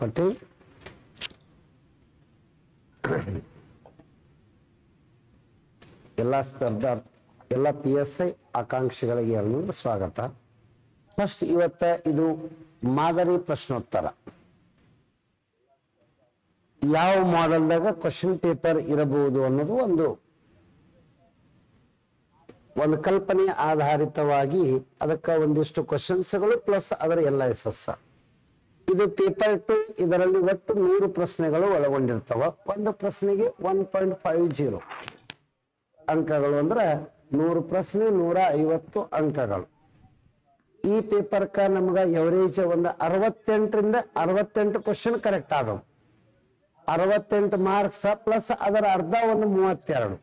ವೇಳಾಪಟ್ಟಿ ಎಲ್ಲ ಸ್ಪರ್ಧಾರ್ಥಿ ಎಲ್ಲ PSI ಆಕಾಂಕ್ಷಿಗಳಿಗೆ ಎಲ್ಲರಿಗೂ ಸ್ವಾಗತ. ಫಸ್ಟ್ ಇವತ್ತ ಇದು ಮಾದರಿ ಪ್ರಶ್ನೋತ್ತರ. ಯಾವ ಮಾಡೆಲ್ದಾಗ ಕ್ವಶನ್ ಪೇಪರ್ ಇರಬಹುದು ಅನ್ನೋದು ಒಂದು ಕಲ್ಪನೆ ಆಧಾರಿತವಾಗಿ ಅದಕ್ಕೆ ಒಂದಿಷ್ಟು ಕ್ವಶನ್ಸ್ಗಳು ಪ್ಲಸ್ ಅದರ LISS. ಇದು ಪೇಪರ್ 2. ಇದರಲ್ಲಿ ಒಟ್ಟು 100 ಪ್ರಶ್ನೆಗಳು ಒಳಗೊಂಡಿರ್ತವ. ಒಂದು ಪ್ರಶ್ನೆಗೆ 1.50 ಅಂಕಗಳು ಅಂದ್ರೆ 100 ಪ್ರಶ್ನೆ 150 ಅಂಕಗಳು. ಈ ಪೇಪರ್ಕ ನಮ್ಗ ಎವರೇಜ್ ಒಂದು 68ರಿಂದ 68 ಕ್ವಶನ್ ಕರೆಕ್ಟ್ ಆದವು. 68 ಮಾರ್ಕ್ಸ್ ಪ್ಲಸ್ ಅದರ ಅರ್ಧ ಒಂದು 32.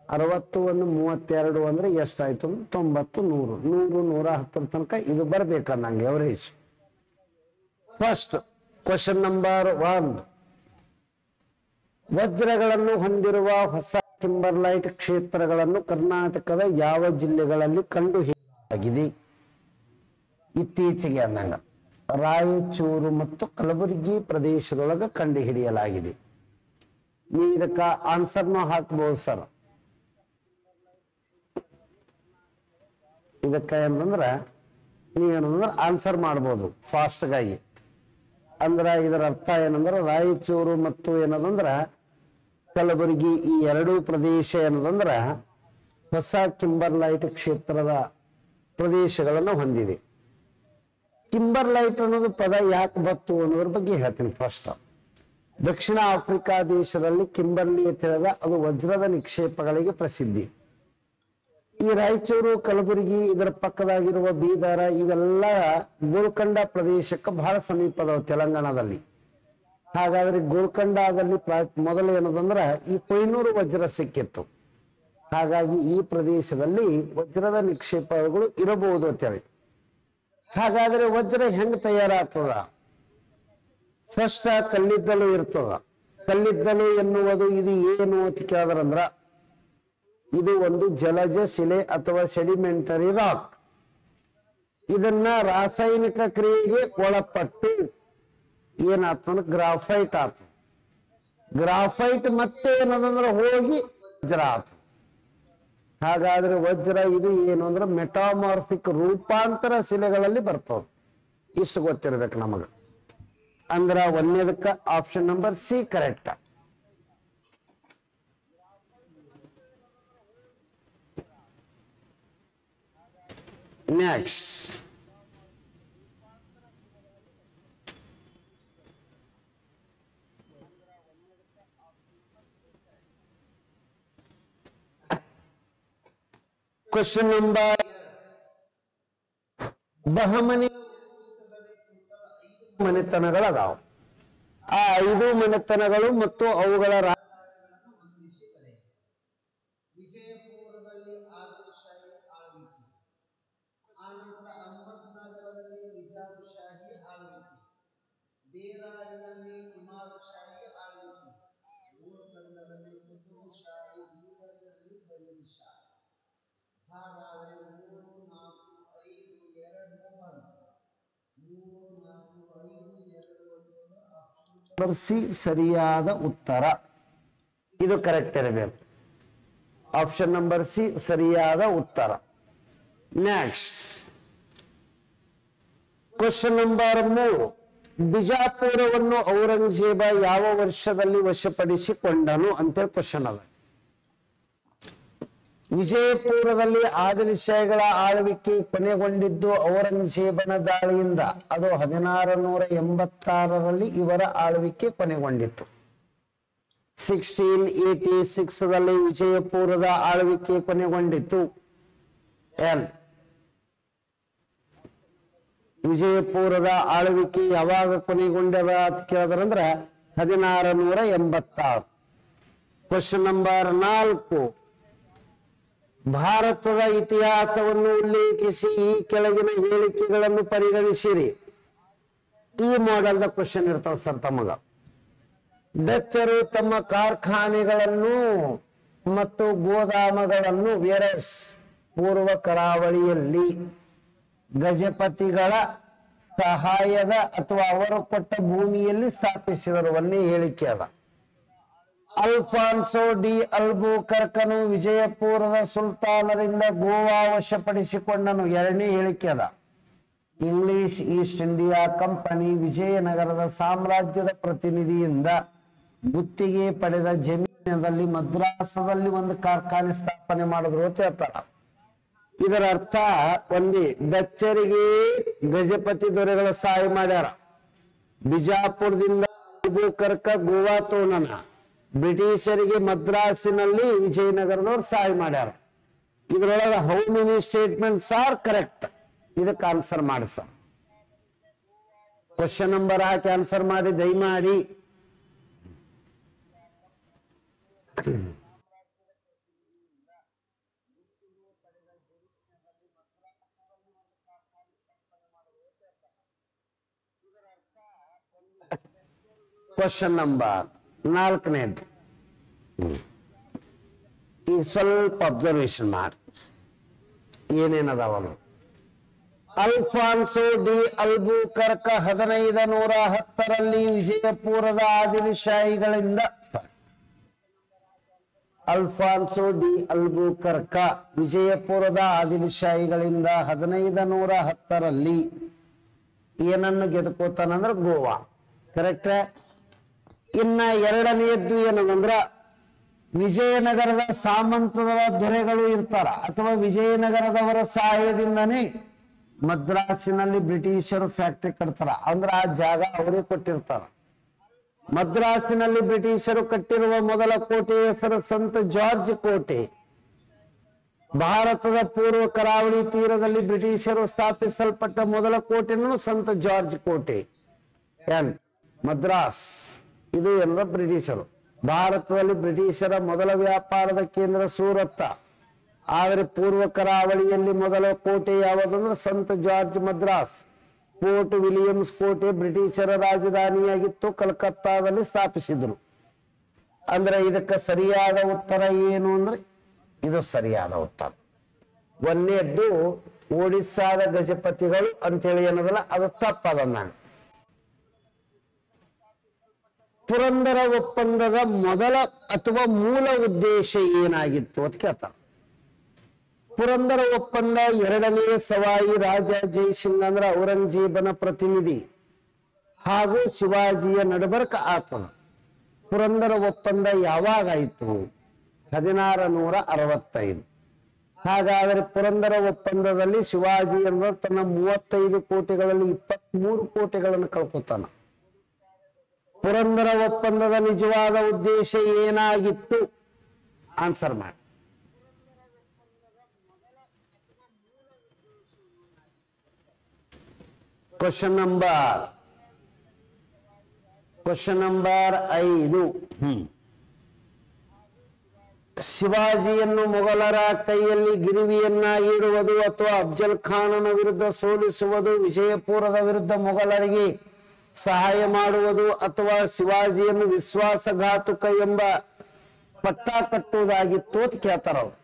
60 ಒಂದು 32 ಅಂದ್ರೆ ಎಷ್ಟಾಯ್ತು? 90 100 110 ತನಕ ಇದು ಬರ್ಬೇಕಂದಂಗೆ ಎವರೇಜ್. First question number 1. ವಜ್ರಗಳನ್ನು ಹೊಂದಿರುವ ಹೊಸ ಕಿಂಬರ್ಲೈಟ್ ಕ್ಷೇತ್ರಗಳನ್ನು ಕರ್ನಾಟಕದ ಯಾವ ಜಿಲ್ಲೆಗಳಲ್ಲಿ ಕಂಡುಹಿಡಿಯಲಾಗಿದೆ? ಇತ್ತೀಚೆಗೆ ಅಂದಂಗ ರಾಯಚೂರು ಮತ್ತು ಕಲಬುರಗಿ ಪ್ರದೇಶದೊಳಗೆ ಕಂಡುಹಿಡಿಯಲಾಗಿದೆ. ನೀವು ಇದಕ್ಕ ಆನ್ಸರ್ನು ಹಾಕಬಹುದು ಸರ್. ಇದಕ್ಕ ಏನಂದ್ರ ನೀವೇನಂದ್ರ ಆನ್ಸರ್ ಮಾಡ್ಬೋದು ಫಾಸ್ಟ್ ಗಾಗಿ. ಅಂದ್ರ ಇದರ ಅರ್ಥ ಏನಂದ್ರ ರಾಯಚೂರು ಮತ್ತು ಏನದಂದ್ರ ಕಲಬುರಗಿ ಈ ಎರಡೂ ಪ್ರದೇಶ ಏನದಂದ್ರ ಹೊಸ ಕಿಂಬರ್ಲೈಟ್ ಕ್ಷೇತ್ರದ ಪ್ರದೇಶಗಳನ್ನು ಹೊಂದಿದೆ. ಕಿಂಬರ್ಲೈಟ್ ಅನ್ನೋದು ಪದ ಯಾಕೆ ಬತ್ತು ಅನ್ನೋದ್ರ ಬಗ್ಗೆ ಹೇಳ್ತೀನಿ. ಫಸ್ಟ್ ದಕ್ಷಿಣ ಆಫ್ರಿಕಾ ದೇಶದಲ್ಲಿ ಕಿಂಬರ್ಲಿ ಅಂತ ಹೇಳಿದ ಅದು ವಜ್ರದ ನಿಕ್ಷೇಪಗಳಿಗೆ ಪ್ರಸಿದ್ಧಿ. ಈ ರಾಯಚೂರು ಕಲಬುರಗಿ ಇದರ ಪಕ್ಕದಾಗಿರುವ ಬೀದರ ಇವೆಲ್ಲ ಗೋಲ್ಕೊಂಡ ಪ್ರದೇಶಕ್ಕೆ ಬಹಳ ಸಮೀಪದವು ತೆಲಂಗಾಣದಲ್ಲಿ. ಹಾಗಾದ್ರೆ ಗೋಲ್ಕೊಂಡದಲ್ಲಿ ಮೊದಲು ಏನದಂದ್ರ ಈ ಕೊಯ್ನೂರು ವಜ್ರ ಸಿಕ್ಕಿತ್ತು. ಹಾಗಾಗಿ ಈ ಪ್ರದೇಶದಲ್ಲಿ ವಜ್ರದ ನಿಕ್ಷೇಪಗಳು ಇರಬಹುದು ಅಂತೇಳಿ. ಹಾಗಾದ್ರೆ ವಜ್ರ ಹೆಂಗ್ ತಯಾರಾಗ್ತದ? ಫಸ್ಟ್ ಕಲ್ಲಿದ್ದಲು ಇರ್ತದ. ಕಲ್ಲಿದ್ದಲು ಎನ್ನುವುದು ಇದು ಏನು ಅಂತ ಕೇಳಿದ್ರಂದ್ರ ಇದು ಒಂದು ಜಲಜ ಶಿಲೆ ಅಥವಾ ಸೆಡಿಮೆಂಟರಿ ರಾಕ್. ಇದನ್ನ ರಾಸಾಯನಿಕ ಕ್ರಿಯೆಗೆ ಒಳಪಟ್ಟು ಏನಾಗ್ತಂದ್ರೆ ಗ್ರಾಫೈಟ್ ಆತ. ಗ್ರಾಫೈಟ್ ಮತ್ತೆ ಏನದಂದ್ರೆ ಹೋಗಿ ವಜ್ರ ಆತ. ಹಾಗಾದ್ರೆ ವಜ್ರ ಇದು ಏನು ಅಂದ್ರೆ ಮೆಟಾಮಾರ್ಫಿಕ್ ರೂಪಾಂತರ ಶಿಲೆಗಳಲ್ಲಿ ಬರ್ತವೆ. ಇಷ್ಟು ಗೊತ್ತಿರ್ಬೇಕು ನಮಗ. ಅಂದ್ರ ಒಂದನೇದಕ್ಕ option number C correct. Next question number Bahmani ಮನೆತನಗಳದಾವ. ಆ 5 ಮನೆತನಗಳು ಮತ್ತು ಅವುಗಳ ವಿಜಯಪುರದಲ್ಲಿ ಆದಿಲಶಾಹಿ ಆಳ್ವಿಕೆ, ಆನಂತರ ಅಹಮದ್ನಗರದಲ್ಲಿ ನಿಜಾಮಶಾಹಿ ಆಳ್ವಿಕೆ, ಬೇರಾರಿನಲ್ಲಿ ಇಮಾದಶಾಹಿ ಆಳ್ವಿಕೆ, ಗೋಲ್ಕೊಂಡದಲ್ಲಿ ಕುತುಬುಶಾಹಿ, ಬೀದರ್ನಲ್ಲಿ ಬರೀದ್ ಶಾಹಿ. ಹಾಗಾದರೆ 3, 4, 5, 2 ಬಂತು. 3, 4, 5, 2 ಆಪ್ಷನ್ ಸಿ ಸರಿಯಾದ ಉತ್ತರ. ಇದು ಕರೆಕ್ಟ್ ಇರಬೇಕು. ಆಪ್ಷನ್ ನಂಬರ್ ಸಿ ಸರಿಯಾದ ಉತ್ತರ. Next question number 3. ಬಿಜಾಪುರವನ್ನು ಔರಂಗಜೇಬ ಯಾವ ವರ್ಷದಲ್ಲಿ ವಶಪಡಿಸಿಕೊಂಡನು ಅಂತೇಳಿ ಕ್ವಶನ್ ಅದ. ವಿಜಯಪುರದಲ್ಲಿ ಆದಿಲಶಾಹಿಗಳ ಆಳ್ವಿಕೆ ಕೊನೆಗೊಂಡಿದ್ದು ಔರಂಗಜೇಬನ ದಾಳಿಯಿಂದ. ಅದು 1686ರಲ್ಲಿ ಇವರ ಆಳ್ವಿಕೆ ಕೊನೆಗೊಂಡಿತ್ತು. 1686ದಲ್ಲಿ ವಿಜಯಪುರದ ಆಳ್ವಿಕೆ ಕೊನೆಗೊಂಡಿತ್ತು. ವಿಜಯಪುರದ ಆಳ್ವಿಕೆ ಯಾವಾಗ ಕೊನೆಗೊಂಡದ ಅಂತ ಕೇಳಿದ್ರಂದ್ರ 1686. Question number 4. ಭಾರತದ ಇತಿಹಾಸವನ್ನು ಉಲ್ಲೇಖಿಸಿ ಈ ಕೆಳಗಿನ ಹೇಳಿಕೆಗಳನ್ನು ಪರಿಗಣಿಸಿರಿ. ಈ ಮಾಡೆಲ್ದ ಕ್ವಶನ್ ಇರ್ತಾವ ಸರ್ ತಮಗ. ಡಚ್ಚರು ತಮ್ಮ ಕಾರ್ಖಾನೆಗಳನ್ನು ಮತ್ತು ಗೋದಾಮಗಳನ್ನು ಪೂರ್ವ ಕರಾವಳಿಯಲ್ಲಿ ಗಜಪತಿಗಳ ಸಹಾಯದ ಅಥವಾ ಅವರು ಕೊಟ್ಟ ಭೂಮಿಯಲ್ಲಿ ಸ್ಥಾಪಿಸಿದರು ಒಂದೇ ಹೇಳಿಕೆ ಅದ. ಅಲ್ಫಾನ್ಸೋ ಡಿ ಅಲ್ಬುಕರ್ಕನು ವಿಜಯಪುರದ ಸುಲ್ತಾನರಿಂದ ಗೋವಾ ವಶಪಡಿಸಿಕೊಂಡನು ಎರಡನೇ ಹೇಳಿಕೆ ಅದ. ಇಂಗ್ಲಿಷ್ ಈಸ್ಟ್ ಇಂಡಿಯಾ ಕಂಪನಿ ವಿಜಯನಗರದ ಸಾಮ್ರಾಜ್ಯದ ಪ್ರತಿನಿಧಿಯಿಂದ ಗುತ್ತಿಗೆ ಪಡೆದ ಜಮೀನಿನಲ್ಲಿ ಮದ್ರಾಸದಲ್ಲಿ ಒಂದು ಕಾರ್ಖಾನೆ ಸ್ಥಾಪನೆ ಮಾಡಿದ್ರು ಅಂತ ಹೇಳ್ತಾರ. ಇದರ ಅರ್ಥ ಒಂದೇ, ಡಚ್ಚರಿಗೆ ಗಜಪತಿ ದೊರೆಗಳ ಸಹಾಯ ಮಾಡ್ಯಾರ. ಬಿಜಾಪುರದಿಂದ ಅಲ್ಬುಕರ್ಕ ಗೋವಾ ತೋನನ, ಬ್ರಿಟಿಷರಿಗೆ ಮದ್ರಾಸಿನಲ್ಲಿ ವಿಜಯನಗರದವ್ರು ಸಹಾಯ ಮಾಡ್ಯಾರ. ಇದ್ರೊಳಗೆ how many statements are correct, ಇದಕ್ಕೆ ಆನ್ಸರ್ ಮಾಡಿ ಸರ್. ಕ್ವಶನ್ ನಂಬರ್ ಹಾಕಿ ಆನ್ಸರ್ ಮಾಡಿ ದಯಮಾಡಿ. ಕ್ವಶನ್ ನಂಬರ್ 4ನೇದು ಈ ಸ್ವಲ್ಪ ಅಬ್ಸರ್ವೇಷನ್ ಮಾಡಿ ಏನೇನದಾವಲ್ಲ. ಅಲ್ಫಾನ್ಸೋ ಡಿ ಅಲ್ಬುಕರ್ಕ 1510ರಲ್ಲಿ ವಿಜಯಪುರದ ಆದಿಲ್ಶಾಹಿಗಳಿಂದ ಅಲ್ಫಾನ್ಸೋ ಡಿ ಅಲ್ಬುಕರ್ಕ ವಿಜಯಪುರದ ಆದಿಲ್ಶಾಹಿಗಳಿಂದ 1510ರಲ್ಲಿ ಏನನ್ನು ಗೆದ್ಕೋತಾನಂದ್ರ ಗೋವಾ. ಕರೆಕ್ಟ್. ಇನ್ನ ಎರಡನೆಯದ್ದು ಏನಂದ್ರ ವಿಜಯನಗರದ ಸಾಮಂತದ ದೊರೆಗಳು ಇರ್ತಾರ ಅಥವಾ ವಿಜಯನಗರದವರ ಸಹಾಯದಿಂದನೇ ಮದ್ರಾಸಿನಲ್ಲಿ ಬ್ರಿಟಿಷರು ಫ್ಯಾಕ್ಟರಿ ಕಟ್ತಾರ. ಅಂದ್ರ ಆ ಜಾಗ ಅವರೇ ಕೊಟ್ಟಿರ್ತಾರ. ಮದ್ರಾಸಿನಲ್ಲಿ ಬ್ರಿಟಿಷರು ಕಟ್ಟಿರುವ ಮೊದಲ ಕೋಟೆ ಹೆಸರು ಸಂತ ಜಾರ್ಜ್ ಕೋಟೆ. ಭಾರತದ ಪೂರ್ವ ಕರಾವಳಿ ತೀರದಲ್ಲಿ ಬ್ರಿಟಿಷರು ಸ್ಥಾಪಿಸಲ್ಪಟ್ಟ ಮೊದಲ ಕೋಟೆನೂ ಸಂತ ಜಾರ್ಜ್ ಕೋಟೆ ಮದ್ರಾಸ್. ಇದು ಎಲ್ಲ ಬ್ರಿಟಿಷರು. ಭಾರತದಲ್ಲಿ ಬ್ರಿಟಿಷರ ಮೊದಲ ವ್ಯಾಪಾರದ ಕೇಂದ್ರ ಸೂರತ್ತ. ಆದರೆ ಪೂರ್ವ ಕರಾವಳಿಯಲ್ಲಿ ಮೊದಲ ಕೋಟೆ ಯಾವುದಂದ್ರೆ ಸಂತ ಜಾರ್ಜ್ ಮದ್ರಾಸ್. ಫೋರ್ಟ್ ವಿಲಿಯಮ್ಸ್ ಕೋಟೆ ಬ್ರಿಟಿಷರ ರಾಜಧಾನಿಯಾಗಿತ್ತು, ಕಲ್ಕತ್ತಾದಲ್ಲಿ ಸ್ಥಾಪಿಸಿದ್ರು. ಅಂದ್ರೆ ಇದಕ್ಕೆ ಸರಿಯಾದ ಉತ್ತರ ಏನು ಅಂದ್ರೆ ಇದು ಸರಿಯಾದ ಉತ್ತರ. ಒಂದೇದ್ದು ಒಡಿಸ್ಸಾದ ಗಜಪತಿಗಳು ಅಂತೇಳಿ ಏನದಲ್ಲ ಅದು ತಪ್ಪದ. ನಾನು ಪುರಂದರ ಒಪ್ಪಂದದ ಮೊದಲ ಅಥವಾ ಮೂಲ ಉದ್ದೇಶ ಏನಾಗಿತ್ತು ಅಂತ ಕೇಳ್ತಾರೆ. ಪುರಂದರ ಒಪ್ಪಂದ ಎರಡನೆಯ ಸವಾಯಿ ರಾಜ ಜೈಸಿಂಗ್ ಅಂದ್ರೆ ಔರಂಗಜೇಬನ ಪ್ರತಿನಿಧಿ ಹಾಗೂ ಶಿವಾಜಿಯ ನಡುಬರ್ಕ ಆತನು. ಪುರಂದರ ಒಪ್ಪಂದ ಯಾವಾಗ ಆಯಿತು? 1665. ಹಾಗಾದರೆ ಪುರಂದರ ಒಪ್ಪಂದದಲ್ಲಿ ಶಿವಾಜಿ ಎಂಬ ತನ್ನ 35 ಕೋಟೆಗಳಲ್ಲಿ 23 ಕೋಟೆಗಳನ್ನು ಕಳ್ಕೊತಾನ. ಪುರಂದರ ಒಪ್ಪಂದದ ನಿಜವಾದ ಉದ್ದೇಶ ಏನಾಗಿತ್ತು? ಆನ್ಸರ್ ಮಾಡಿ. Question number 5. ಶಿವಾಜಿಯನ್ನು ಮೊಘಲರ ಕೈಯಲ್ಲಿ ಗಿರಿವಿಯನ್ನ ಇಡುವುದು ಅಥವಾ ಅಫ್ಜಲ್ ಖಾನನ ವಿರುದ್ಧ ಸೋಲಿಸುವುದು, ವಿಜಯಪುರದ ವಿರುದ್ಧ ಮೊಘಲರಿಗೆ ಸಹಾಯ ಮಾಡುವುದು ಅಥವಾ ಶಿವಾಜಿಯನ್ನು ವಿಶ್ವಾಸಘಾತುಕ ಎಂಬ ಪಟ್ಟ ಕಟ್ಟುವುದಾಗಿತ್ತು ಅಂತ ಕೇಳ್ತಾರ ಅವ್ರು.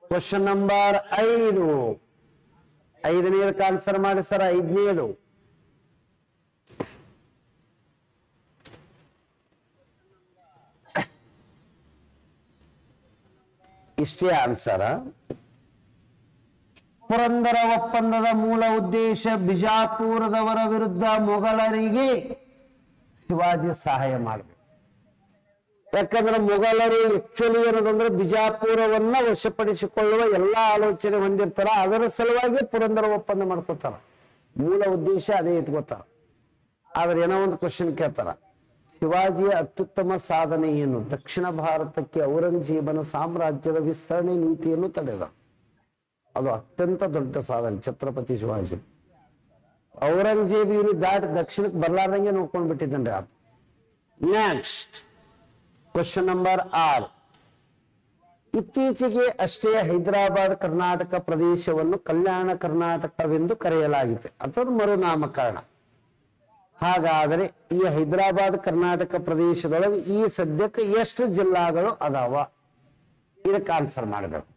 Question number 5. 5ನೇದಕ್ಕೆ ಆನ್ಸರ್ ಮಾಡಿ ಸರ್. 5ನೇದು ಇಷ್ಟೇ ಆನ್ಸರ್. ಪುರಂದರ ಒಪ್ಪಂದದ ಮೂಲ ಉದ್ದೇಶ ಬಿಜಾಪುರದವರ ವಿರುದ್ಧ ಮೊಘಲರಿಗೆ ಶಿವಾಜಿ ಸಹಾಯ ಮಾಡಬೇಕು. ಯಾಕಂದ್ರೆ ಮೊಘಲರು ಆಕ್ಚುಲಿ ಏನದಂದ್ರೆ ಬಿಜಾಪುರವನ್ನ ವಶಪಡಿಸಿಕೊಳ್ಳುವ ಎಲ್ಲಾ ಆಲೋಚನೆ ಹೊಂದಿರ್ತಾರ. ಅದರ ಸಲುವಾಗಿ ಪುರಂದರ ಒಪ್ಪಂದ ಮಾಡ್ಕೋತಾರ. ಮೂಲ ಉದ್ದೇಶ ಅದೇ ಇಟ್ಕೋತಾರ. ಆದ್ರೆ ಏನೋ ಒಂದು ಕ್ವಶನ್ ಕೇಳ್ತಾರ, ಶಿವಾಜಿಯ ಅತ್ಯುತ್ತಮ ಸಾಧನೆ ಏನು? ದಕ್ಷಿಣ ಭಾರತಕ್ಕೆ ಔರಂಗಜೇಬನ ಸಾಮ್ರಾಜ್ಯದ ವಿಸ್ತರಣೆ ನೀತಿಯನ್ನು ತಡೆದ. ಅದು ಅತ್ಯಂತ ದೊಡ್ಡ ಸಾಧನೆ ಛತ್ರಪತಿ ಶಿವಾಜಿ. ಔರಂಗಜೇಬ್ ಇವನು ದಾಟಿ ದಕ್ಷಿಣಕ್ಕೆ ಬರ್ಲಾರ್ದಂಗೆ ನೋಡ್ಕೊಂಡ್ ಬಿಟ್ಟಿದ್ದನ್ರಿ ಆತ. Next question number 6. ಇತ್ತೀಚೆಗೆ ಅಷ್ಟೇ ಹೈದರಾಬಾದ್ ಕರ್ನಾಟಕ ಪ್ರದೇಶವನ್ನು ಕಲ್ಯಾಣ ಕರ್ನಾಟಕವೆಂದು ಕರೆಯಲಾಗಿದೆ ಅಥವಾ ಮರುನಾಮಕರಣ. ಹಾಗಾದರೆ ಈ ಹೈದರಾಬಾದ್ ಕರ್ನಾಟಕ ಪ್ರದೇಶದೊಳಗೆ ಈ ಸದ್ಯಕ್ಕೆ ಎಷ್ಟು ಜಿಲ್ಲಾಗಳು ಅದಾವ? ಇದಕ್ಕೆ ಆನ್ಸರ್ ಮಾಡಬೇಕು.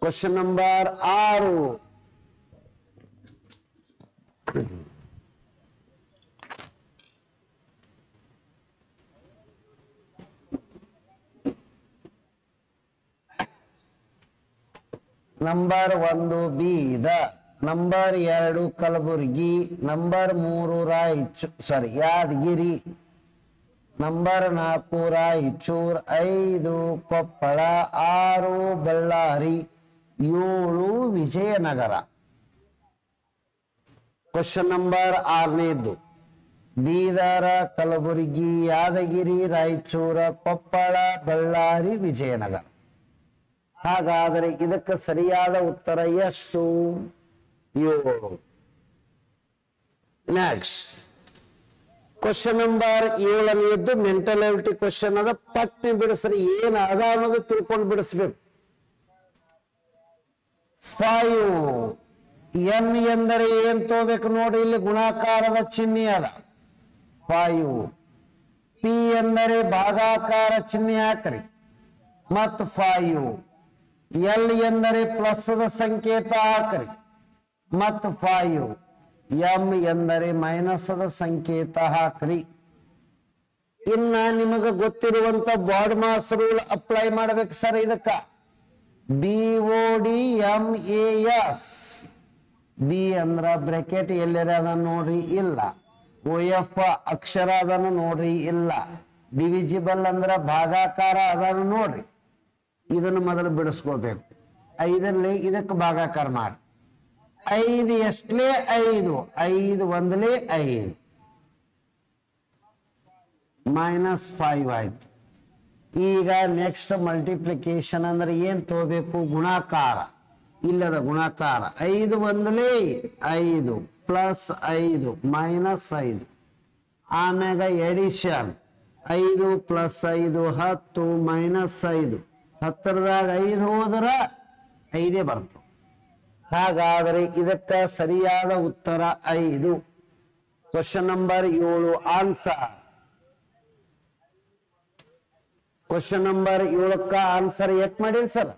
Question number 6. Number 1 Bidar, number 2 Kalaburagi, number 3 Yadgir, number 4 Raichur, 5 Koppal, 6 Ballari, 7 Vijayanagara. Question number 6ನೇದು ಬೀದರ, ಕಲಬುರ್ಗಿ, ಯಾದಗಿರಿ, ರಾಯಚೂರ, ಕೊಪ್ಪಳ, ಬಳ್ಳಾರಿ, ವಿಜಯನಗರ. ಹಾಗಾದರೆ ಇದಕ್ಕೆ ಸರಿಯಾದ ಉತ್ತರ ಎಷ್ಟು? 7. ನೆಕ್ಸ್ಟ್ ಕ್ವಶನ್ ನಂಬರ್ 7ನೇದ್ದು ಮೆಂಟಲಿಟಿ ಕ್ವಶನ್ ಅದ. ಪಟ್ನೆ ಬಿಡಿಸ್ರಿ, ಏನ್ ಅದ ಅನ್ನೋದು ತಿಳ್ಕೊಂಡು ಬಿಡಿಸ್ಬೇಕು. 5 ಎನ್ ಎಂದರೆ ಏನ್ ತಗೋಬೇಕು ನೋಡಿ, ಇಲ್ಲಿ ಗುಣಾಕಾರದ ಚಿಹ್ನೆ ಅದ 5. ಪಿ ಎಂದರೆ ಭಾಗಾಕಾರ ಚಿಹ್ನೆ ಹಾಕ್ರಿ ಮತ್ 5. ಎಲ್ ಎಂದರೆ ಪ್ಲಸ್ದ ಸಂಕೇತ ಹಾಕ್ರಿ ಮತ್ 5. ಎಂ ಎಂದರೆ ಮೈನಸ್ದ ಸಂಕೇತ ಹಾಕ್ರಿ. ಇನ್ನ ನಿಮಗೆ ಗೊತ್ತಿರುವಂತ ಬಾಡ್ ಮಾಸ್ ರೂಲ್ ಅಪ್ಲೈ ಮಾಡ್ಬೇಕು ಸರ್ ಇದಕ್ಕ. BODMAS, ಬಿ ಅಂದ್ರ ಬ್ರಾಕೆಟ್ ಎಲ್ಲರ ಅದನ್ನ ನೋಡ್ರಿ, ಇಲ್ಲ. OF ಅಕ್ಷರ ಅದನ್ನು ನೋಡ್ರಿ, ಇಲ್ಲ. ಡಿವಿಜಿಬಲ್ ಅಂದ್ರ ಭಾಗಾಕಾರ ಅದನ್ನು ನೋಡ್ರಿ. ಇದನ್ನು ಮೊದಲು ಬಿಡಿಸ್ಕೋಬೇಕು. 5ರಲ್ಲಿ ಇದಕ್ಕೆ ಭಾಗಾಕಾರ ಮಾಡಿ. 5 ಎಷ್ಟಲೇ 5, 5 ಒಂದಲೇ 5, -5 ಆಯ್ತು. ಈಗ ನೆಕ್ಸ್ಟ್ ಮಲ್ಟಿಪ್ಲಿಕೇಶನ್ ಅಂದ್ರೆ ಏನ್ ತಗೋಬೇಕು? ಗುಣಾಕಾರ. ಇಲ್ಲದ ಗುಣಾಕಾರ. 5 ಒಂದಲೇ 5 +5 -5. ಆಮ್ಯಾಗ ಎಡಿಷನ್ 5 + 5 10 -5. 10ರದಾಗ 5 ಹೋದ್ರ 5 ಬರ್ತದೆ. ಹಾಗಾದರೆ ಇದಕ್ಕ ಸರಿಯಾದ ಉತ್ತರ 5. Question number 7 answer. Question number 7ಕ್ಕ ಆನ್ಸರ್ ಎಟ್ ಮಾಡಿರಿ ಸರ್?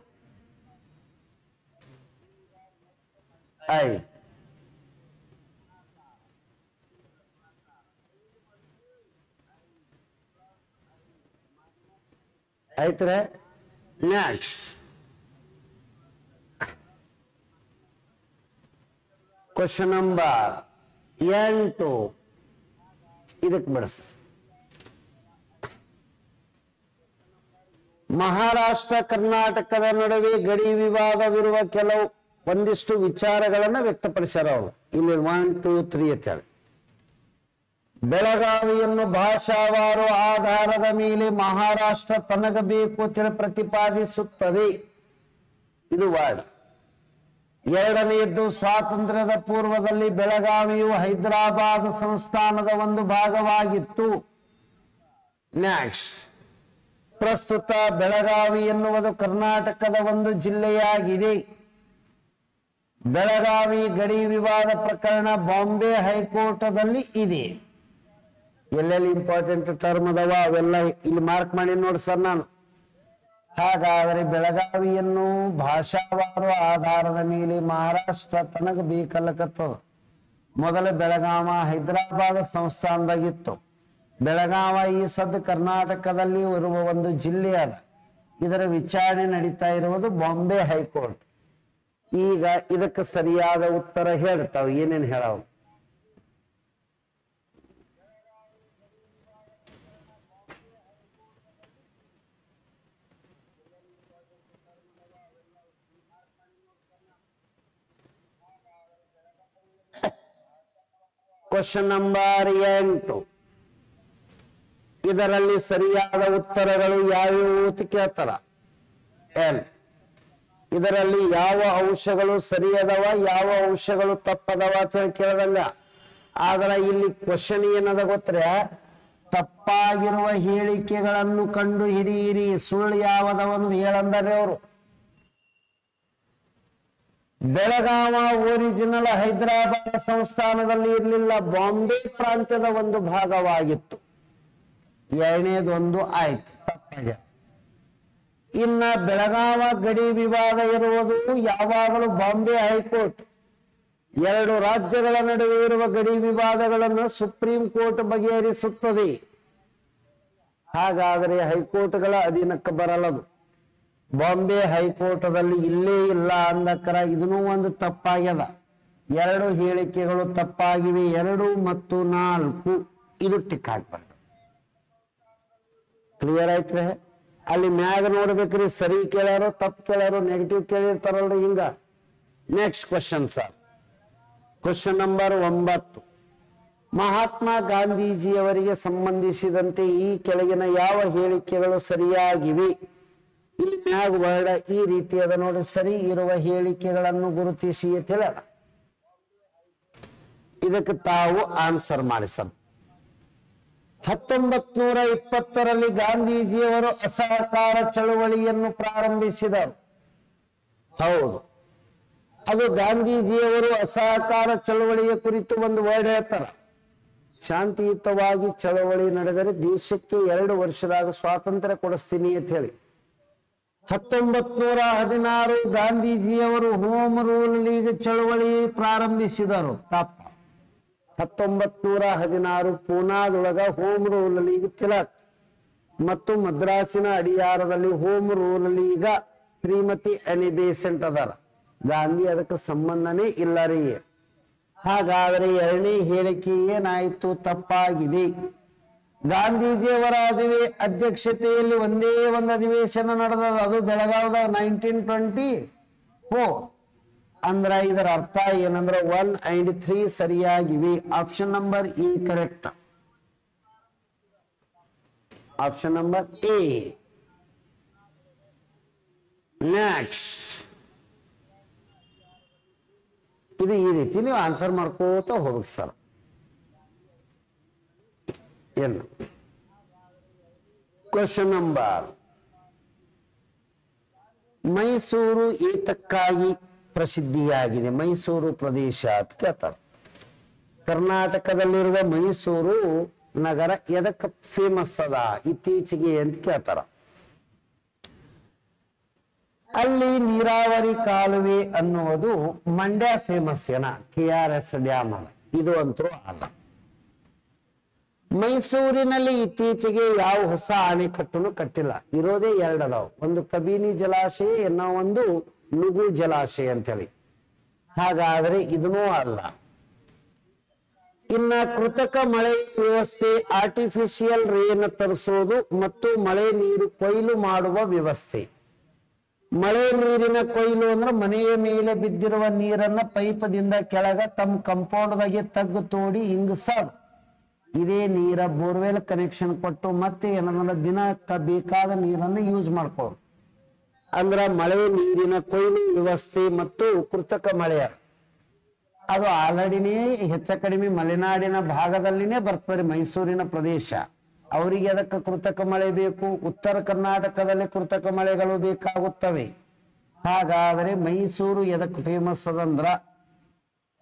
5. ಆಯ್ತ್ರೆ. ನೆಕ್ಸ್ಟ್ ಕ್ವಶನ್ ನಂಬರ್ 8 ಇದಕ್ಕೆ ಬಿಡಿಸ್. ಮಹಾರಾಷ್ಟ್ರ ಕರ್ನಾಟಕದ ನಡುವೆ ಗಡಿ ವಿವಾದವಿರುವ ಒಂದಿಷ್ಟು ವಿಚಾರಗಳನ್ನ ವ್ಯಕ್ತಪಡಿಸ್ಯಾರ ಅವರು. ಇಲ್ಲಿ 1 2 3 ಅಂತ ಹೇಳಿ ಬೆಳಗಾವಿಯನ್ನು ಭಾಷಾವಾರು ಆಧಾರದ ಮೇಲೆ ಮಹಾರಾಷ್ಟ್ರ ತನಗ ಬೇಕು ಅಂತ ಪ್ರತಿಪಾದಿಸುತ್ತದೆ. ಇದು ವರ್ಡ್. 2ನೇದ್ದು ಸ್ವಾತಂತ್ರ್ಯದ ಪೂರ್ವದಲ್ಲಿ ಬೆಳಗಾವಿಯು ಹೈದರಾಬಾದ್ ಸಂಸ್ಥಾನದ ಒಂದು ಭಾಗವಾಗಿತ್ತು. ನೆಕ್ಸ್ಟ್ ಪ್ರಸ್ತುತ ಬೆಳಗಾವಿ ಎನ್ನುವುದು ಕರ್ನಾಟಕದ ಒಂದು ಜಿಲ್ಲೆಯಾಗಿದೆ. ಬೆಳಗಾವಿ ಗಡಿ ವಿವಾದ ಪ್ರಕರಣ ಬಾಂಬೆ ಹೈಕೋರ್ಟದಲ್ಲಿ ಇದೆ. ಎಲ್ಲೆಲ್ಲಿ ಇಂಪಾರ್ಟೆಂಟ್ ಟರ್ಮ್ ಅದಾವ ಅವೆಲ್ಲ ಇಲ್ಲಿ ಮಾರ್ಕ್ ಮಾಡಿ ನೋಡಿ ಸರ್ ನಾನು. ಹಾಗಾದರೆ ಬೆಳಗಾವಿಯನ್ನು ಭಾಷಾವಾರು ಆಧಾರದ ಮೇಲೆ ಮಹಾರಾಷ್ಟ್ರ ತನಗ ಬೇಕಲ್ಲಕತ್ತದ. ಮೊದಲ ಬೆಳಗಾವ ಹೈದರಾಬಾದ್ ಸಂಸ್ಥಾನದಾಗಿತ್ತು. ಬೆಳಗಾವ ಈ ಸದ್ಯ ಕರ್ನಾಟಕದಲ್ಲಿ ಇರುವ ಒಂದು ಜಿಲ್ಲೆ ಅದ. ಇದರ ವಿಚಾರಣೆ ನಡೀತಾ ಇರುವುದು ಬಾಂಬೆ ಹೈಕೋರ್ಟ್. ಈಗ ಇದಕ್ಕೆ ಸರಿಯಾದ ಉತ್ತರ ಹೇಳ್ತಾವ. ಏನೇನು ಹೇಳವು? ಕ್ವಶನ್ ನಂಬರ್ 8 ಇದರಲ್ಲಿ ಸರಿಯಾದ ಉತ್ತರಗಳು ಯಾವ್ಯಾವು ಅಂತ ಕೇಳ್ತಾರ. ಎಲ್ ಇದರಲ್ಲಿ ಯಾವ ಅಂಶಗಳು ಸರಿ ಅದಾವ, ಯಾವ ಅಂಶಗಳು ತಪ್ಪದವ ಅಂತ ಹೇಳಿ ಕೇಳದಂಗ. ಆದ್ರೆ ಇಲ್ಲಿ ಕ್ವಶನ್ ಏನದ ಗೊತ್ತರೆ, ತಪ್ಪಾಗಿರುವ ಹೇಳಿಕೆಗಳನ್ನು ಕಂಡು ಹಿಡಿಯಿರಿ, ಸುಳ್ಳು ಯಾವದವನು ಹೇಳಂದರೆ ಅವರು. ಬೆಳಗಾವ ಒರಿಜಿನಲ್ ಹೈದರಾಬಾದ್ ಸಂಸ್ಥಾನದಲ್ಲಿ ಇರಲಿಲ್ಲ, ಬಾಂಬೆ ಪ್ರಾಂತ್ಯದ ಒಂದು ಭಾಗವಾಗಿತ್ತು. 2ನೇದೊಂದು ಆಯ್ತು, ತಪ್ಪಾಗ. ಇನ್ನ ಬೆಳಗಾವ ಗಡಿ ವಿವಾದ ಇರುವುದು ಯಾವಾಗಲೂ ಬಾಂಬೆ ಹೈಕೋರ್ಟ್. ಎರಡು ರಾಜ್ಯಗಳ ನಡುವೆ ಇರುವ ಗಡಿ ವಿವಾದಗಳನ್ನು ಸುಪ್ರೀಂ ಕೋರ್ಟ್ ಬಗೆಹರಿಸುತ್ತದೆ. ಹಾಗಾದರೆ ಹೈಕೋರ್ಟ್ಗಳ ಅಧೀನಕ್ಕೆ ಬರಲದು. ಬಾಂಬೆ ಹೈಕೋರ್ಟದಲ್ಲಿ ಇಲ್ಲೇ ಇಲ್ಲ ಅಂದಕ್ಕರ ಇದನ್ನೂ ಒಂದು ತಪ್ಪಾಗ್ಯದ. ಎರಡು ಹೇಳಿಕೆಗಳು ತಪ್ಪಾಗಿವೆ. 2 ಮತ್ತು 4 ಇದು ಟಿಕ್ ಹಾಕ್ಬಾರ್ದು. ಕ್ಲಿಯರ್ ಆಯ್ತ್ರೆ? ಅಲ್ಲಿ ಮ್ಯಾಗ ನೋಡ್ಬೇಕ್ರಿ, ಸರಿ ಕೇಳ್ಯಾರೋ ತಪ್ಪು ಕೇಳ್ಯಾರೋ ನೆಗೆಟಿವ್ ಕೇಳಿರ್ತಾರಲ್ರಿ ಹಿಂಗ. Next question sir, question number 9. Mahatma ಗಾಂಧೀಜಿಯವರಿಗೆ ಸಂಬಂಧಿಸಿದಂತೆ ಈ ಕೆಳಗಿನ ಯಾವ ಹೇಳಿಕೆಗಳು ಸರಿಯಾಗಿವೆ? ಇಲ್ಲಿ ಮ್ಯಾಗ ವರ್ಡ ಈ ರೀತಿಯಾದ ನೋಡಿ, ಸರಿ ಇರುವ ಹೇಳಿಕೆಗಳನ್ನು ಗುರುತಿಸಿ ಅಂತ ಹೇಳ. ಇದಕ್ಕೆ ತಾವು ಆನ್ಸರ್ ಮಾಡಿ ಸರ್. 1920ರಲ್ಲಿ ಗಾಂಧೀಜಿಯವರು ಅಸಹಕಾರ ಚಳವಳಿಯನ್ನು ಪ್ರಾರಂಭಿಸಿದರು. ಹೌದು, ಅದು ಗಾಂಧೀಜಿಯವರು ಅಸಹಕಾರ ಚಳವಳಿಯ ಕುರಿತು ಒಂದು ವರ್ಡ್ ಹೇಳ್ತಾರೆ, ಶಾಂತಿಯುತವಾಗಿ ಚಳವಳಿ ನಡೆದರೆ ದೇಶಕ್ಕೆ 2 ವರ್ಷದಾಗ ಸ್ವಾತಂತ್ರ್ಯ ಕೊಡಿಸ್ತೀನಿ ಅಂತ ಹೇಳಿ. 1916 ಗಾಂಧೀಜಿಯವರು ಹೋಮ್ ರೂಲ್ ಲೀಗ್ ಚಳವಳಿ ಪ್ರಾರಂಭಿಸಿದರು. ತಪ್ಪ. 1916 ಪೂನಾದೊಳಗ ಹೋಮ್ ರೂಲ್ ಲೀಗ್ ತಿಲಕ್ ಮತ್ತು ಮದ್ರಾಸಿನ ಅಡಿಯಾರದಲ್ಲಿ home rule league Shrimati Annie Besant ಅದಾರ. ಗಾಂಧಿ ಅದಕ್ಕೆ ಸಂಬಂಧನೇ ಇಲ್ಲ ರೀ. ಹಾಗಾದ್ರೆ ಎರಡನೇ ಹೇಳಿಕೆ ಏನಾಯ್ತು? ತಪ್ಪಾಗಿದೆ. ಗಾಂಧೀಜಿಯವರ ಅಧ್ಯಕ್ಷತೆಯಲ್ಲಿ ಒಂದೇ ಒಂದು ಅಧಿವೇಶನ ನಡೆದ, ಅದು ಬೆಳಗಾವದ 1924. ಅಂದ್ರ ಇದರ ಅರ್ಥ ಏನಂದ್ರ 1 and 3 ಸರಿಯಾಗಿವೆ. Option number E correct. Option number A. Next, ಇದು ಈ ರೀತಿ ನೀವು ಆನ್ಸರ್ ಮಾಡ್ಕೋತ ಹೋಗ್ಬೇಕು ಸರ್. ಏನು ಕ್ವಶನ್ ನಂಬರ್, ಮೈಸೂರು ಏತಕ್ಕಾಗಿ ಪ್ರಸಿದ್ಧಿಯಾಗಿದೆ? ಮೈಸೂರು ಪ್ರದೇಶ ಅಂತ ಕೇಳ್ತಾರೆ. ಕರ್ನಾಟಕದಲ್ಲಿರುವ ಮೈಸೂರು ನಗರ ಎದಕ್ಕೆ ಫೇಮಸ್ ಅದ ಇತ್ತೀಚೆಗೆ ಅಂತ ಕೇಳ್ತಾರ. ಅಲ್ಲಿ ನೀರಾವರಿ ಕಾಲುವೆ ಅನ್ನುವುದು ಮಂಡ್ಯ ಫೇಮಸ್ ಏನ, KRS ಡ್ಯಾಮ್ ಅಲ್ಲ, ಇದು ಅಂತೂ ಅಲ್ಲ. ಮೈಸೂರಿನಲ್ಲಿ ಇತ್ತೀಚೆಗೆ ಯಾವ ಹೊಸ ಅಣೆಕಟ್ಟನ್ನು ಕಟ್ಟಿಲ್ಲ. ಇರೋದೇ 2 ಅದಾವ, ಒಂದು ಕಬಿನಿ ಜಲಾಶಯ, ಇನ್ನೂ ಒಂದು ನುಗು ಜಲಾಶಯ ಅಂತೇಳಿ. ಹಾಗಾದ್ರೆ ಇದನ್ನೂ ಅಲ್ಲ. ಇನ್ನ ಕೃತಕ ಮಳೆ ವ್ಯವಸ್ಥೆ, ಆರ್ಟಿಫಿಷಿಯಲ್ ರೇನ್ ತರಿಸೋದು ಮತ್ತು ಮಳೆ ನೀರು ಕೊಯ್ಲು ಮಾಡುವ ವ್ಯವಸ್ಥೆ. ಮಳೆ ನೀರಿನ ಕೊಯ್ಲು ಅಂದ್ರೆ ಮನೆಯ ಮೇಲೆ ಬಿದ್ದಿರುವ ನೀರನ್ನ ಪೈಪದಿಂದ ಕೆಳಗ ತಮ್ಮ ಕಂಪೌಂಡ್ದಾಗೆ ತಗ್ಗು ತೋಡಿ ಹಿಂಗಸಾಡು. ಇದೇ ನೀರ ಬೋರ್ವೆಲ್ ಕನೆಕ್ಷನ್ ಕೊಟ್ಟು ಮತ್ತೆ ಏನಂದ್ರೆ ದಿನಕ್ಕೆ ಬೇಕಾದ ನೀರನ್ನು ಯೂಸ್ ಮಾಡ್ಕೊಳ್ಳೋದು. ಅಂದ್ರ ಮಳೆ ನೀರಿನ ಕೊಯ್ಲು ವ್ಯವಸ್ಥೆ ಮತ್ತು ಕೃತಕ ಮಳೆಯ ಅದು ಆಲ್ರೆಡಿನೇ ಹೆಚ್ಚ ಕಡಿಮೆ ಮಲೆನಾಡಿನ ಭಾಗದಲ್ಲಿನೇ ಬರ್ತದೆ ಮೈಸೂರಿನ ಪ್ರದೇಶ. ಅವರಿಗೆ ಅದಕ್ಕೆ ಕೃತಕ ಮಳೆ ಬೇಕು. ಉತ್ತರ ಕರ್ನಾಟಕದಲ್ಲಿ ಕೃತಕ ಮಳೆಗಳು ಬೇಕಾಗುತ್ತವೆ. ಹಾಗಾದರೆ ಮೈಸೂರು ಎದಕ್ಕೆ ಫೇಮಸ್ ಅದಂದ್ರ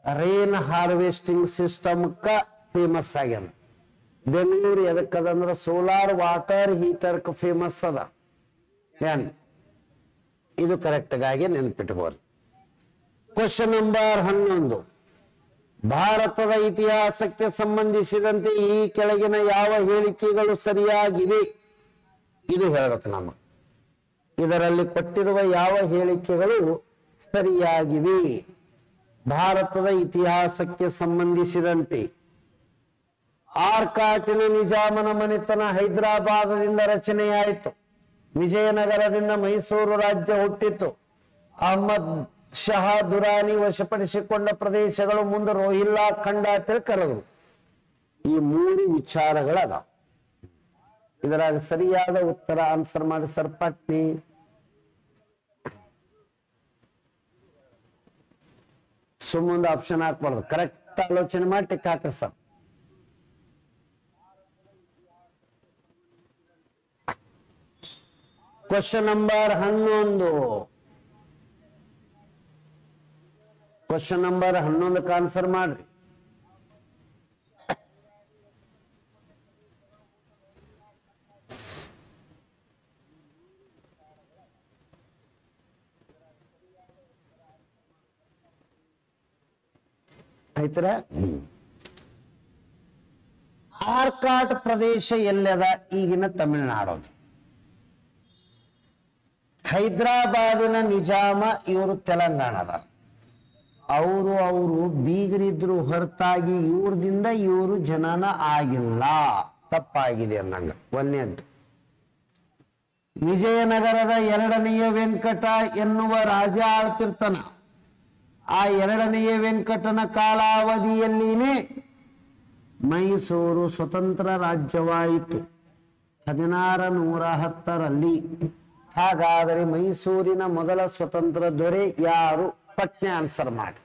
ರೇನ್ ಹಾರ್ವೆಸ್ಟಿಂಗ್ ಸಿಸ್ಟಮ್ಕ ಫೇಮಸ್ ಆಗ್ಯದ. ಬೆಂಗಳೂರು ಎದಕ್ಕದಂದ್ರ ಸೋಲಾರ್ ವಾಟರ್ ಹೀಟರ್ ಫೇಮಸ್ ಅದ. ಏನ್ ಇದು ಕರೆಕ್ಟ್ ಆಗಿ ನೆನ್ಪಿಟ್ಕೋರಿ. ಕ್ವಶನ್ ನಂಬರ್ 11, ಭಾರತದ ಇತಿಹಾಸಕ್ಕೆ ಸಂಬಂಧಿಸಿದಂತೆ ಈ ಕೆಳಗಿನ ಯಾವ ಹೇಳಿಕೆಗಳು ಸರಿಯಾಗಿವೆ? ಇದು ಹೇಳ್ಬೇಕು ನಮ್ಮ. ಇದರಲ್ಲಿ ಕೊಟ್ಟಿರುವ ಯಾವ ಹೇಳಿಕೆಗಳು ಸರಿಯಾಗಿವೆ? ಭಾರತದ ಇತಿಹಾಸಕ್ಕೆ ಸಂಬಂಧಿಸಿದಂತೆ ಆರ್ಕಾಟಿನ ನಿಜಾಮನ ಮನೆತನ ಹೈದರಾಬಾದದಿಂದ ರಚನೆಯಾಯಿತು. ವಿಜಯನಗರದಿಂದ ಮೈಸೂರು ರಾಜ್ಯ ಹುಟ್ಟಿತು. ಅಹಮದ್ ಶಹ ದುರಾನಿ ವಶಪಡಿಸಿಕೊಂಡ ಪ್ರದೇಶಗಳು ಮುಂದೆ ರೋಹಿಲ್ಲಾ ಖಂಡ ಅಂತ ಕರೆದರು. ಈ 3 ವಿಚಾರಗಳದ. ಇದರಾಗ ಸರಿಯಾದ ಉತ್ತರ ಆನ್ಸರ್ ಮಾಡಿ ಸರ್ ಪಟ್ನಿ. ಸುಮ್ಮೊಂದು ಆಪ್ಷನ್ ಹಾಕ್ಬಾರ್ದು, ಕರೆಕ್ಟ್ ಆಲೋಚನೆ ಮಾಡಿ ಟಿಕ್ ಹಾಕ್ರಿ sir. Question number 11. Question number 11 answer ಮಾಡ್ರಿ. ಆಯ್ತರ ಆರ್ಕಾಟ್ ಪ್ರದೇಶ ಎಲ್ಲದ ಈಗಿನ ತಮಿಳುನಾಡು. ಹೈದರಾಬಾದಿನ ನಿಜಾಮ ಇವರು ತೆಲಂಗಾಣದ. ಅವರು ಬೀಗರಿದ್ರು ಹೊರತಾಗಿ ಇವ್ರದಿಂದ ಇವರು ಜನನ ಆಗಿಲ್ಲ, ತಪ್ಪಾಗಿದೆ ಅಂದಂಗ. ಒಂದನೇದ್ದು. ವಿಜಯನಗರದ ಎರಡನೆಯ ವೆಂಕಟ ಎನ್ನುವ ರಾಜ ಆಳ್ತಿರ್ತಾನ. ಆ ಎರಡನೆಯ ವೆಂಕಟನ ಕಾಲಾವಧಿಯಲ್ಲಿನೇ ಮೈಸೂರು ಸ್ವತಂತ್ರ ರಾಜ್ಯವಾಯಿತು 1610ರಲ್ಲಿ. ಹಾಗಾದರೆ ಮೈಸೂರಿನ ಮೊದಲ ಸ್ವತಂತ್ರ ದೊರೆ ಯಾರು? ಪಟ್ನೆ ಆನ್ಸರ್ ಮಾಡಿ.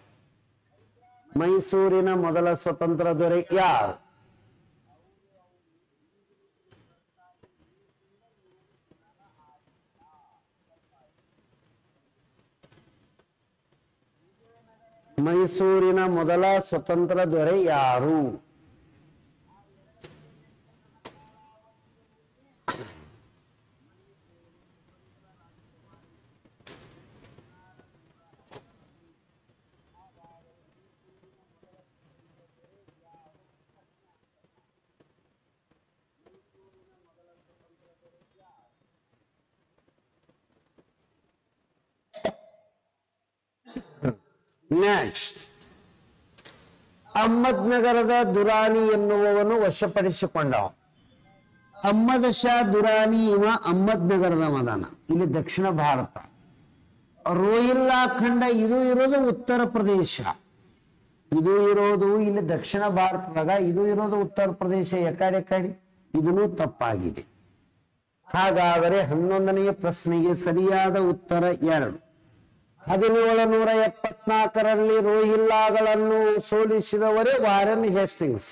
ಮೈಸೂರಿನ ಮೊದಲ ಸ್ವತಂತ್ರ ದೊರೆ ಯಾರು? ಮೈಸೂರಿನ ಮೊದಲ ಸ್ವತಂತ್ರ ದೊರೆ ಯಾರು? ನೆಕ್ಸ್ಟ್, ಅಹ್ಮದ್ನಗರದ ದುರಾನಿ ಎನ್ನುವವನು ವಶಪಡಿಸಿಕೊಂಡವ. ಅಹ್ಮದ್ ಶಾ ದುರಾನಿ ಇವ ಅಹ್ಮದ್ನಗರದ ಮದಾನ, ಇಲ್ಲಿ ದಕ್ಷಿಣ ಭಾರತ. ರೋಹಿಲ್ಲಾ ಖಂಡ ಇದು ಇರೋದು ಉತ್ತರ ಪ್ರದೇಶ, ಇದು ಇರೋದು ಇಲ್ಲಿ ದಕ್ಷಿಣ ಭಾರತದಾಗ, ಇದು ಇರೋದು ಉತ್ತರ ಪ್ರದೇಶ. ಎಕಡೆ ಇದೂ ತಪ್ಪಾಗಿದೆ. ಹಾಗಾದರೆ 11ನೆಯ ಪ್ರಶ್ನೆಗೆ ಸರಿಯಾದ ಉತ್ತರ 2. 1774ರಲ್ಲಿ ರೋಹಿಲ್ಲಾಗಳನ್ನು ಸೋಲಿಸಿದವರೇ ವಾರೆನ್ ಹೇಸ್ಟಿಂಗ್ಸ್.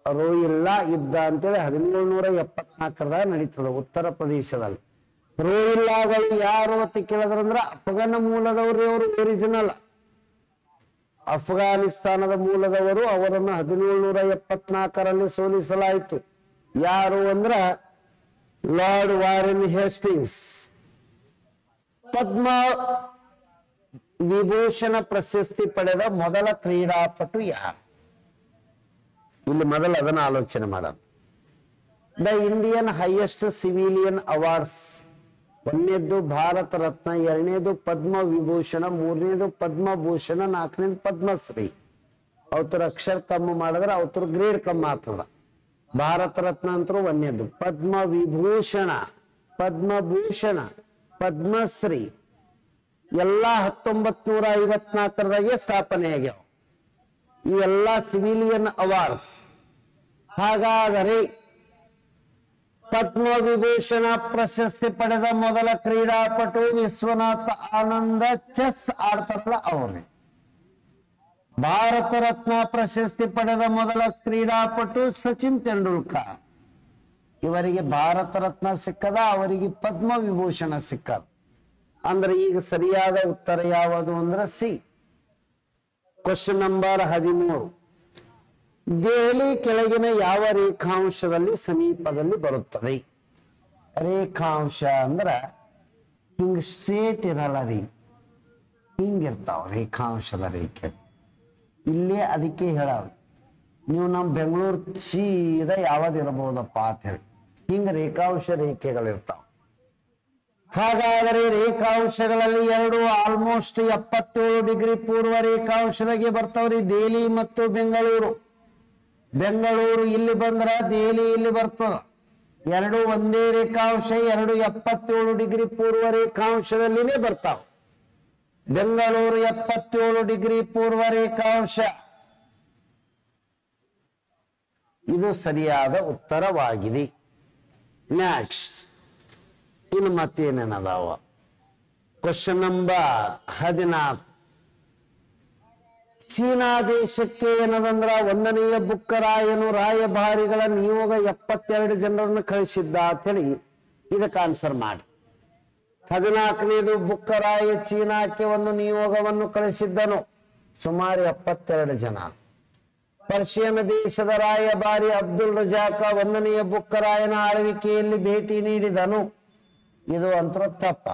ರೋಹಿಲ್ಲಾ ಯುದ್ಧ ಅಂತೇಳಿ 1774ದಾಗ ನಡೀತದ ಉತ್ತರ ಪ್ರದೇಶದಲ್ಲಿ. ರೋಹಿಲ್ಲಾಗಳು ಯಾರು ಅಂತ ಕೇಳಿದ್ರಂದ್ರ ಅಫ್ಘಾನ ಮೂಲದವರು. ಅವರು ಒರಿಜಿನಲ್ ಅಫ್ಘಾನಿಸ್ತಾನದ ಮೂಲದವರು. ಅವರನ್ನು 1774ರಲ್ಲಿ ಸೋಲಿಸಲಾಯಿತು. ಯಾರು ಅಂದ್ರ lord Warren Hastings. Padma Vibhushan ಪ್ರಶಸ್ತಿ ಪಡೆದ ಮೊದಲ ಕ್ರೀಡಾಪಟು ಯಾರು? ಇಲ್ಲಿ ಮೊದಲು ಅದನ್ನ ಆಲೋಚನೆ ಮಾಡೋಣ. The Indian highest civilian awards. 1ನೇದು ಭಾರತ ರತ್ನ, 2ನೇದು ಪದ್ಮ ವಿಭೂಷಣ, 3ನೇದು ಪದ್ಮಭೂಷಣ, 4ನೇದು ಪದ್ಮಶ್ರೀ. ಅವತರ ಅಕ್ಷರ ಕಮ್ಮಿ ಮಾಡಿದ್ರೆ ಅವತರ ಗ್ರೇಡ್ ಕಮ್ಮಿ ಆಗ್ತದ. ಭಾರತ ರತ್ನ ಅಂತರೂ 1ನೇದು, ಪದ್ಮ ವಿಭೂಷಣ, ಪದ್ಮಭೂಷಣ, ಪದ್ಮಶ್ರೀ ಎಲ್ಲ 1954ದಾಗೆ ಸ್ಥಾಪನೆ ಆಗ್ಯಾವ. ಇವೆಲ್ಲ ಸಿವಿಲಿಯನ್ ಅವಾರ್ಡ್ಸ್. ಹಾಗಾದರೆ ಪದ್ಮ ವಿಭೂಷಣ ಪ್ರಶಸ್ತಿ ಪಡೆದ ಮೊದಲ ಕ್ರೀಡಾಪಟು ವಿಶ್ವನಾಥ ಆನಂದ, ಚೆಸ್ ಆಡ್ತಾರಲ್ಲ ಅವ್ರೆ. ಭಾರತ ರತ್ನ ಪ್ರಶಸ್ತಿ ಪಡೆದ ಮೊದಲ ಕ್ರೀಡಾಪಟು ಸಚಿನ್ ತೆಂಡೂಲ್ಕರ್. ಇವರಿಗೆ ಭಾರತ ರತ್ನ ಸಿಕ್ಕದ, ಅವರಿಗೆ ಪದ್ಮ ವಿಭೂಷಣ ಸಿಕ್ಕದ. ಅಂದ್ರೆ ಈಗ ಸರಿಯಾದ ಉತ್ತರ ಯಾವುದು ಅಂದ್ರೆ ಸಿ. Question number 13. ದೆಹಲಿ ಕೆಳಗಿನ ಯಾವ ರೇಖಾಂಶದಲ್ಲಿ ಸಮೀಪದಲ್ಲಿ ಬರುತ್ತದೆ? ರೇಖಾಂಶ ಅಂದ್ರ ಹಿಂಗ್ ಸ್ಟ್ರೇಟ್ ಇರಲ್ಲ ರೀ, ಹಿಂಗಿರ್ತಾವ ರೇಖಾಂಶದ ರೇಖೆ. ಇಲ್ಲೇ ಅದಕ್ಕೆ ಹೇಳಾವ ನೀವು ನಮ್ಮ ಬೆಂಗಳೂರು ಸೀದಾ ಯಾವ್ದಿರಬಹುದಪ್ಪ ಅಂತ ಹೇಳಿ. ಹಿಂಗ ರೇಖಾಂಶ ರೇಖೆಗಳಿರ್ತಾವ. ಹಾಗಾದರೆ ರೇಖಾಂಶಗಳಲ್ಲಿ 2 ಆಲ್ಮೋಸ್ಟ್ 77 ಡಿಗ್ರಿ ಪೂರ್ವ ರೇಖಾಂಶದಾಗೆ ಬರ್ತಾವ್ರಿ, ದೆಹಲಿ ಮತ್ತು ಬೆಂಗಳೂರು. ಬೆಂಗಳೂರು ಇಲ್ಲಿ ಬಂದ್ರ ದೆಹಲಿ ಇಲ್ಲಿ ಬರ್ತದ. 2 ಒಂದೇ ರೇಖಾಂಶ, 2 77 ಡಿಗ್ರಿ ಪೂರ್ವ ರೇಖಾಂಶದಲ್ಲಿನೇ ಬರ್ತಾವ. ಬೆಂಗಳೂರು 77 ಡಿಗ್ರಿ ಪೂರ್ವ ರೇಖಾಂಶ. ಇದು ಸರಿಯಾದ ಉತ್ತರವಾಗಿದೆ. ನೆಕ್ಸ್ಟ್, ಇನ್ನು ಮತ್ತೇನೇನದಾವ? Question number 14. ಚೀನಾ ದೇಶಕ್ಕೆ ಏನದಂದ್ರ 1ನೇಯ ಬುಕ್ಕರಾಯನು ರಾಯಭಾರಿಗಳ ನಿಯೋಗ 72 ಜನರನ್ನು ಕಳಿಸಿದ್ದ ಅಂತ ಹೇಳಿ ಇದಕ್ಕೆ ಆನ್ಸರ್ ಮಾಡಿ. 14ನೇದು ಬುಕ್ಕರಾಯ ಚೀನಾಕ್ಕೆ ಒಂದು ನಿಯೋಗವನ್ನು ಕಳಿಸಿದ್ದನು, ಸುಮಾರು 72 ಜನ. ಪರ್ಷಿಯನ್ ದೇಶದ ರಾಯಭಾರಿ ಅಬ್ದುಲ್ ರಜಾಕ 1ನೇಯ ಬುಕ್ಕರಾಯನ ಆಳ್ವಿಕೆಯಲ್ಲಿ ಭೇಟಿ ನೀಡಿದನು. ಇದು ಅಂತೂ ತಪ್ಪ.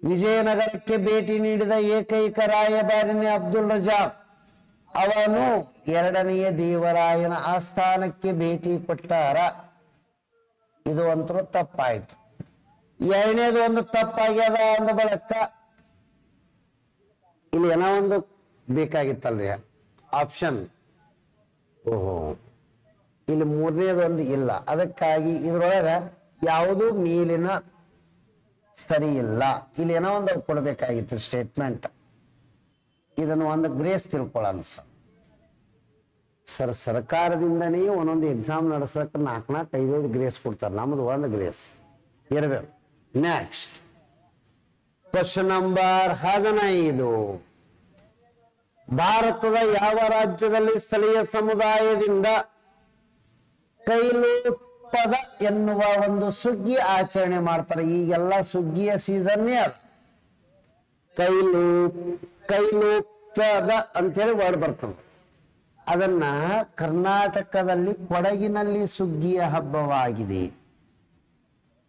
ವಿಜಯನಗರಕ್ಕೆ ಭೇಟಿ ನೀಡಿದ ಏಕೈಕ ರಾಯಭಾರಿನೇ ಅಬ್ದುಲ್ ರಜಾಕ್. ಅವನು ಎರಡನೆಯ ದೇವರಾಯನ ಆಸ್ಥಾನಕ್ಕೆ ಭೇಟಿ ಕೊಟ್ಟಾರ. ಇದು ಅಂತೂ ತಪ್ಪಾಯ್ತು. ಎರಡನೇದು ಒಂದು ತಪ್ಪಾಗ್ಯದ ಅಂದ ಬಳಕ ಇಲ್ಲಿ ಏನೋ ಒಂದು ಬೇಕಾಗಿತ್ತಲ್ರಿ ಆಪ್ಷನ್. ಓಹೋ, ಇಲ್ಲಿ ಮೂರನೇದು ಒಂದು ಇಲ್ಲ. ಅದಕ್ಕಾಗಿ ಇದ್ರೊಳಗ ಯಾವುದು ಮೇಲಿನ ಸರಿ ಇಲ್ಲ. ಇಲ್ಲಿ ಏನೋ ಒಂದು ಕೊಡ್ಬೇಕಾಗಿತ್ತು ಸ್ಟೇಟ್ಮೆಂಟ್. ಇದನ್ನು ಒಂದು ಗ್ರೇಸ್ ತಿಳ್ಕೊಳ್ಳೋಣ ಸರ್. ಸರ್ಕಾರದಿಂದನೇ ಒಂದೊಂದು ಎಕ್ಸಾಮ್ ನಡೆಸಕ್ಕೆ 4-5 ಗ್ರೇಸ್ ಕೊಡ್ತಾರೆ. ನಮ್ದು ಒಂದು ಗ್ರೇಸ್ ಇರಬೇಕು. Next question number 15. ಭಾರತದ ಯಾವ ರಾಜ್ಯದಲ್ಲಿ ಸ್ಥಳೀಯ ಸಮುದಾಯದಿಂದ ಕೈಲೂಪದ ಎನ್ನುವ ಒಂದು ಸುಗ್ಗಿ ಆಚರಣೆ ಮಾಡ್ತಾರೆ? ಈಗೆಲ್ಲ ಸುಗ್ಗಿಯ ಸೀಸನ್ನೇ ಅದು. ಕೈಲೂಪದ ಅಂತೇಳಿ ವರ್ಡ್ ಬರ್ತದೆ. ಅದನ್ನ ಕರ್ನಾಟಕದಲ್ಲಿ ಕೊಡಗಿನಲ್ಲಿ ಸುಗ್ಗಿಯ ಹಬ್ಬವಾಗಿದೆ.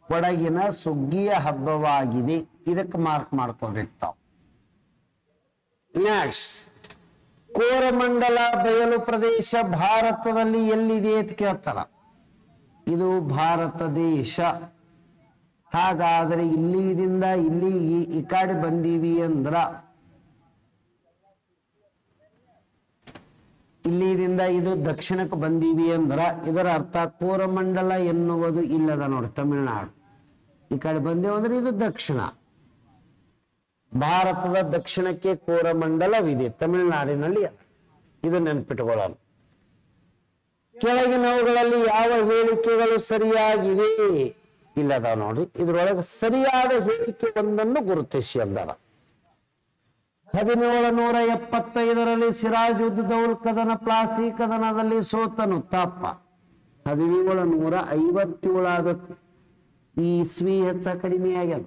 ಕೊಡಗಿನ ಸುಗ್ಗಿಯ ಹಬ್ಬವಾಗಿದೆ. ಇದಕ್ಕೆ ಮಾರ್ಕ್ ಮಾಡ್ಕೋಬೇಕು ತಾವು. ನೆಕ್ಸ್ಟ್, ಕೋರಮಂಡಲ ಬಯಲು ಪ್ರದೇಶ ಭಾರತದಲ್ಲಿ ಎಲ್ಲಿದೆ ಅಂತ ಕೇಳ್ತಾರ. ಇದು ಭಾರತ ದೇಶ. ಹಾಗಾದ್ರೆ ಇಲ್ಲಿದಿಂದ ಇಲ್ಲಿ ಈ ಕಡೆ ಬಂದೀವಿ ಅಂದ್ರ, ಇಲ್ಲಿದಿಂದ ಇದು ದಕ್ಷಿಣಕ್ಕೆ ಬಂದೀವಿ ಅಂದ್ರ ಇದರ ಅರ್ಥ ಕೋರಮಂಡಲ ಎನ್ನುವುದು ಇಲ್ಲದ ನೋಡಿ, ತಮಿಳುನಾಡು. ಈ ಕಡೆ ಬಂದೇವು ಅಂದ್ರೆ ಇದು ದಕ್ಷಿಣ. ಭಾರತದ ದಕ್ಷಿಣಕ್ಕೆ ಕೋರಮಂಡಲವಿದೆ, ತಮಿಳುನಾಡಿನಲ್ಲಿ. ಇದು ನೆನಪಿಟ್ಟುಕೊಳ್ಳೋಣ. ಕೆಳಗಿನವುಗಳಲ್ಲಿ ಯಾವ ಹೇಳಿಕೆಗಳು ಸರಿಯಾಗಿವೆ? ಇಲ್ಲದ ನೋಡಿ. ಇದ್ರೊಳಗೆ ಸರಿಯಾದ ಹೇಳಿಕೆ ಒಂದನ್ನು ಗುರುತಿಸಿ ಅಂದಾರ. 1775ರಲ್ಲಿ ಸಿರಾಜ್ ಉದ್ ದೌಲ್ ಕದನ ಪ್ಲಾಸಿ ಕದನದಲ್ಲಿ ಸೋತನು. ತಪ್ಪ. 1757 ಆಗಬೇಕು. ಈ ಇಸ್ವಿ ಹೆಚ್ಚ ಕಡಿಮೆ ಆಗ್ಯದ.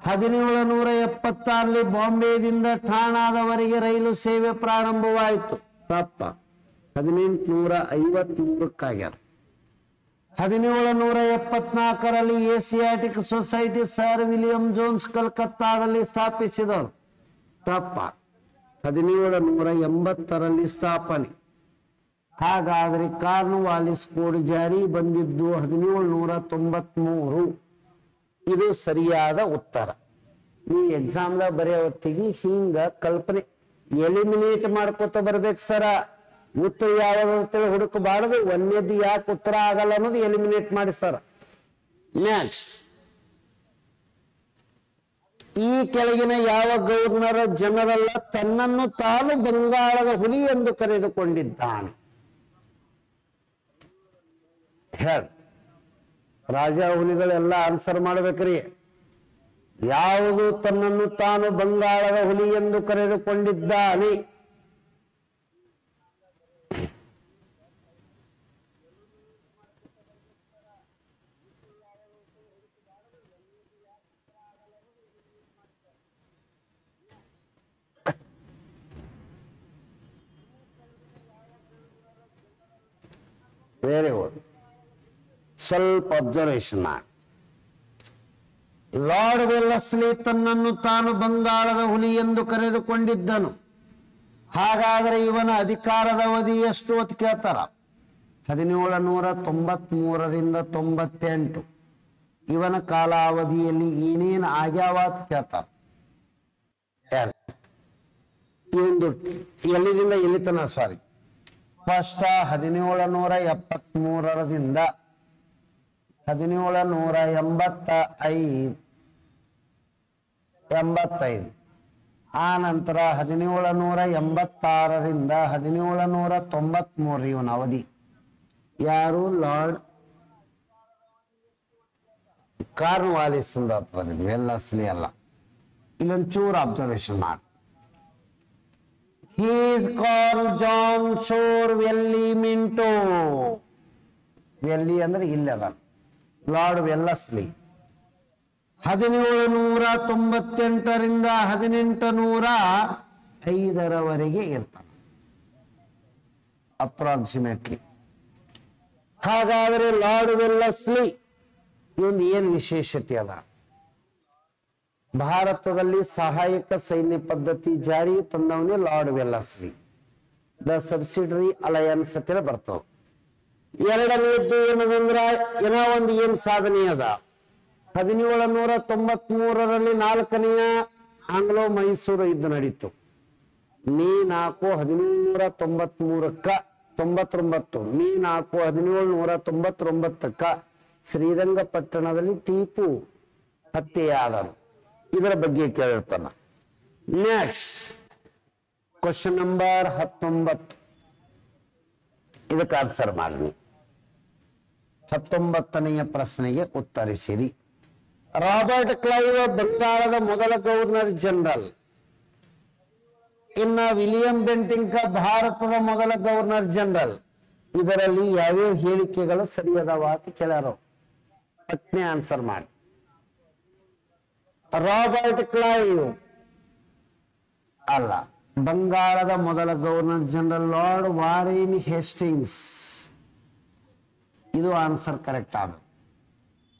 1776ರಲ್ಲಿ ಬಾಂಬೆದಿಂದ ಠಾಣಾದವರೆಗೆ ರೈಲು ಸೇವೆ ಪ್ರಾರಂಭವಾಯಿತು. ತಪ್ಪ. 1853ಕ್ಕಾಗ್ಯದ. 1774ರಲ್ಲಿ Asiatic society sir William Jones ಕಲ್ಕತ್ತಾದಲ್ಲಿ ಸ್ಥಾಪಿಸಿದವರು. ತಪ್ಪ. 1780ರಲ್ಲಿ ಸ್ಥಾಪನೆ. ಹಾಗಾದ್ರೆ ಕಾರ್ನ್ವಾಲಿಸ್ ಕೋಡ್ ಜಾರಿ ಬಂದಿದ್ದು 1793. ಇದು ಸರಿಯಾದ ಉತ್ತರ. ನೀವು ಎಕ್ಸಾಮ್ದಾಗ ಬರೆಯೋ ಹೊತ್ತಿಗೆ ಹಿಂಗ ಕಲ್ಪನೆ ಎಲಿಮಿನೇಟ್ ಮಾಡ್ಕೊತ ಬರ್ಬೇಕು ಸರ. ಉತ್ತರ ಯಾವ್ದಂತೇಳಿ ಹುಡುಕಬಾರದು. ಒಂದೇದು ಯಾಕೆ ಉತ್ತರ ಆಗಲ್ಲ ಅನ್ನೋದು ಎಲಿಮಿನೇಟ್ ಮಾಡಿ ಸರ್. ನೆಕ್ಸ್ಟ್, ಈ ಕೆಳಗಿನ ಯಾವ ಗವರ್ನರ್ ಜನರಲ್ ತನ್ನನ್ನು ತಾನು ಬಂಗಾಳದ ಹುಲಿ ಎಂದು ಕರೆದುಕೊಂಡಿದ್ದಾನೆ? ಹೇಳಿ. ರಾಜ ಹುಲಿಗಳೆಲ್ಲ ಆನ್ಸರ್ ಮಾಡ್ಬೇಕ್ರಿ. ಯಾವುದು ತನ್ನನ್ನು ತಾನು ಬಂಗಾಳದ ಹುಲಿ ಎಂದು ಕರೆದುಕೊಂಡಿದ್ದಾನೆ? Very good. ಸ್ವಲ್ಪ ಅಬ್ಸರ್ವೇಷನ್ ಮಾಡಿ. ಲಾರ್ಡ್ ವೆಲ್ಲಸ್ಲಿ ತನ್ನನ್ನು ತಾನು ಬಂಗಾಳದ ಹುಲಿ ಎಂದು ಕರೆದುಕೊಂಡಿದ್ದನು. ಹಾಗಾದರೆ ಇವನ ಅಧಿಕಾರದ ಅವಧಿ ಎಷ್ಟು ಅಂತ ಕೇಳ್ತಾರ. 1793ರಿಂದ 98. ಇವನ ಕಾಲಾವಧಿಯಲ್ಲಿ ಏನೇನು ಆಗ್ಯಾವ ಅಂತ ಕೇಳ್ತಾರ. ಇವಂದು ಎಲ್ಲಿದಿಂದ ಎಲ್ಲಿತನ ಸಾರಿ ಫಸ್ಟ್ 1773ರಿಂದ 1785. ಆ ನಂತರ 1786ರಿಂದ 1793 ಇವನ ಅವಧಿ. ಯಾರು? ಲಾರ್ಡ್ ಕಾರ್ನ್ವಾಲಿಸ್ ಅಂತ ವೆಲ್ಲಸ್ಲಿ ಅಲ್ಲ. ಇಲ್ಲೊಂಚೂರು ಅಬ್ಸರ್ವೇಷನ್ ಮಾಡಿ. He is called John Shore Welly Minto. Willey ಅಂದ್ರೆ ಇಲ್ಲದ ಲಾರ್ಡ್ ವೆಲ್ಲಸ್ಲಿ. 1798ರಿಂದ 1805ರವರೆಗೆ ಇರ್ತಾನೆ ಅಪ್ರಾಕ್ಸಿಮೇಟ್ಲಿ. ಹಾಗಾದ್ರೆ ಲಾರ್ಡ್ ವೆಲ್ಲಸ್ಲಿ ಇವೊಂದು ಏನು ವಿಶೇಷತೆ ಅದ? ಭಾರತದಲ್ಲಿ ಸಹಾಯಕ ಸೈನ್ಯ ಪದ್ಧತಿ ಜಾರಿ ತಂದವನೇ Lord Wellesley. The subsidiary alliance ಅಂತ ಬರ್ತದೆ. ಎರಡನೆಯದ್ದು ಏನದಂದ್ರ ಏನೋ ಒಂದು ಏನ್ ಸಾಧನೆ ಅದ. 1793ರಲ್ಲಿ 4ನೆಯ ಆಂಗ್ಲೋ ಮೈಸೂರು ಯುದ್ಧ ನಡೀತು. ಮೇ 4 1799 ಮೇ 4 1799 ಶ್ರೀರಂಗಪಟ್ಟಣದಲ್ಲಿ ಟಿಪ್ಪು ಹತ್ಯೆಯಾದನು. ಇದರ ಬಗ್ಗೆ ಕೇಳಿರ್ತಾನ. ನೆಕ್ಸ್ಟ್ ಕ್ವಶನ್ ನಂಬರ್ 19, ಇದಕ್ಕೆ ಆನ್ಸರ್ ಮಾಡಿ. 19ನೆಯ ಪ್ರಶ್ನೆಗೆ ಉತ್ತರಿಸಿರಿ. ರಾಬರ್ಟ್ ಕ್ಲೈವ್ ಬಂಗಾಳದ ಮೊದಲ ಗವರ್ನರ್ ಜನರಲ್. ಇನ್ನ ವಿಲಿಯಂ ಬೆಂಟಿಂಕ್ ಭಾರತದ ಮೊದಲ ಗವರ್ನರ್ ಜನರಲ್. ಇದರಲ್ಲಿ ಯಾವ್ಯಾವ ಹೇಳಿಕೆಗಳು ಸರಿಯಾದವ ಅಂತ ಕೇಳ್ಯಾರ. ಪಟ್ನೆ ಆನ್ಸರ್ ಮಾಡಿ. ರಾಬರ್ಟ್ ಕ್ಲೈವ್ ಅಲ್ಲ, ಬಂಗಾಳದ ಮೊದಲ governor general lord Warren Hastings. ಇದು ಆನ್ಸರ್ ಕರೆಕ್ಟ್ ಆಗ.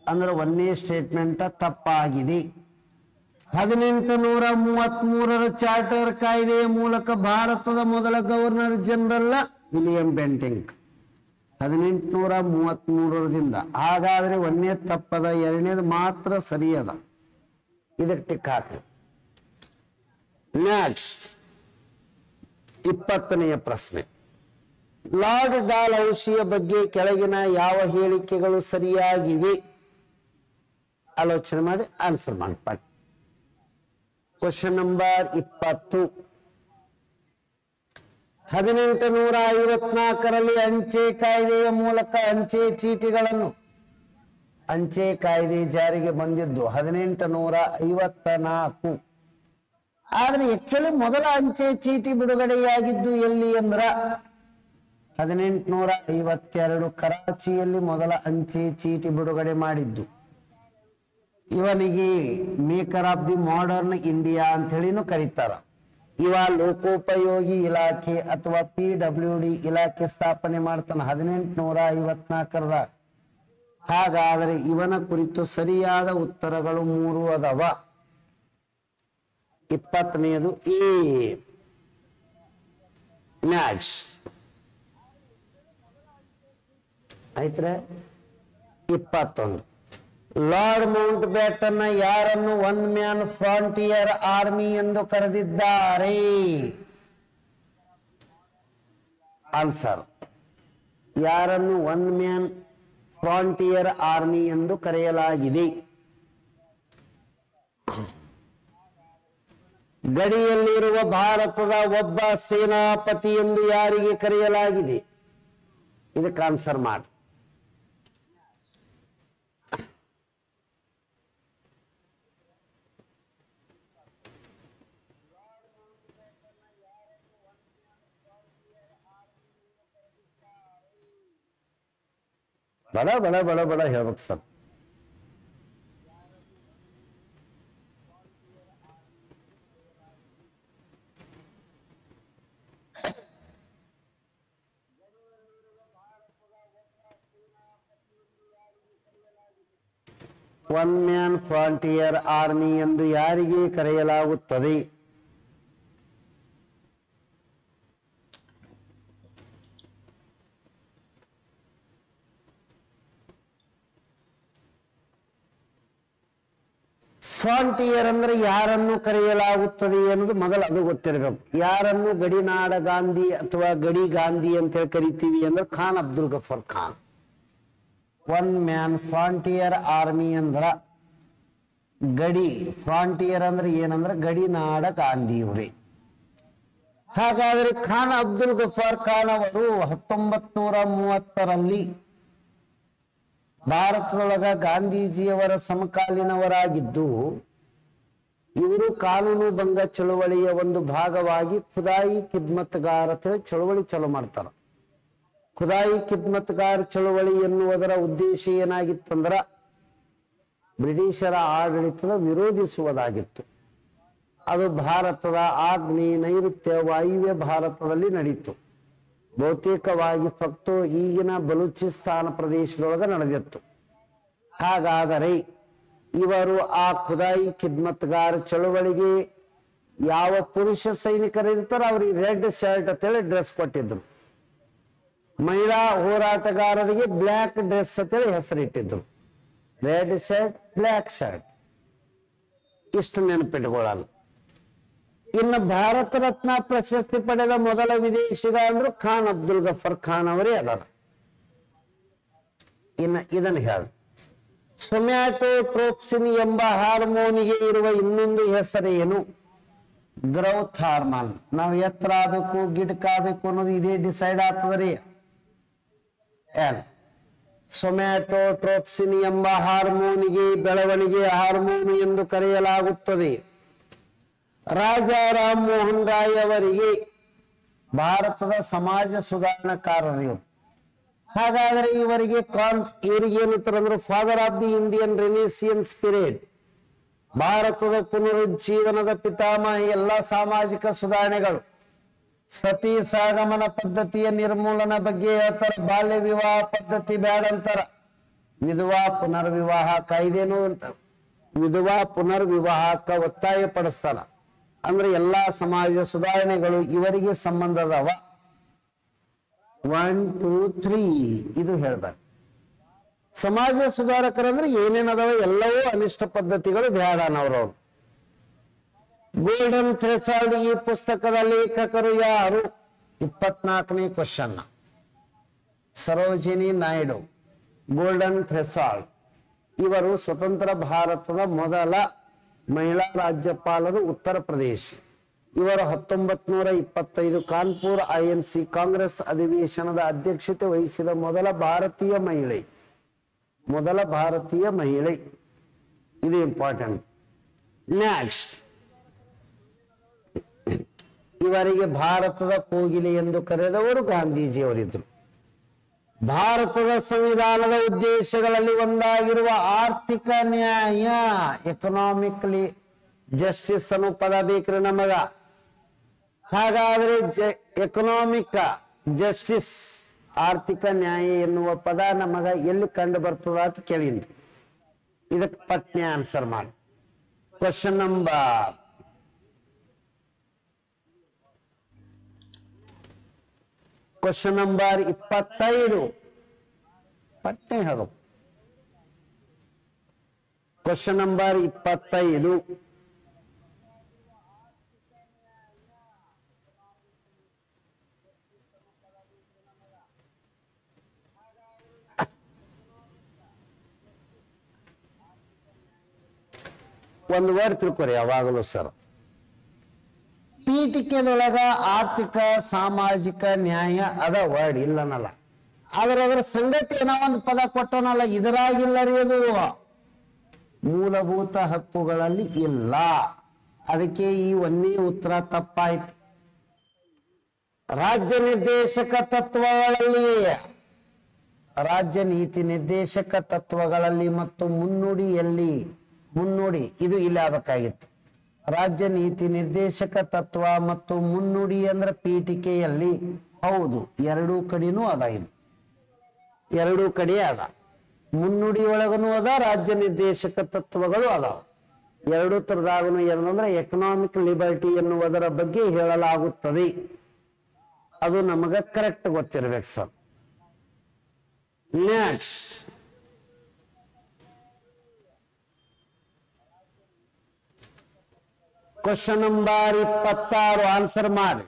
ಅಂದ್ರೆ ಒಂದೇ ಸ್ಟೇಟ್ಮೆಂಟ್ ತಪ್ಪಾಗಿದೆ. 1833ರ ಚಾರ್ಟರ್ ಕಾಯ್ದೆಯ ಮೂಲಕ ಭಾರತದ ಮೊದಲ ಗವರ್ನರ್ ಜನರಲ್ ವಿಲಿಯಂ ಬೆಂಟಿಂಕ್ 1833ರಿಂದ. ಹಾಗಾದ್ರೆ ಒಂದೇ ತಪ್ಪದ, ಎರಡನೇದು ಮಾತ್ರ ಸರಿಯದ. ಇದಕ್ಕೆ ಟಿಕ್ ಹಾಕಿ. ನೆಕ್ಸ್ಟ್ 20ನೆಯ ಪ್ರಶ್ನೆ. ಲಾರ್ಡ್ ಡಾಲ್ಹೌಸಿಯ ಬಗ್ಗೆ ಕೆಳಗಿನ ಯಾವ ಹೇಳಿಕೆಗಳು ಸರಿಯಾಗಿವೆ? ಆಲೋಚನೆ ಮಾಡಿ ಆನ್ಸರ್ ಮಾಡಿ. Question number 20. 1854ರಲ್ಲಿ ಅಂಚೆ ಕಾಯ್ದೆಯ ಮೂಲಕ ಅಂಚೆ ಕಾಯ್ದೆ ಜಾರಿಗೆ ಬಂದಿದ್ದು 1854. ಆದ್ರೆ ಆಕ್ಚುಲಿ ಮೊದಲ ಅಂಚೆ ಚೀಟಿ ಬಿಡುಗಡೆಯಾಗಿದ್ದು ಎಲ್ಲಿ ಅಂದ್ರ 1852 ಕರಾಚಿಯಲ್ಲಿ ಮೊದಲ ಅಂಚೆ ಚೀಟಿ ಬಿಡುಗಡೆ ಮಾಡಿದ್ದು. ಇವನಿಗೆ maker of the modern India ಅಂತ ಹೇಳಿನೂ ಕರೀತಾರ. ಇವ ಲೋಕೋಪಯೋಗಿ ಇಲಾಖೆ ಅಥವಾ PWD ಇಲಾಖೆ ಸ್ಥಾಪನೆ ಮಾಡ್ತಾನೆ 1854ದಾಗ. ಹಾಗಾದರೆ ಇವನ ಕುರಿತು ಸರಿಯಾದ ಉತ್ತರಗಳು 3 ಅದಾವ. 20ನೇದು ಎ. ನೆಕ್ಸ್ಟ್ ಆಯ್ತ್ರೆ 21. ಲಾರ್ಡ್ ಮೌಂಟ್ ಬ್ಯಾಟನ್ ಯಾರನ್ನು ಒನ್ ಮ್ಯಾನ್ ಫ್ರಾಂಟಿಯರ್ ಆರ್ಮಿ ಎಂದು ಕರೆದಿದ್ದಾರೆ? ಆನ್ಸರ್, ಯಾರನ್ನು ಒನ್ ಮ್ಯಾನ್ ಫ್ರಾಂಟಿಯರ್ ಆರ್ಮಿ ಎಂದು ಕರೆಯಲಾಗಿದೆ? ಗಡಿಯಲ್ಲಿರುವ ಭಾರತದ ಒಬ್ಬ ಸೇನಾಪತಿ ಎಂದು ಯಾರಿಗೆ ಕರೆಯಲಾಗಿದೆ? ಇದಕ್ಕೆ ಆನ್ಸರ್ ಮಾಡಿ. ಬಡ ಹೇಳ್ಬೇಕು sir. One man frontier army ಎಂದು ಯಾರಿಗೆ ಕರೆಯಲಾಗುತ್ತದೆ? ಫ್ರಾಂಟಿಯರ್ ಅಂದ್ರೆ ಯಾರನ್ನು ಕರೆಯಲಾಗುತ್ತದೆ ಅನ್ನೋದು ಮೊದಲು ಅದು ಗೊತ್ತಿರಬೇಕು. ಯಾರನ್ನು ಗಡಿನಾಡ ಗಾಂಧಿ ಅಥವಾ ಗಡಿ ಗಾಂಧಿ ಅಂತ ಹೇಳಿ ಕರಿತೀವಿ ಅಂದ್ರೆ Khan Abdul Ghaffar Khan. One man frontier army ಅಂದ್ರ ಗಡಿ, ಫ್ರಾಂಟಿಯರ್ ಅಂದ್ರೆ ಏನಂದ್ರೆ ಗಡಿನಾಡ ಗಾಂಧಿ ಇವ್ರಿ. ಹಾಗಾದ್ರೆ ಖಾನ್ ಅಬ್ದುಲ್ ಗಫರ್ ಖಾನ್ ಅವರು 1930ರಲ್ಲಿ ಭಾರತದೊಳಗ ಗಾಂಧೀಜಿಯವರ ಸಮಕಾಲೀನವರಾಗಿದ್ದು, ಇವರು ಕಾನೂನು ಭಂಗ ಚಳುವಳಿಯ ಒಂದು ಭಾಗವಾಗಿ ಖುದಾಯಿ ಖಿದ್ಮತ್ಗಾರ್ ಅಂತ ಹೇಳಿ ಚಳುವಳಿ ಚಾಲೂ ಮಾಡ್ತಾರ. ಖುದಾಯಿ ಖಿದ್ಮತ್ಗಾರ್ ಚಳುವಳಿ ಎನ್ನುವುದರ ಉದ್ದೇಶ ಏನಾಗಿತ್ತಂದ್ರ ಬ್ರಿಟಿಷರ ಆಡಳಿತದ ವಿರೋಧಿಸುವುದಾಗಿತ್ತು. ಅದು ಭಾರತದ ಆಗ್ನೇಯ ನೈಋತ್ಯ ವಾಯುವ್ಯ ಭಾರತದಲ್ಲಿ ನಡೀತು. ಬಹುತೇಕವಾಗಿ ಫಕ್ತೋ ಈಗಿನ ಬಲೂಚಿಸ್ತಾನ ಪ್ರದೇಶದೊಳಗೆ ನಡೆದಿತ್ತು. ಹಾಗಾದರೆ ಇವರು ಆ ಖುದಾಯಿ ಖಿದ್ಮತ್ಗಾರ್ ಚಳುವಳಿಗೆ ಯಾವ ಪುರುಷ ಸೈನಿಕರು ಇರ್ತಾರ ಅವ್ರಿಗೆ ರೆಡ್ ಶರ್ಟ್ ಅಂತೇಳಿ ಡ್ರೆಸ್ ಕೊಟ್ಟಿದ್ರು. ಮಹಿಳಾ ಹೋರಾಟಗಾರರಿಗೆ ಬ್ಲ್ಯಾಕ್ ಡ್ರೆಸ್ ಅಂತೇಳಿ ಹೆಸರಿಟ್ಟಿದ್ರು. Red shirt, black shirt. ಇಷ್ಟು ನೆನಪಿಟ್ಕೊಳ್ಳಲ್ಲ. ಇನ್ನು ಭಾರತ ರತ್ನ ಪ್ರಶಸ್ತಿ ಪಡೆದ ಮೊದಲ ವಿದೇಶಿಗ ಅಂದ್ರು ಖಾನ್ ಅಬ್ದುಲ್ ಗಫರ್ ಖಾನ್ ಅವರೇ ಅದಾರ. ಇನ್ನು ಇದನ್ನು ಹೇಳ, ಸೊಮ್ಯಾಟೋಟ್ರೋಪ್ಸಿನ್ ಎಂಬ ಹಾರ್ಮೋನಿಗೆ ಇರುವ ಇನ್ನೊಂದು ಹೆಸರು ಏನು? Growth hormone. ನಾವು ಎತ್ತರ ಆಗ್ಬೇಕು, ಗಿಡಕಾಗಬೇಕು ಅನ್ನೋದು ಇದೇ ಡಿಸೈಡ್ ಆಗ್ತದ್ರಿ. ಸೊಮ್ಯಾಟೋಟ್ರೋಪ್ಸಿನ್ ಎಂಬ ಹಾರ್ಮೋನಿಗೆ ಬೆಳವಣಿಗೆ ಹಾರ್ಮೋನ್ ಎಂದು ಕರೆಯಲಾಗುತ್ತದೆ. ರಾಜಾ ರಾಮ್ ಮೋಹನ್ ರಾಯ್ ಅವರಿಗೆ ಭಾರತದ ಸಮಾಜ ಸುಧಾರಣಕಾರರು ಇವರು. ಹಾಗಾದ್ರೆ ಇವರಿಗೆ ಏನಂತಾರೆ ಅಂದ್ರೆ father of the Indian renaissance period, ಭಾರತದ ಪುನರುಜ್ಜೀವನದ ಪಿತಾಮಹ. ಎಲ್ಲ ಸಾಮಾಜಿಕ ಸುಧಾರಣೆಗಳು, ಸತಿ ಸಾಗಮನ ಪದ್ಧತಿಯ ನಿರ್ಮೂಲನ ಬಗ್ಗೆ ಹೇಳ್ತಾರ. ಬಾಲ್ಯ ವಿವಾಹ ಪದ್ಧತಿ ಬ್ಯಾಡ ಅಂತಾರ. ವಿಧವಾ ಪುನರ್ವಿವಾಹ ಕಾಯ್ದೆನು ವಿಧವಾ ಪುನರ್ವಿವಾಹಕ್ಕ ಒತ್ತಾಯ ಪಡಿಸ್ತಾರ. ಅಂದ್ರೆ ಎಲ್ಲಾ ಸಮಾಜ ಸುಧಾರಣೆಗಳು ಇವರಿಗೆ ಸಂಬಂಧದವ. 1 2 3 ಇದು ಹೇಳ್ಬೇಕು. ಸಮಾಜ ಸುಧಾರಕರಂದ್ರೆ ಏನೇನದವ ಎಲ್ಲವೂ ಅನಿಷ್ಟ ಪದ್ಧತಿಗಳು ಬೇಡ ಅನ್ನೋರವ್ರು. ಗೋಲ್ಡನ್ ಥ್ರೆಶೋಲ್ಡ್ ಈ ಪುಸ್ತಕದ ಲೇಖಕರು ಯಾರು? 24ನೇ question. Sarojini Naidu. Golden threshold ಇವರು ಸ್ವತಂತ್ರ ಭಾರತದ ಮೊದಲ ಮಹಿಳಾ ರಾಜ್ಯಪಾಲರು, ಉತ್ತರ ಪ್ರದೇಶ. ಇವರು 1925 ಕಾನ್ಪುರ್ INC ಕಾಂಗ್ರೆಸ್ ಅಧಿವೇಶನದ ಅಧ್ಯಕ್ಷತೆ ವಹಿಸಿದ ಮೊದಲ ಭಾರತೀಯ ಮಹಿಳೆ. ಇದು ಇಂಪಾರ್ಟೆಂಟ್. ನೆಕ್ಸ್ಟ್, ಇವರಿಗೆ ಭಾರತದ ಕೋಗಿಲೆ ಎಂದು ಕರೆದವರು ಗಾಂಧೀಜಿಯವರಿದ್ರು. ಭಾರತದ ಸಂವಿಧಾನದ ಉದ್ದೇಶಗಳಲ್ಲಿ ಒಂದಾಗಿರುವ ಆರ್ಥಿಕ ನ್ಯಾಯ, ಎಕನಾಮಿಕ್ಲಿ ಜಸ್ಟಿಸ್ ಅನ್ನೋ ಪದ ಬೇಕ್ರಿ ನಮಗ. ಹಾಗಾದ್ರೆ ಎಕನಾಮಿಕ್ ಜಸ್ಟಿಸ್, ಆರ್ಥಿಕ ನ್ಯಾಯ ಎನ್ನುವ ಪದ ನಮಗ ಎಲ್ಲಿ ಕಂಡು ಬರ್ತದ ಅಂತ ಕೇಳಿದ್ರಿ. ಇದಕ್ಕೆ ಪಟ್ನೆ ಆನ್ಸರ್ ಮಾಡಿ. ಕ್ವಶನ್ ನಂಬರ್ 25 ಪಟ್ನೆ ಹೇಳು. Question number 25. ಒಂದು ವರ್ಡ್ ತಿಳ್ಕೊರಿ ಯಾವಾಗಲೂ ಸರ್. ಪೀಠಿಕೆದೊಳಗ ಆರ್ಥಿಕ ಸಾಮಾಜಿಕ ನ್ಯಾಯ ಅದ ವರ್ಡ್ ಇಲ್ಲನಲ್ಲ. ಅದರ ಸಂಗತಿ ಏನೋ ಒಂದು ಪದ ಕೊಟ್ಟನಲ್ಲ, ಇದರಾಗಿಲ್ಲ ರೀ ಅದು. ಮೂಲಭೂತ ಹಕ್ಕುಗಳಲ್ಲಿ ಇಲ್ಲ. ಅದಕ್ಕೆ ಈ ಒಂದೇ ಉತ್ತರ ತಪ್ಪಾಯ್ತು. ರಾಜ್ಯ ನಿರ್ದೇಶಕ ತತ್ವಗಳಲ್ಲಿ, ರಾಜ್ಯ ನೀತಿ ನಿರ್ದೇಶಕ ತತ್ವಗಳಲ್ಲಿ ಮತ್ತು ಮುನ್ನುಡಿಯಲ್ಲಿ, ಮುನ್ನುಡಿ ಇದು ಇಲ್ಲ ಆಗಬೇಕಾಗಿತ್ತು. ರಾಜ್ಯ ನೀತಿ ನಿರ್ದೇಶಕ ತತ್ವ ಮತ್ತು ಮುನ್ನುಡಿ ಅಂದ್ರೆ ಪೀಠಿಕೆಯಲ್ಲಿ. ಹೌದು, ಎರಡೂ ಕಡೆನೂ ಅದ. ಇದು ಎರಡೂ ಕಡೆ ಅದ. ಮುನ್ನುಡಿ ಒಳಗನು ಅದ, ರಾಜ್ಯ ನಿರ್ದೇಶಕ ತತ್ವಗಳು ಅದಾವ. ಎರಡೂ ತರದಾಗನು ಏನಂದ್ರೆ ಎಕನಾಮಿಕ್ ಲಿಬರ್ಟಿ ಎನ್ನುವುದರ ಬಗ್ಗೆ ಹೇಳಲಾಗುತ್ತದೆ. ಅದು ನಮಗ ಕರೆಕ್ಟ್ ಗೊತ್ತಿರ್ಬೇಕು sir. Next, question number 26 answer ಮಾಡಿ.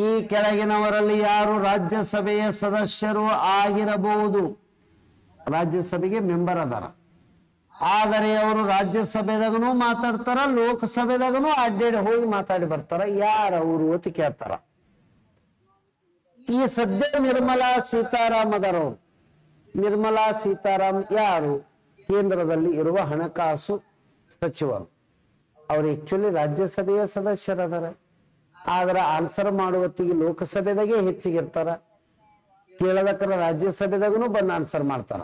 ಈ ಕೆಳಗಿನವರಲ್ಲಿ ಯಾರು ರಾಜ್ಯಸಭೆಯ ಸದಸ್ಯರು ಆಗಿರಬಹುದು? ರಾಜ್ಯಸಭೆಗೆ ಮೆಂಬರ್ ಅದಾರ, ಆದರೆ ಅವರು ರಾಜ್ಯಸಭೆದಾಗನು ಮಾತಾಡ್ತಾರ, ಲೋಕಸಭೆದಾಗನು ಅಡ್ಡಾಡಿ ಹೋಗಿ ಮಾತಾಡಿ ಬರ್ತಾರ. ಯಾರು ಅವರು ಅಂತ ಕೇಳ್ತಾರ. ಈ ಸದ್ಯ ನಿರ್ಮಲಾ ಸೀತಾರಾಮ್ ಅದರವರು. ನಿರ್ಮಲಾ ಸೀತಾರಾಮ್ ಯಾರು? ಕೇಂದ್ರದಲ್ಲಿ ಇರುವ ಹಣಕಾಸು ಸಚಿವರು. ಅವ್ರು ಆಕ್ಚುಲಿ ರಾಜ್ಯಸಭೆಯ ಸದಸ್ಯರದಾರ, ಆದ್ರೆ ಆನ್ಸರ್ ಮಾಡುವತ್ತಿಗೆ ಲೋಕಸಭೆದಾಗೆ ಹೆಚ್ಚಿಗಿರ್ತಾರ. ಕೇಳದಕ್ಕರ ರಾಜ್ಯಸಭೆದಾಗನು ಬಂದು ಆನ್ಸರ್ ಮಾಡ್ತಾರ.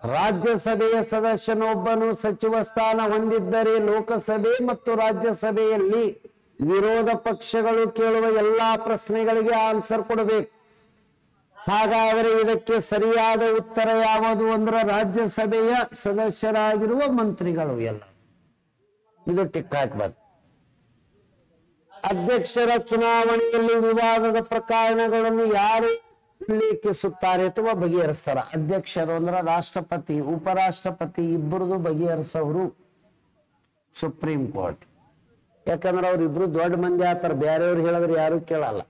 ರಾಜ್ಯಸಭೆಯ ಸದಸ್ಯನೊಬ್ಬನು ಸಚಿವ ಸ್ಥಾನ ಹೊಂದಿದ್ದರೆ ಲೋಕಸಭೆ ಮತ್ತು ರಾಜ್ಯಸಭೆಯಲ್ಲಿ ವಿರೋಧ ಪಕ್ಷಗಳು ಕೇಳುವ ಎಲ್ಲಾ ಪ್ರಶ್ನೆಗಳಿಗೆ ಆನ್ಸರ್ ಕೊಡಬೇಕು. ಹಾಗಾದರೆ ಇದಕ್ಕೆ ಸರಿಯಾದ ಉತ್ತರ ಯಾವುದು ಅಂದ್ರೆ ರಾಜ್ಯಸಭೆಯ ಸದಸ್ಯರಾಗಿರುವ ಮಂತ್ರಿಗಳು ಎಲ್ಲ. ಇದು ಟಿಕ್ ಹಾಕ್ಬಾರ್ದು. ಅಧ್ಯಕ್ಷರ ಚುನಾವಣೆಯಲ್ಲಿ ವಿವಾದದ ಪ್ರಕರಣಗಳನ್ನು ಯಾರು ಉಲ್ಲೇಖಿಸುತ್ತಾರೆ ಅಥವಾ ಬಗೆಹರಿಸ್ತಾರ? ಅಧ್ಯಕ್ಷರು ಅಂದ್ರೆ ರಾಷ್ಟ್ರಪತಿ, ಉಪರಾಷ್ಟ್ರಪತಿ ಇಬ್ಬರದು ಬಗೆಹರಿಸೋರು ಸುಪ್ರೀಂ ಕೋರ್ಟ್. ಯಾಕಂದ್ರೆ ಅವ್ರಿಬ್ರು ದೊಡ್ಡ ಮಂದಿ ಆತರ, ಬೇರೆಯವ್ರು ಹೇಳಿದ್ರೆ ಯಾರು ಕೇಳಲ್ಲ.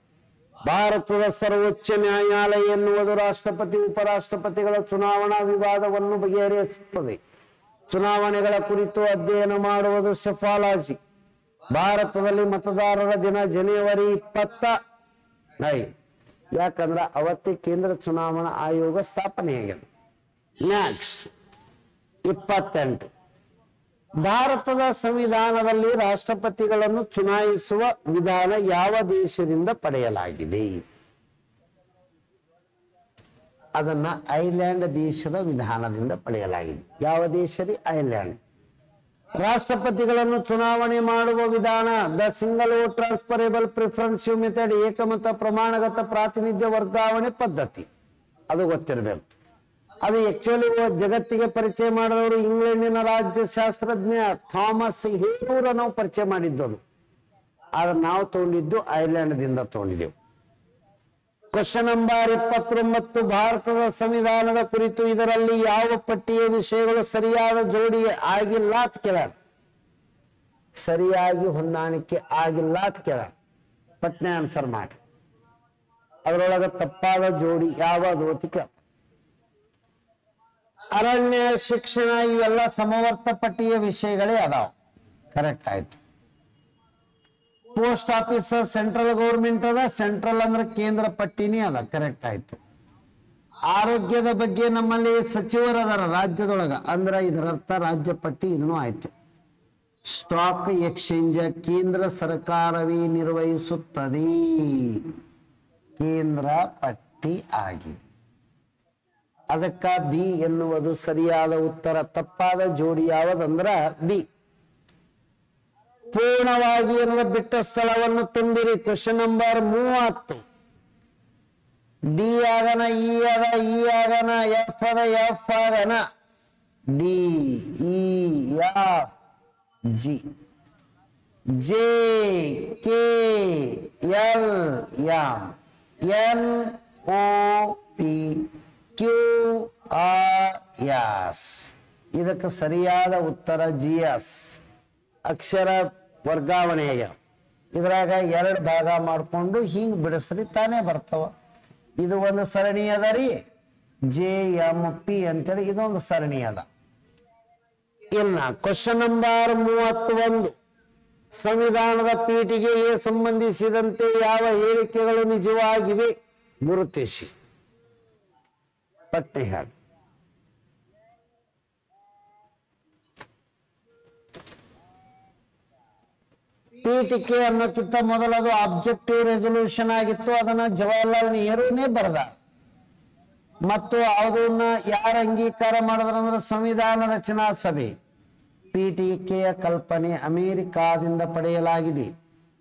ಭಾರತದ ಸರ್ವೋಚ್ಚ ನ್ಯಾಯಾಲಯ ಎನ್ನುವುದು ರಾಷ್ಟ್ರಪತಿ ಉಪರಾಷ್ಟ್ರಪತಿಗಳ ಚುನಾವಣಾ ವಿವಾದವನ್ನು ಬಗೆಹರಿಸುತ್ತದೆ. ಚುನಾವಣೆಗಳ ಕುರಿತು ಅಧ್ಯಯನ ಮಾಡುವುದು ಶಿಫಾರಸು. ಭಾರತದಲ್ಲಿ ಮತದಾರರ ದಿನ ಜನವರಿ 25. ಯಾಕಂದ್ರೆ ಅವತ್ತೇ ಕೇಂದ್ರ ಚುನಾವಣಾ ಆಯೋಗ ಸ್ಥಾಪನೆಯಾಗಿದೆ. ನೆಕ್ಸ್ಟ್ 28. ಭಾರತದ ಸಂವಿಧಾನದಲ್ಲಿ ರಾಷ್ಟ್ರಪತಿಗಳನ್ನು ಚುನಾಯಿಸುವ ವಿಧಾನ ಯಾವ ದೇಶದಿಂದ ಪಡೆಯಲಾಗಿದೆ? ಅದನ್ನ ಐಲ್ಯಾಂಡ್ ದೇಶದ ವಿಧಾನದಿಂದ ಪಡೆಯಲಾಗಿದೆ. ಯಾವ ದೇಶ ರೀ? ಐಲ್ಯಾಂಡ್. ರಾಷ್ಟ್ರಪತಿಗಳನ್ನು ಚುನಾವಣೆ ಮಾಡುವ ವಿಧಾನ the single vote transferable preferential method, ಏಕಮತ ಪ್ರಮಾಣಗತ ಪ್ರಾತಿನಿಧ್ಯ ವರ್ಗಾವಣೆ ಪದ್ಧತಿ. ಅದು ಗೊತ್ತಿರಬೇಕು. ಅದು ಆಕ್ಚುಲಿ ಜಗತ್ತಿಗೆ ಪರಿಚಯ ಮಾಡಿದವರು ಇಂಗ್ಲೆಂಡಿನ ರಾಜ್ಯಶಾಸ್ತ್ರಜ್ಞ ಥಾಮಸ್ ಹೇರೂರ ನಾವು ಪರಿಚಯ ಮಾಡಿದ್ದು. ಆದ್ರೆ ನಾವು ತಗೊಂಡಿದ್ದು ಐಲ್ಯಾಂಡ್ ದಿಂದ ತಗೊಂಡಿದ್ದೆವು. Question number 29. ಭಾರತದ ಸಂವಿಧಾನದ ಕುರಿತು ಇದರಲ್ಲಿ ಯಾವ ಪಟ್ಟಿಯ ವಿಷಯಗಳು ಸರಿಯಾದ ಜೋಡಿ ಆಗಿಲ್ಲ ಅಂತ ಕೇಳ, ಸರಿಯಾಗಿ ಹೊಂದಾಣಿಕೆ ಆಗಿಲ್ಲ ಅಂತ ಕೇಳ, ಪಟ್ನೆ ಆನ್ಸರ್ ಮಾಡಿ. ಅದರೊಳಗೆ ತಪ್ಪಾದ ಜೋಡಿ ಯಾವುದು ಅಂತ ಕೇಳ. ಅರಣ್ಯ, ಶಿಕ್ಷಣ ಇವೆಲ್ಲ ಸಮವರ್ತ ಪಟ್ಟಿಯ ವಿಷಯಗಳೇ ಅದಾವ. ಕರೆಕ್ಟ್ ಆಯ್ತು. ಪೋಸ್ಟ್ ಆಫೀಸ್ ಸೆಂಟ್ರಲ್ ಗೌರ್ಮೆಂಟ್ ಅದ, ಸೆಂಟ್ರಲ್ ಅಂದ್ರೆ ಕೇಂದ್ರ ಪಟ್ಟಿನೇ ಅದ. ಕರೆಕ್ಟ್ ಆಯ್ತು. ಆರೋಗ್ಯದ ಬಗ್ಗೆ ನಮ್ಮಲ್ಲಿ ಸಚಿವರದಾರ ರಾಜ್ಯದೊಳಗ, ಅಂದ್ರ ಇದರರ್ಥ ರಾಜ್ಯ ಪಟ್ಟಿ ಇದನ್ನು ಆಯ್ತು. ಸ್ಟಾಕ್ ಎಕ್ಸ್ಚೇಂಜ್ ಕೇಂದ್ರ ಸರ್ಕಾರವೇ ನಿರ್ವಹಿಸುತ್ತದೆ, ಕೇಂದ್ರ ಪಟ್ಟಿ ಆಗಿದೆ. ಅದಕ್ಕ ಬಿ ಎನ್ನುವುದು ಸರಿಯಾದ ಉತ್ತರ. ತಪ್ಪಾದ ಜೋಡಿ ಯಾವುದಂದ್ರ ಬಿ. ಪೂರ್ಣವಾಗಿ ಎನ್ನುವ ಬಿಟ್ಟ ಸ್ಥಳವನ್ನು ತುಂಬಿರಿ. Question number 30. ಡಿ ಆಗನ ಇ ಅದ, ಇ ಆಗನ ಎಫ್ ಅದ, ಎಫ್ ಆಗನ D, E, F, G, J, K, L, M, N, O, P, Q, R, S. ಇದಕ್ಕೆ ಸರಿಯಾದ ಉತ್ತರ ಜಿ ಎಸ್. ಅಕ್ಷರ ವರ್ಗಾವಣೆಯ ಇದ್ರಾಗ 2 ಭಾಗ ಮಾಡಿಕೊಂಡು ಹಿಂಗ್ ಬಿಡಿಸ್ರಿ ತಾನೇ ಬರ್ತಾವ. ಇದು ಒಂದು ಸರಣಿ ಅದ ರೀ, ಜೆ ಎಂ ಪಿ ಅಂತೇಳಿ ಇದೊಂದು ಸರಣಿ ಅದ. ಇನ್ನ ಕ್ವಶನ್ ನಂಬರ್ 31. ಸಂವಿಧಾನದ ಪೀಠಿಗೆಗೆ ಸಂಬಂಧಿಸಿದಂತೆ ಯಾವ ಹೇಳಿಕೆಗಳು ನಿಜವಾಗಿವೆ ಗುರುತಿಸಿ. ಪಟ್ಟಿ ಹೇಳಿ. ಪೀಠಿಕೆ ಅನ್ನೋಕ್ಕಿಂತ ಮೊದಲದು ಆಬ್ಜೆಕ್ಟಿವ್ ರೆಸೊಲ್ಯೂಷನ್ ಆಗಿತ್ತು. ಅದನ್ನ ಜವಾಹರ್ಲಾಲ್ ನೆಹರೂನೇ ಬರೆದ. ಮತ್ತು ಅದನ್ನ ಯಾರ ಅಂಗೀಕಾರ ಮಾಡಿದ್ರಂದ್ರೆ ಸಂವಿಧಾನ ರಚನಾ ಸಭೆ. ಪೀಠಿಕೆಯ ಕಲ್ಪನೆ ಅಮೆರಿಕಾದಿಂದ ಪಡೆಯಲಾಗಿದೆ.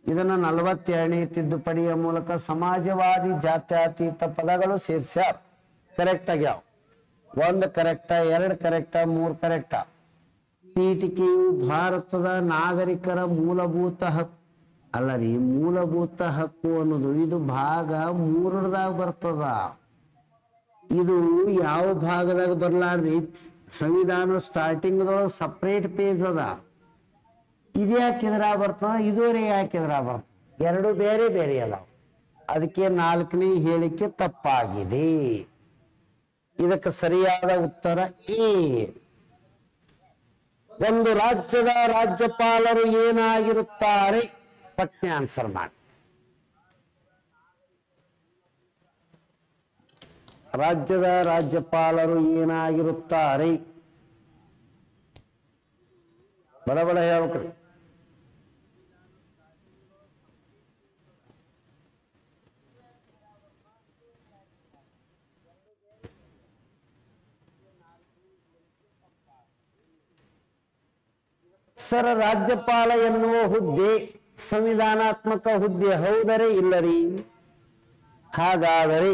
ಇದನ್ನ 42ನೇ ತಿದ್ದುಪಡಿಯ ಮೂಲಕ ಸಮಾಜವಾದಿ ಜಾತ್ಯತೀತ ಪದಗಳು ಸೇರ್ಸ್ಯಾರ. ಕರೆಕ್ಟ್ ಆಗ್ಯಾವ. 1 ಕರೆಕ್ಟ, 2 ಕರೆಕ್ಟ, 3 ಕರೆಕ್ಟ. ಪೀಠಿಕೆಯು ಭಾರತದ ನಾಗರಿಕರ ಮೂಲಭೂತ ಹಕ್ಕು ಅಲ್ಲ ರೀ, ಮೂಲಭೂತ ಹಕ್ಕು ಅನ್ನೋದು ಇದು ಭಾಗ 3ದಾಗ ಬರ್ತದ. ಇದು ಯಾವ ಭಾಗದಾಗ ಬರ್ಲಾರ್ದಿ, ಸಂವಿಧಾನ ಸ್ಟಾರ್ಟಿಂಗ್ ಸಪರೇಟ್ ಪೇಜ್ ಅದ. ಇದು ಯಾಕಿದ್ರ ಬರ್ತದ, ಇದುವರೆ ಯಾಕಿದ್ರ ಬರ್ತದ, 2 ಬೇರೆ ಬೇರೆ ಅದಾವ. ಅದಕ್ಕೆ 4ನೇ ಹೇಳಿಕೆ ತಪ್ಪಾಗಿದೆ. ಇದಕ್ಕೆ ಸರಿಯಾದ ಉತ್ತರ ಎ. ಒಂದು ರಾಜ್ಯದ ರಾಜ್ಯಪಾಲರು ಏನಾಗಿರುತ್ತಾರೆ? ಪಟ್ನೆ ಆನ್ಸರ್ ಮಾಡಿ. ರಾಜ್ಯದ ರಾಜ್ಯಪಾಲರು ಏನಾಗಿರುತ್ತಾರೆ? ಬಡ ಹೇಳ್ಬೇಕ್ರಿ. ಸರ್, ರಾಜ್ಯಪಾಲ ಎನ್ನುವ ಹುದ್ದೆ ಸಂವಿಧಾನಾತ್ಮಕ ಹುದ್ದೆ ಹೌದರೆ ಇಲ್ಲರಿ? ಹಾಗಾದರೆ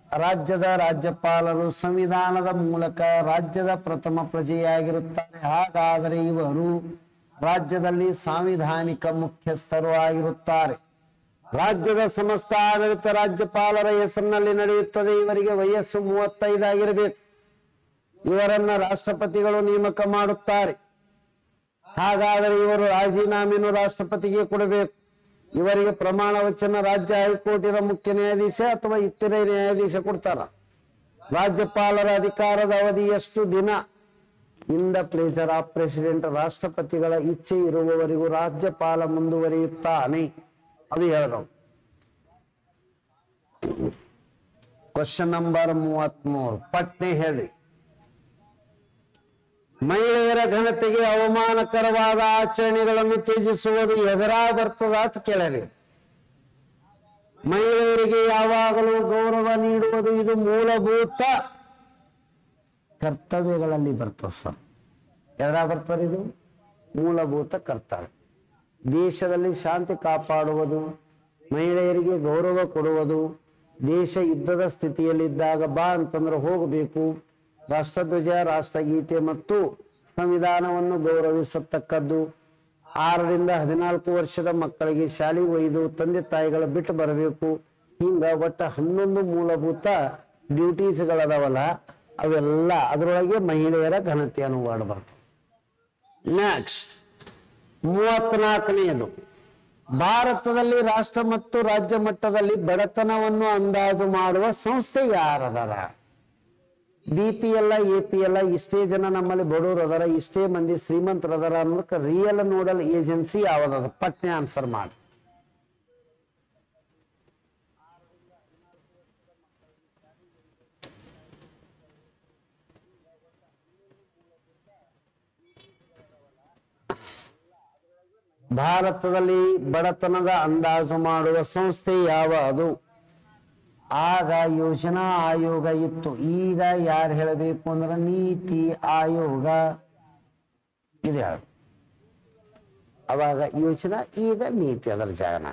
ರಾಜ್ಯದ ರಾಜ್ಯಪಾಲರು ಸಂವಿಧಾನದ ಮೂಲಕ ರಾಜ್ಯದ ಪ್ರಥಮ ಪ್ರಜೆಯಾಗಿರುತ್ತಾರೆ. ಹಾಗಾದರೆ ಇವರು ರಾಜ್ಯದಲ್ಲಿ ಸಾಂವಿಧಾನಿಕ ಮುಖ್ಯಸ್ಥರು ಆಗಿರುತ್ತಾರೆ. ರಾಜ್ಯದ ಸಮಸ್ತ ಆಡಳಿತ ರಾಜ್ಯಪಾಲರ ಹೆಸರಿನಲ್ಲಿ ನಡೆಯುತ್ತದೆ. ಇವರಿಗೆ ವಯಸ್ಸು 35 ಆಗಿರಬೇಕು. ಇವರನ್ನ ರಾಷ್ಟ್ರಪತಿಗಳು ನೇಮಕ ಮಾಡುತ್ತಾರೆ. ಹಾಗಾದರೆ ಇವರು ರಾಜೀನಾಮೆಯನ್ನು ರಾಷ್ಟ್ರಪತಿಗೆ ಕೊಡಬೇಕು. ಇವರಿಗೆ ಪ್ರಮಾಣ ವಚನ ರಾಜ್ಯ ಹೈಕೋರ್ಟಿನ ಮುಖ್ಯ ನ್ಯಾಯಾಧೀಶ ಅಥವಾ ಇತರೆ ನ್ಯಾಯಾಧೀಶ ಕೊಡ್ತಾರ. ರಾಜ್ಯಪಾಲರ ಅಧಿಕಾರದ ಅವಧಿ ಎಷ್ಟು ದಿನ? In the pleasure of president, ರಾಷ್ಟ್ರಪತಿಗಳ ಇಚ್ಛೆ ಇರುವವರೆಗೂ ರಾಜ್ಯಪಾಲ ಮುಂದುವರಿಯುತ್ತಾನೆ. ಅದು ಹೇಳೋದು. ಕ್ವಶನ್ ನಂಬರ್ 33 ಪಟ್ನೆ ಹೇಳಿ. ಮಹಿಳೆಯರ ಘನತೆಗೆ ಅವಮಾನಕರವಾದ ಆಚರಣೆಗಳನ್ನು ತ್ಯಜಿಸುವುದು ಎದರ ಬರ್ತದ ಅಂತ ಕೇಳಲಿ. ಮಹಿಳೆಯರಿಗೆ ಯಾವಾಗಲೂ ಗೌರವ ನೀಡುವುದು ಇದು ಮೂಲಭೂತ ಕರ್ತವ್ಯಗಳಲ್ಲಿ ಬರ್ತದೆ ಸರ್. ಎದರ ಬರ್ತದೆ? ಇದು ಮೂಲಭೂತ ಕರ್ತವ್ಯ. ದೇಶದಲ್ಲಿ ಶಾಂತಿ ಕಾಪಾಡುವುದು, ಮಹಿಳೆಯರಿಗೆ ಗೌರವ ಕೊಡುವುದು, ದೇಶ ಯುದ್ಧದ ಸ್ಥಿತಿಯಲ್ಲಿದ್ದಾಗ ಬಾ ಅಂತಂದ್ರೆ ಹೋಗಬೇಕು, ರಾಷ್ಟ್ರಧ್ವಜ, ರಾಷ್ಟ್ರಗೀತೆ ಮತ್ತು ಸಂವಿಧಾನವನ್ನು ಗೌರವಿಸತಕ್ಕದ್ದು, 6 ರಿಂದ 14 ವರ್ಷದ ಮಕ್ಕಳಿಗೆ ಶಾಲೆಗೆ ಒಯ್ದು ತಂದೆ ತಾಯಿಗಳ ಬಿಟ್ಟು ಬರಬೇಕು. ಹಿಂಗ ಒಟ್ಟ 11 ಮೂಲಭೂತ ಡ್ಯೂಟೀಸ್ಗಳದಾವಲ್ಲ, ಅವೆಲ್ಲ ಅದರೊಳಗೆ ಮಹಿಳೆಯರ ಘನತೆ ಅನ್ನುವಾಡ ಬರ್ತದೆ. ನೆಕ್ಸ್ಟ್ 34ನೇದು, ಭಾರತದಲ್ಲಿ ರಾಷ್ಟ್ರ ಮತ್ತು ರಾಜ್ಯ ಮಟ್ಟದಲ್ಲಿ ಬಡತನವನ್ನು ಅಂದಾಜು ಮಾಡುವ ಸಂಸ್ಥೆ ಯಾರದಾರ? BPL, APL, ಇಷ್ಟೇ ಜನ ನಮ್ಮಲ್ಲಿ ಬಡವರು ಅದರ, ಇಷ್ಟೇ ಮಂದಿ ಶ್ರೀಮಂತರದಾರ ಅನ್ನೋದಕ್ಕೆ ರಿಯಲ್ ನೋಡಲ್ ಏಜೆನ್ಸಿ ಯಾವ್ದದ? ಪಟ್ನೆ ಆನ್ಸರ್ ಮಾಡಿ. ಭಾರತದಲ್ಲಿ ಬಡತನದ ಅಂದಾಜು ಮಾಡುವ ಸಂಸ್ಥೆ ಯಾವುದು? ಆಗ ಯೋಜನಾ ಆಯೋಗ ಇತ್ತು. ಈಗ ಯಾರು ಹೇಳಬೇಕು ಅಂದ್ರೆ ನೀತಿ ಆಯೋಗ ಇದು ಹೇಳ. ಅವಾಗ ಯೋಜನಾ, ಈಗ ನೀತಿ ಅದರ ಜಾಗನ.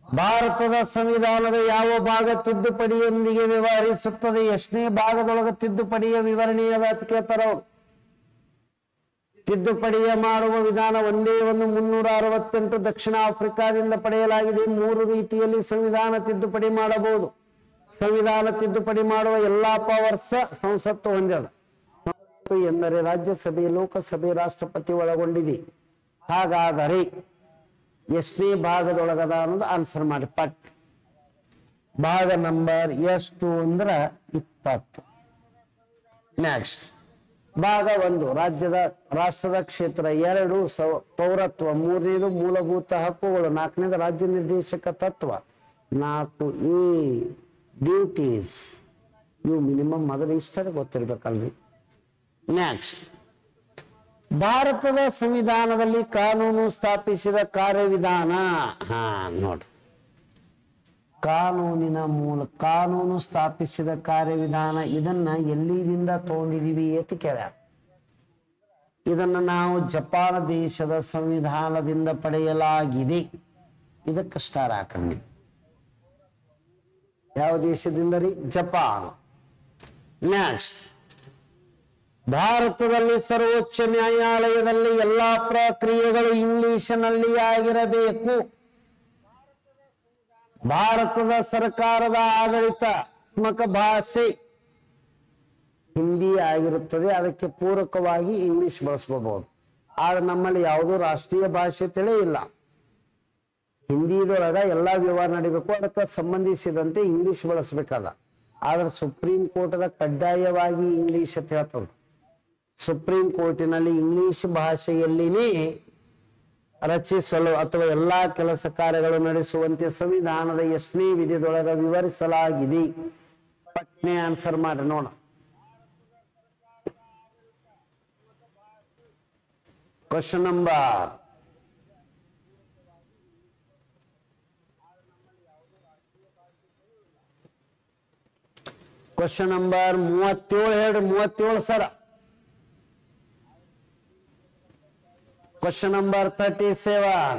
ಭಾರತದ ಸಂವಿಧಾನದ ಯಾವ ಭಾಗ ತಿದ್ದುಪಡಿಯೊಂದಿಗೆ ವ್ಯವಹರಿಸುತ್ತದೆ? ಎಷ್ಟನೇ ಭಾಗದೊಳಗೆ ತಿದ್ದುಪಡಿಯ ವಿವರಣೆ ಅದ ಅಂತ ಕೇಳ್ತಾರ ಅವ್ರು. ತಿದ್ದುಪಡಿಯ ಮಾಡುವ ವಿಧಾನ ಒಂದೇ ಒಂದು 368 ದಕ್ಷಿಣ ಆಫ್ರಿಕಾದಿಂದ ಪಡೆಯಲಾಗಿದೆ. 3 ರೀತಿಯಲ್ಲಿ ಸಂವಿಧಾನ ತಿದ್ದುಪಡಿ ಮಾಡಬಹುದು. ಸಂವಿಧಾನ ತಿದ್ದುಪಡಿ ಮಾಡುವ ಎಲ್ಲಾ ಪವರ್ಸ್ ಸಂಸತ್ತು ಹೊಂದ್ಯದ. ಎಂದರೆ ರಾಜ್ಯಸಭೆ, ಲೋಕಸಭೆ, ರಾಷ್ಟ್ರಪತಿ ಒಳಗೊಂಡಿದೆ. ಹಾಗಾದರೆ ಎಷ್ಟನೇ ಭಾಗದೊಳಗದ ಅನ್ನೋದು ಆನ್ಸರ್ ಮಾಡಿ. ಪಟ್ ಭಾಗ ನಂಬರ್ ಎಷ್ಟು ಅಂದ್ರ 20. ನೆಕ್ಸ್ಟ್ ಭಾಗ 1 ರಾಷ್ಟ್ರದ ಕ್ಷೇತ್ರ, 2 ಪೌರತ್ವ, 3ನೇದು ಮೂಲಭೂತ ಹಕ್ಕುಗಳು, 4ನೇದು ರಾಜ್ಯ ನಿರ್ದೇಶಕ ತತ್ವ, 4A ಡ್ಯೂಟೀಸ್. ಇವು ಮಿನಿಮಮ್ ಮೊದಲು ಇಷ್ಟೇ ಗೊತ್ತಿರ್ಬೇಕಲ್ರಿ. ನೆಕ್ಸ್ಟ್ ಭಾರತದ ಸಂವಿಧಾನದಲ್ಲಿ ಕಾನೂನು ಸ್ಥಾಪಿಸಿದ ಕಾರ್ಯವಿಧಾನ. ನೋಡಿ, ಕಾನೂನು ಸ್ಥಾಪಿಸಿದ ಕಾರ್ಯವಿಧಾನ ಇದನ್ನ ಎಲ್ಲಿದಿಂದ ತಗೊಂಡಿದೀವಿ ಅಂತ ಕೇಳ್ಯಾರ. ಇದನ್ನ ನಾವು ಜಪಾನ್ ದೇಶದ ಸಂವಿಧಾನದಿಂದ ಪಡೆಯಲಾಗಿದೆ. ಇದಕ್ಕೆ ಸ್ಟಾರ್ ಹಾಕಂಡಿ. ಯಾವ ದೇಶದಿಂದ ರೀ? ಜಪಾನ್. ನೆಕ್ಸ್ಟ್ ಭಾರತದಲ್ಲಿ ಸರ್ವೋಚ್ಚ ನ್ಯಾಯಾಲಯದಲ್ಲಿ ಎಲ್ಲಾ ಪ್ರಕ್ರಿಯೆಗಳು ಇಂಗ್ಲಿಷಿನಲ್ಲಿ ಆಗಿರಬೇಕು. ಭಾರತದ ಸರ್ಕಾರದ ಆಡಳಿತಾತ್ಮಕ ಭಾಷೆ ಹಿಂದಿ ಆಗಿರುತ್ತದೆ. ಅದಕ್ಕೆ ಪೂರಕವಾಗಿ ಇಂಗ್ಲಿಷ್ ಬಳಸ್ಕೋಬಹುದು. ಆದ್ರೆ ನಮ್ಮಲ್ಲಿ ಯಾವುದೋ ರಾಷ್ಟ್ರೀಯ ಭಾಷೆ ತಿಳಿ ಇಲ್ಲ. ಹಿಂದಿದೊಳಗ ಎಲ್ಲಾ ವ್ಯವಹಾರ ನಡಿಬೇಕು, ಅದಕ್ಕೆ ಸಂಬಂಧಿಸಿದಂತೆ ಇಂಗ್ಲಿಷ್ ಬಳಸಬೇಕಾದ. ಆದ್ರೆ ಸುಪ್ರೀಂ ಕೋರ್ಟದ ಕಡ್ಡಾಯವಾಗಿ ಇಂಗ್ಲಿಷ್ ಅಂತ ಹೇಳ್ತದೆ. ಸುಪ್ರೀಂ ಕೋರ್ಟಿನಲ್ಲಿ ಇಂಗ್ಲಿಷ್ ಭಾಷೆಯಲ್ಲಿನೇ ರಚಿಸಲು ಅಥವಾ ಎಲ್ಲಾ ಕೆಲಸ ಕಾರ್ಯಗಳು ನಡೆಸುವಂತೆ ಸಂವಿಧಾನದ ಎಷ್ಟನೇ ವಿಧಿಯೊಳಗ ವಿವರಿಸಲಾಗಿದೆ. ಪಟ್ನೆ ಆನ್ಸರ್ ಮಾಡಿ ನೋಡ. ಕ್ವಶನ್ ನಂಬರ್ ಕ್ವಶನ್ ನಂಬರ್ 37 ಹೇಳ್ರಿ. 37 ಸರ. Question number 37.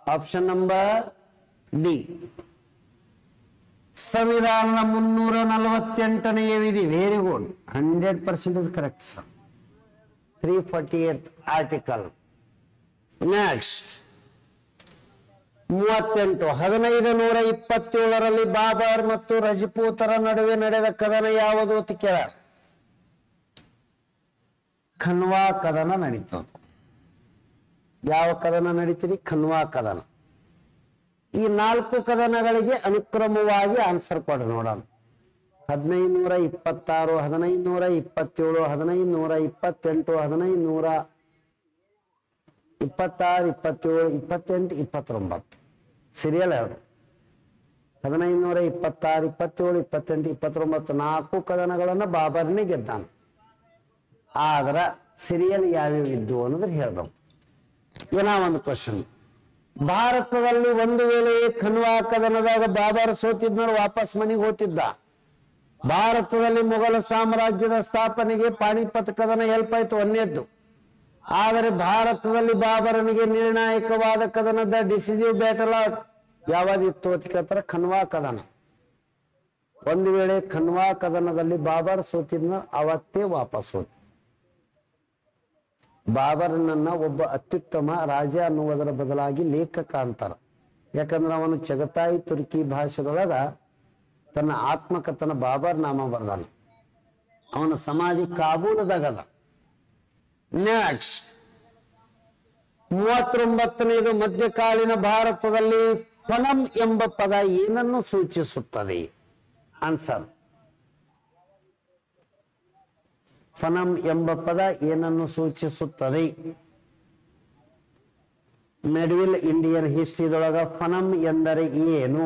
Option number D. ಸಂವಿಧಾನದ 348ನೇ ವಿಧಿ. Very good, 100% correct sir. 348th article. Next 38. 1527ರಲ್ಲಿ ಬಾಬರ್ ಮತ್ತು ರಜಪೂತರ ನಡುವೆ ನಡೆದ ಕದನ ಯಾವುದು ಅಂತ ಕೇಳ. ಖನ್ವಾ ಕದನ ನಡೀತದ. ಯಾವ ಕದನ ನಡೀತೀರಿ? ಖನ್ವಾ ಕದನ. ಈ 4 ಕದನಗಳಿಗೆ ಅನುಕ್ರಮವಾಗಿ ಆನ್ಸರ್ ಕೊಡಿ ನೋಡೋಣ. 1526, 1527, 1528, 1526, 27, 28, 29. ಸೀರಿಯಲ್ 2. 1526, 27, 28, 29 4 ಕದನಗಳನ್ನು ಬಾಬರ್ನೇ ಗೆದ್ದಾನ. ಆದ್ರ ಸೀರಿಯಲ್ ಯಾವ್ಯಾವ ಇದ್ದು ಅನ್ನೋದ್ರ ಹೇಳ್ಬೇಕು. ಏನೋ ಒಂದು ಕ್ವಶನ್. ಭಾರತದಲ್ಲಿ ಒಂದು ವೇಳೆ ಖನ್ವಾ ಕದನದಾಗ ಬಾಬರ್ ಸೋತಿದ್ನವ್ರು ವಾಪಸ್ ಮನೆಗೆ ಹೋಗ್ತಿದ್ದ. ಭಾರತದಲ್ಲಿ ಮೊಘಲ ಸಾಮ್ರಾಜ್ಯದ ಸ್ಥಾಪನೆಗೆ ಪಾಣಿಪತ್ ಕದನ ಹೆಲ್ಪ್ ಆಯ್ತು, ಒಂದೇದ್ದು. ಆದರೆ ಭಾರತದಲ್ಲಿ ಬಾಬರನಿಗೆ ನಿರ್ಣಾಯಕವಾದ ಕದನದ ಡಿಸಿಸಿವ್ ಬ್ಯಾಟಲ್ ಯಾವ್ದಿತ್ತು ಅಂತ ಕೇಳ್ತಾರೆ? ಖನ್ವಾ ಕದನ. ಒಂದು ವೇಳೆ ಖನ್ವಾ ಕದನದಲ್ಲಿ ಬಾಬರ್ ಸೋತಿದ್ನ ಅವತ್ತೇ ವಾಪಸ್ ಹೋದ. ಬಾಬರನನ್ನ ಒಬ್ಬ ಅತ್ಯುತ್ತಮ ರಾಜ ಅನ್ನುವುದರ ಬದಲಾಗಿ ಲೇಖಕ ಅಂತಾರ. ಯಾಕಂದ್ರೆ ಅವನು ಚಗತಾಯಿ ತುರ್ಕಿ ಭಾಷೆದೊಳಗ ತನ್ನ ಆತ್ಮಕಥನ ಬಾಬರ್ ನಾಮ ಬರ್ದಾನ. ಅವನ ಸಮಾಧಿ ಕಾಬೂಲದಾಗದ. ನೆಕ್ಸ್ಟ್ 39ನೇದು. ಮಧ್ಯಕಾಲೀನ ಭಾರತದಲ್ಲಿ ಫನಂ ಎಂಬ ಪದ ಏನನ್ನು ಸೂಚಿಸುತ್ತದೆ? ಆನ್ಸರ್. ಫನಂ ಎಂಬ ಪದ ಏನನ್ನು ಸೂಚಿಸುತ್ತದೆ? ಮಿಡ್ಲ್ ಇಂಡಿಯನ್ ಹಿಸ್ಟ್ರಿದೊಳಗ ಫನಂ ಎಂದರೆ ಏನು?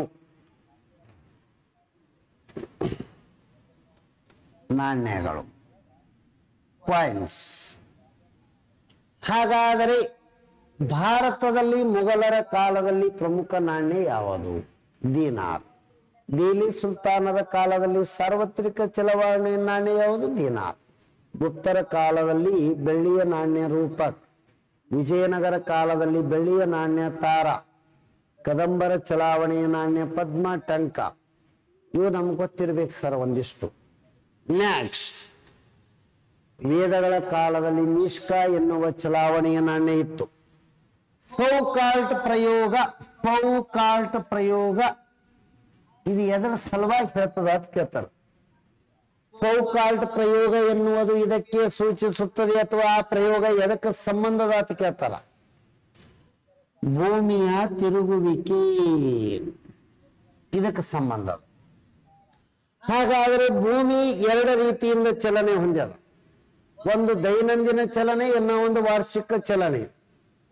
ನಾಣ್ಯಗಳು, ಕಾಯಿನ್ಸ್. ಹಾಗಾದರೆ ಭಾರತದಲ್ಲಿ ಮೊಘಲರ ಕಾಲದಲ್ಲಿ ಪ್ರಮುಖ ನಾಣ್ಯ ಯಾವುದು? ದೀನಾರ್. ದಿಲ್ಲಿ ಸುಲ್ತಾನರ ಕಾಲದಲ್ಲಿ ಸಾರ್ವತ್ರಿಕ ಚಲವಾಣಿ ನಾಣ್ಯ ಯಾವುದು? ದೀನಾರ್. ಗುಪ್ತರ ಕಾಲದಲ್ಲಿ ಬೆಳ್ಳಿಯ ನಾಣ್ಯ ರೂಪಕ್. ವಿಜಯನಗರ ಕಾಲದಲ್ಲಿ ಬೆಳ್ಳಿಯ ನಾಣ್ಯ ತಾರ. ಕದಂಬರ ಚಲಾವಣೆಯ ನಾಣ್ಯ ಪದ್ಮ, ಟಂಕ. ಇವು ನಮ್ಗೆ ಗೊತ್ತಿರ್ಬೇಕು ಸರ್ ಒಂದಿಷ್ಟು. ನೆಕ್ಸ್ಟ್ ವೇದಗಳ ಕಾಲದಲ್ಲಿ ಮಿಷ್ಕಾ ಎನ್ನುವ ಚಲಾವಣೆಯ ನಾಣ್ಯ ಇತ್ತು. ಫೌಕಾಲ್ಟ್ ಪ್ರಯೋಗ. ಫೌಕಾಲ್ಟ್ ಪ್ರಯೋಗ ಇದು ಎದರ ಸಲುವಾಗಿ ಹೇಳ್ತದ ಅಂತ ಕೇಳ್ತಾರೆ. ಫೌಕಾಲ್ಟ್ ಪ್ರಯೋಗ ಎನ್ನುವುದು ಇದಕ್ಕೆ ಸೂಚಿಸುತ್ತದೆ ಅಥವಾ ಆ ಪ್ರಯೋಗ ಎದಕ್ಕೆ ಸಂಬಂಧದ ಅಂತ ಕೇಳ್ತಾರ? ಭೂಮಿಯ ತಿರುಗುವಿಕೆ ಇದಕ್ಕೆ ಸಂಬಂಧ. ಹಾಗಾದರೆ ಭೂಮಿ 2 ರೀತಿಯಿಂದ ಚಲನೆ ಹೊಂದ್ಯದ. ಒಂದು ದೈನಂದಿನ ಚಲನೆ, ಇನ್ನೊಂದು ವಾರ್ಷಿಕ ಚಲನೆ.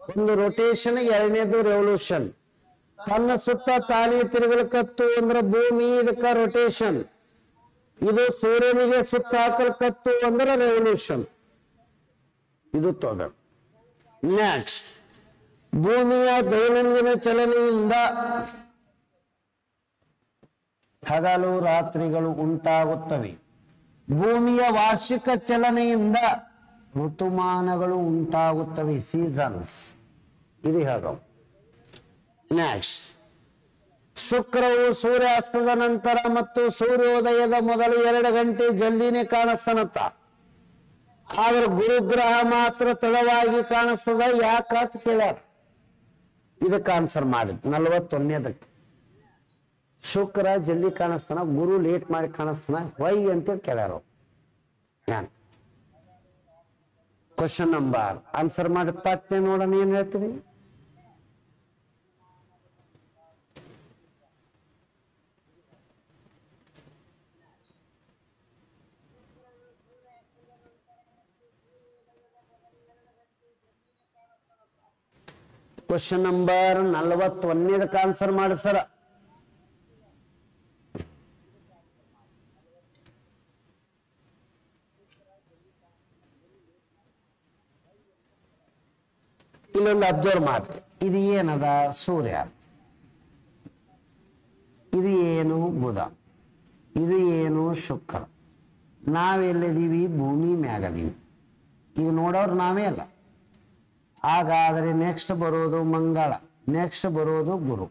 ಒಂದು ರೊಟೇಷನ್, ಎರಡನೇದು ರೆವಲ್ಯೂಷನ್. ತನ್ನ ಸುತ್ತ ತಾನೇ ತಿರುಗಲ್ಕತ್ತು ಅಂದ್ರೆ ಭೂಮಿ, ಇದಕ್ಕ ರೊಟೇಷನ್. ಇದು ಸೂರ್ಯನಿಗೆ ಸುತ್ತ ಹಾಕಲ್ಕತ್ತು ಅಂದ್ರೆ ರೆವಲ್ಯೂಷನ್. ಇದು ತಗೋಬೇಕು. ನೆಕ್ಸ್ಟ್ ಭೂಮಿಯ ದೈನಂದಿನ ಚಲನೆಯಿಂದ ಹಗಲು ರಾತ್ರಿಗಳು ಉಂಟಾಗುತ್ತವೆ. ಭೂಮಿಯ ವಾರ್ಷಿಕ ಚಲನೆಯಿಂದ ಋತುಮಾನಗಳು ಉಂಟಾಗುತ್ತವೆ, ಸೀಸನ್ಸ್. ಇದು ಹೇಳೋ. ನೆಕ್ಸ್ಟ್ ಶುಕ್ರವು ಸೂರ್ಯಾಸ್ತದ ನಂತರ ಮತ್ತು ಸೂರ್ಯೋದಯದ ಮೊದಲು 2 ಗಂಟೆ ಜಲ್ದಿನೇ ಕಾಣಿಸ್ತನತ್ತ. ಆದ್ರೆ ಗುರುಗ್ರಹ ಮಾತ್ರ ತಡವಾಗಿ ಕಾಣಿಸ್ತದ. ಯಾಕಂತ ಕೇಳ್ಯಾರ. ಇದಕ್ಕೆ ಆನ್ಸರ್ ಮಾಡಿದ್ 41ನೇದಕ್ಕೆ. ಶುಕ್ರ ಜಲ್ದಿ ಕಾಣಿಸ್ತಾನ, ಗುರು ಲೇಟ್ ಮಾಡಿ ಕಾಣಿಸ್ತಾನ. ವೈ ಅಂತ ಕೇಳ್ಯಾರ. ಕ್ವಶನ್ ನಂಬರ್ ಆನ್ಸರ್ ಮಾಡಿ ಪಟ್ನೆ ನೋಡೋಣ ಏನ್ ಹೇಳ್ತೀವಿ. ಕ್ವಶನ್ ನಂಬರ್ 41ನೇದಕ್ಕೆ ಆನ್ಸರ್ ಮಾಡಿ ಸರ. ಇಲ್ಲೊಂದು ಅಬ್ಸರ್ವ್ ಮಾಡ್ರಿ. ಇದು ಏನದ? ಸೂರ್ಯ. ಇದು ಏನು? ಬುಧ. ಇದು ಏನು? ಶುಕ್ರ. ನಾವೆಲ್ಲಿದ್ದೀವಿ? ಭೂಮಿ ಮ್ಯಾಗದೀವಿ. ಈಗ ನೋಡೋರು ನಾವೇ ಅಲ್ಲ. ಹಾಗಾದರೆ ನೆಕ್ಸ್ಟ್ ಬರೋದು ಮಂಗಳ. ನೆಕ್ಸ್ಟ್ ಬರೋದು ಗುರು.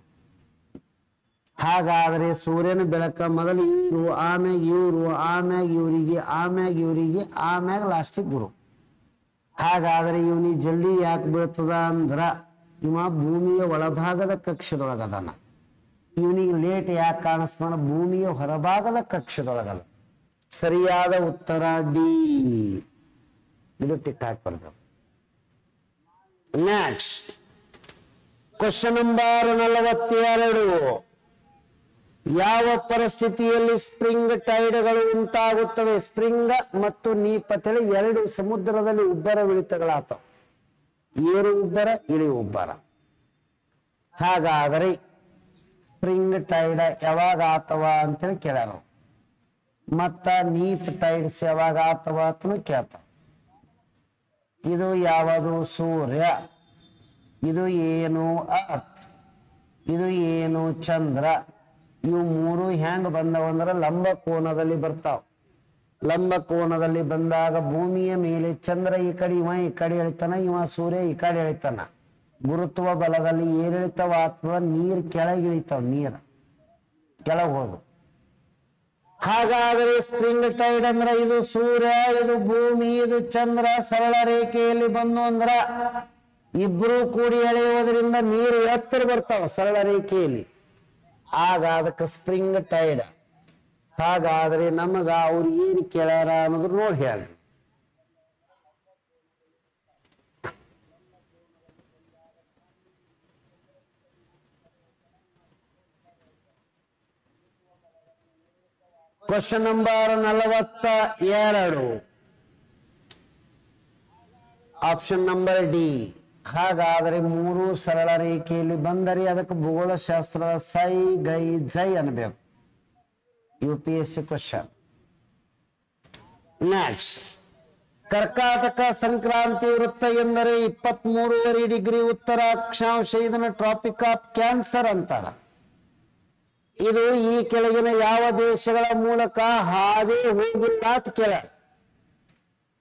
ಹಾಗಾದ್ರೆ ಸೂರ್ಯನ ಬೆಳಕ ಮೊದಲು ಇವರು, ಆಮ್ಯಾಗ ಇವರು, ಆಮ್ಯಾಗ ಇವರಿಗೆ, ಆಮ್ಯಾಗ ಇವರಿಗೆ, ಆಮ್ಯಾಗ ಲಾಸ್ಟಿಗೆ ಗುರು. ಹಾಗಾದ್ರೆ ಇವನಿಗೆ ಜಲ್ದಿ ಯಾಕೆ ಬೀಳ್ತದ ಅಂದ್ರ ಇವ ಭೂಮಿಯ ಒಳಭಾಗದ ಕಕ್ಷದೊಳಗದಾನ. ಇವನಿಗೆ ಲೇಟ್ ಯಾಕೆ ಕಾಣಿಸ್ತಾನ? ಭೂಮಿಯ ಹೊರಭಾಗದ ಕಕ್ಷದೊಳಗದ. ಸರಿಯಾದ ಉತ್ತರ ಡಿ. ಇದು ಟಿಕ್ ಹಾಕಿ ಬರ್ತದೆ. Next question number 42. ಯಾವ ಪರಿಸ್ಥಿತಿಯಲ್ಲಿ ಸ್ಪ್ರಿಂಗ್ ಟೈಡ್ಗಳು ಉಂಟಾಗುತ್ತವೆ? ಸ್ಪ್ರಿಂಗ್ ಮತ್ತು ನೀಪತಳಿ ಎರಡು ಸಮುದ್ರದಲ್ಲಿ ಉಬ್ಬರವಿಳಿತಗಳಾತವ. ಏರು ಉಬ್ಬರ, ಇಳಿ ಉಬ್ಬರ. ಹಾಗಾದರೆ ಸ್ಪ್ರಿಂಗ್ ಟೈಡ್ ಯಾವಾಗ ಆತವ ಅಂತೇಳಿ ಕೇಳ್ಯಾರ. ಮತ್ತ ನೀಪ್ ಟೈಡ್ಸ್ ಯಾವಾಗ ಆತವ ಅಂತಲೂ ಕೇಳ್ತಾವ. ಇದು ಯಾವುದು? ಸೂರ್ಯ. ಇದು ಏನು? ಅರ್ತ್. ಇದು ಏನು? ಚಂದ್ರ. ಇವು ಮೂರು ಹೆಂಗ್ ಬಂದವಂದ್ರ ಲಂಬ ಕೋನದಲ್ಲಿ ಬರ್ತಾವ. ಲಂಬ ಕೋನದಲ್ಲಿ ಬಂದಾಗ ಭೂಮಿಯ ಮೇಲೆ ಚಂದ್ರ ಈ ಕಡೆ, ಇವ ಈ ಕಡೆ ಎಳಿತಾನ, ಇವ ಸೂರ್ಯ ಈ ಕಡೆ ಎಳಿತಾನ. ಗುರುತ್ವ ಬಲದಲ್ಲಿ ಏರಿಳಿತವ ಅಥವಾ ನೀರ್ ಕೆಳಗಿಳಿತಾವ, ನೀರ್ ಕೆಳಗೆ ಹೋದು. ಹಾಗಾದ್ರೆ ಸ್ಪ್ರಿಂಗ್ ಟೈಡ್ ಅಂದ್ರ ಇದು ಸೂರ್ಯ, ಇದು ಭೂಮಿ, ಇದು ಚಂದ್ರ ಸರಳ ರೇಖೆಯಲ್ಲಿ ಬಂದು ಅಂದ್ರ ಇಬ್ರು ಕೂಡಿ ಎಳೆಯುವುದರಿಂದ ನೀರು ಎತ್ತರ ಬರ್ತಾವ ಸರಳ ರೇಖೆಯಲ್ಲಿ. ಆಗ ಅದಕ್ಕೆ ಸ್ಪ್ರಿಂಗ್ ಟೈಡ್. ಹಾಗಾದ್ರೆ ನಮಗ ಅವ್ರು ಏನ್ ಕೇಳ್ಯಾರ ಅನ್ನೋದು ನೋಡಿ ಹೇಳ್ರಿ. Question number 42, option number D. ಹಾಗಾದರೆ ಮೂರು ಸರಳ ರೇಖೆಯಲ್ಲಿ ಬಂದರೆ ಅದಕ್ಕೆ ಭೂಗೋಳಶಾಸ್ತ್ರದ ಸೈ ಗೈ ಜೈ ಅನ್ಬೇಕು. UPSC question. ನೆಕ್ಸ್ಟ್ ಕರ್ಕಾಟಕ ಸಂಕ್ರಾಂತಿ ವೃತ್ತ ಎಂದರೆ 23.5 ಡಿಗ್ರಿ ಉತ್ತರ ಅಕ್ಷಾಂಶ. ಇದನ್ನು ಟ್ರಾಪಿಕ್ ಆಫ್ ಕ್ಯಾನ್ಸರ್ ಅಂತಾರ. ಇದು ಈ ಕೆಳಗಿನ ಯಾವ ದೇಶಗಳ ಮೂಲಕ ಹಾದಿ ಹೋಗಿಲ್ಲ ಅಂತ ಕೇಳ.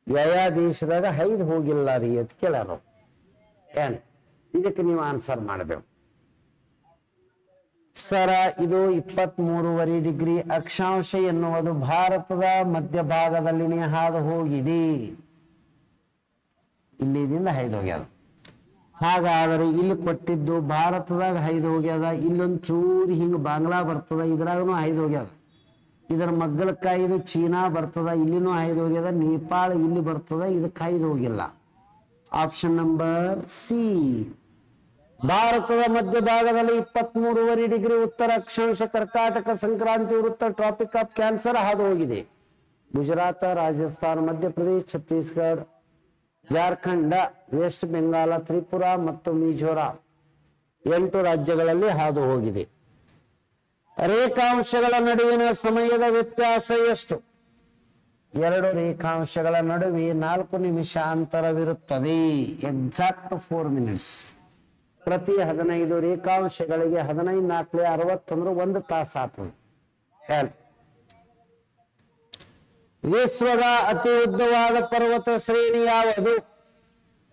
ಯಾವ ದೇಶದಾಗ ಹೈದು ಹೋಗಿಲ್ಲ ರೀ ಅಂತ ಕೇಳಾರ. ಏನ್ ಇದಕ್ಕೆ ನೀವು ಆನ್ಸರ್ ಮಾಡಬೇಕು ಸರ. ಇದು 23.5 ಡಿಗ್ರಿ ಅಕ್ಷಾಂಶ ಎನ್ನುವುದು ಭಾರತದ ಮಧ್ಯಭಾಗದಲ್ಲಿ ಹಾದು ಹೋಗಿದೆ. ಇಲ್ಲಿಂದ ಹೈದು ಹೋಗ್ಯದ. ಹಾಗಾದರೆ ಇಲ್ಲಿ ಕೊಟ್ಟಿದ್ದು ಭಾರತದಾಗ ಹೈದು ಹೋಗ್ಯದ. ಇಲ್ಲೊಂದು ಚೂರಿ ಹಿಂಗ ಬಾಂಗ್ಲಾ ಬರ್ತದ, ಇದ್ರಾಗನು ಹೈದು ಹೋಗ್ಯದ. ಇದರ ಮಗ್ಗಲಕ್ಕ ಇದು ಚೀನಾ ಬರ್ತದ, ಇಲ್ಲಿನೂ ಹೈದು ಹೋಗ್ಯದ. ನೇಪಾಳ ಇಲ್ಲಿ ಬರ್ತದ, ಇದಕ್ಕೆ ಹೈದು ಹೋಗಿಲ್ಲ. Option number C. ಭಾರತದ ಮಧ್ಯಭಾಗದಲ್ಲಿ 23.5 ಡಿಗ್ರಿ ಉತ್ತರ ಅಕ್ಷಾಂಶ ಕರ್ಕಾಟಕ ಸಂಕ್ರಾಂತಿ ವೃತ್ತ ಟ್ರಾಪಿಕ್ ಆಫ್ ಕ್ಯಾನ್ಸರ್ ಹಾದು ಹೋಗಿದೆ. ಗುಜರಾತ್, ರಾಜಸ್ಥಾನ, ಮಧ್ಯಪ್ರದೇಶ, ಛತ್ತೀಸ್ಗಢ, ಜಾರ್ಖಂಡ್, ವೆಸ್ಟ್ ಬೆಂಗಾಲ, ತ್ರಿಪುರಾ ಮತ್ತು ಮಿಜೋರಾಂ 8 ರಾಜ್ಯಗಳಲ್ಲಿ ಹಾದು ಹೋಗಿದೆ. ರೇಖಾಂಶಗಳ ನಡುವಿನ ಸಮಯದ ವ್ಯತ್ಯಾಸ ಎಷ್ಟು? 2 ರೇಖಾಂಶಗಳ ನಡುವೆ 4 ನಿಮಿಷ ಅಂತರವಿರುತ್ತದೆ. Exact 4 minutes. ಪ್ರತಿ 15 ರೇಖಾಂಶಗಳಿಗೆ 15 4 60 ಅಂದ್ರೆ 1 ತಾಸು ಆಗ್ತದೆ. ವಿಶ್ವದ ಅತಿ ಉದ್ದವಾದ ಪರ್ವತ ಶ್ರೇಣಿ ಯಾವುದು?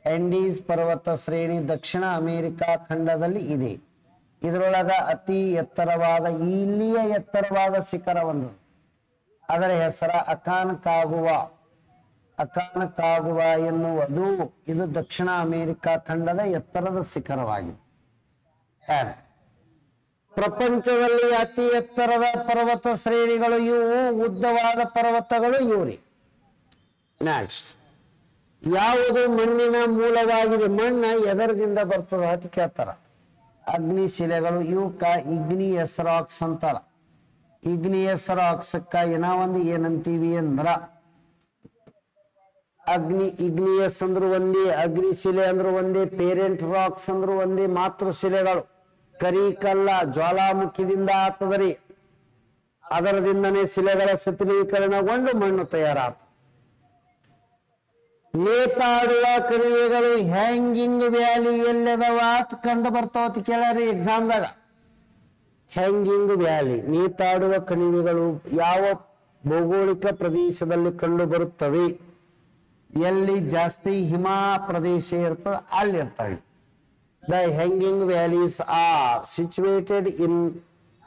ಆಂಡೀಸ್ ಪರ್ವತ ಶ್ರೇಣಿ ದಕ್ಷಿಣ ಅಮೆರಿಕಾ ಖಂಡದಲ್ಲಿ ಇದೆ. ಇದರೊಳಗ ಅತಿ ಎತ್ತರವಾದ, ಇಲ್ಲಿಯ ಎತ್ತರವಾದ ಶಿಖರ ಒಂದು, ಅದರ ಹೆಸರ ಅಕಾನ್ಕಾಗುವಾ. ಅಕಾನ್ಕಾಗುವಾ ಎನ್ನುವುದು ಇದು ದಕ್ಷಿಣ ಅಮೆರಿಕಾ ಖಂಡದ ಎತ್ತರದ ಶಿಖರವಾಗಿದೆ. ಪ್ರಪಂಚದಲ್ಲಿ ಅತಿ ಎತ್ತರದ ಪರ್ವತ ಶ್ರೇಣಿಗಳು ಇವು, ಉದ್ದವಾದ ಪರ್ವತಗಳು ಇವ್ರಿ. ನೆಕ್ಸ್ಟ್ ಯಾವುದು ಮಣ್ಣಿನ ಮೂಲವಾಗಿದೆ? ಮಣ್ಣು ಎದರದಿಂದ ಬರ್ತದ ಅಂತ ಕೇಳ್ತಾರ. ಅಗ್ನಿಶಿಲೆಗಳು, ಇವಕ್ಕ ಇಗ್ನಿಯಸ್ ರಾಕ್ಸ್ ಅಂತಾರ. ಇಗ್ನಿಯಸ್ ರಾಕ್ಸ್ಕ್ಕ ಒಂದು ಏನಂತೀವಿ ಅಂದ್ರ ಇಗ್ನಿಯಸ್ ಅಂದ್ರು ಒಂದೇ, ಅಗ್ನಿಶಿಲೆ ಅಂದ್ರು ಒಂದೇ, ಪೇರೆಂಟ್ ರಾಕ್ಸ್ ಅಂದ್ರು ಒಂದೇ, ಮಾತೃಶಿಲೆಗಳು. ಕರಿಕಲ್ಲ ಜ್ವಾಲಾಮುಖಿದಿಂದ ಆಗ್ತದ್ರಿ. ಅದರದಿಂದನೇ ಶಿಲೆಗಳ ಶಿಥಿಲೀಕರಣಗೊಂಡು ಮಣ್ಣು ತಯಾರಾತ. ನೇತಾಡುವ ಕಣಿವೆಗಳು ಹ್ಯಾಂಗಿಂಗ್ ವ್ಯಾಲಿ ಎಲ್ಲದವ ಅಂತ ಕಂಡು ಬರ್ತಾವತ್ ಕೇಳ್ರಿ ಎಕ್ಸಾಮ್ದಾಗ. ಹ್ಯಾಂಗಿಂಗ್ ವ್ಯಾಲಿ, ನೇತಾಡುವ ಕಣಿವೆಗಳು ಯಾವ ಭೌಗೋಳಿಕ ಪ್ರದೇಶದಲ್ಲಿ ಕಂಡು ಬರುತ್ತವೆ? ಎಲ್ಲಿ ಜಾಸ್ತಿ ಹಿಮ ಪ್ರದೇಶ ಇರ್ತದೆ ಅಲ್ಲಿ ಇರ್ತವೆ. The hanging valleys are situated in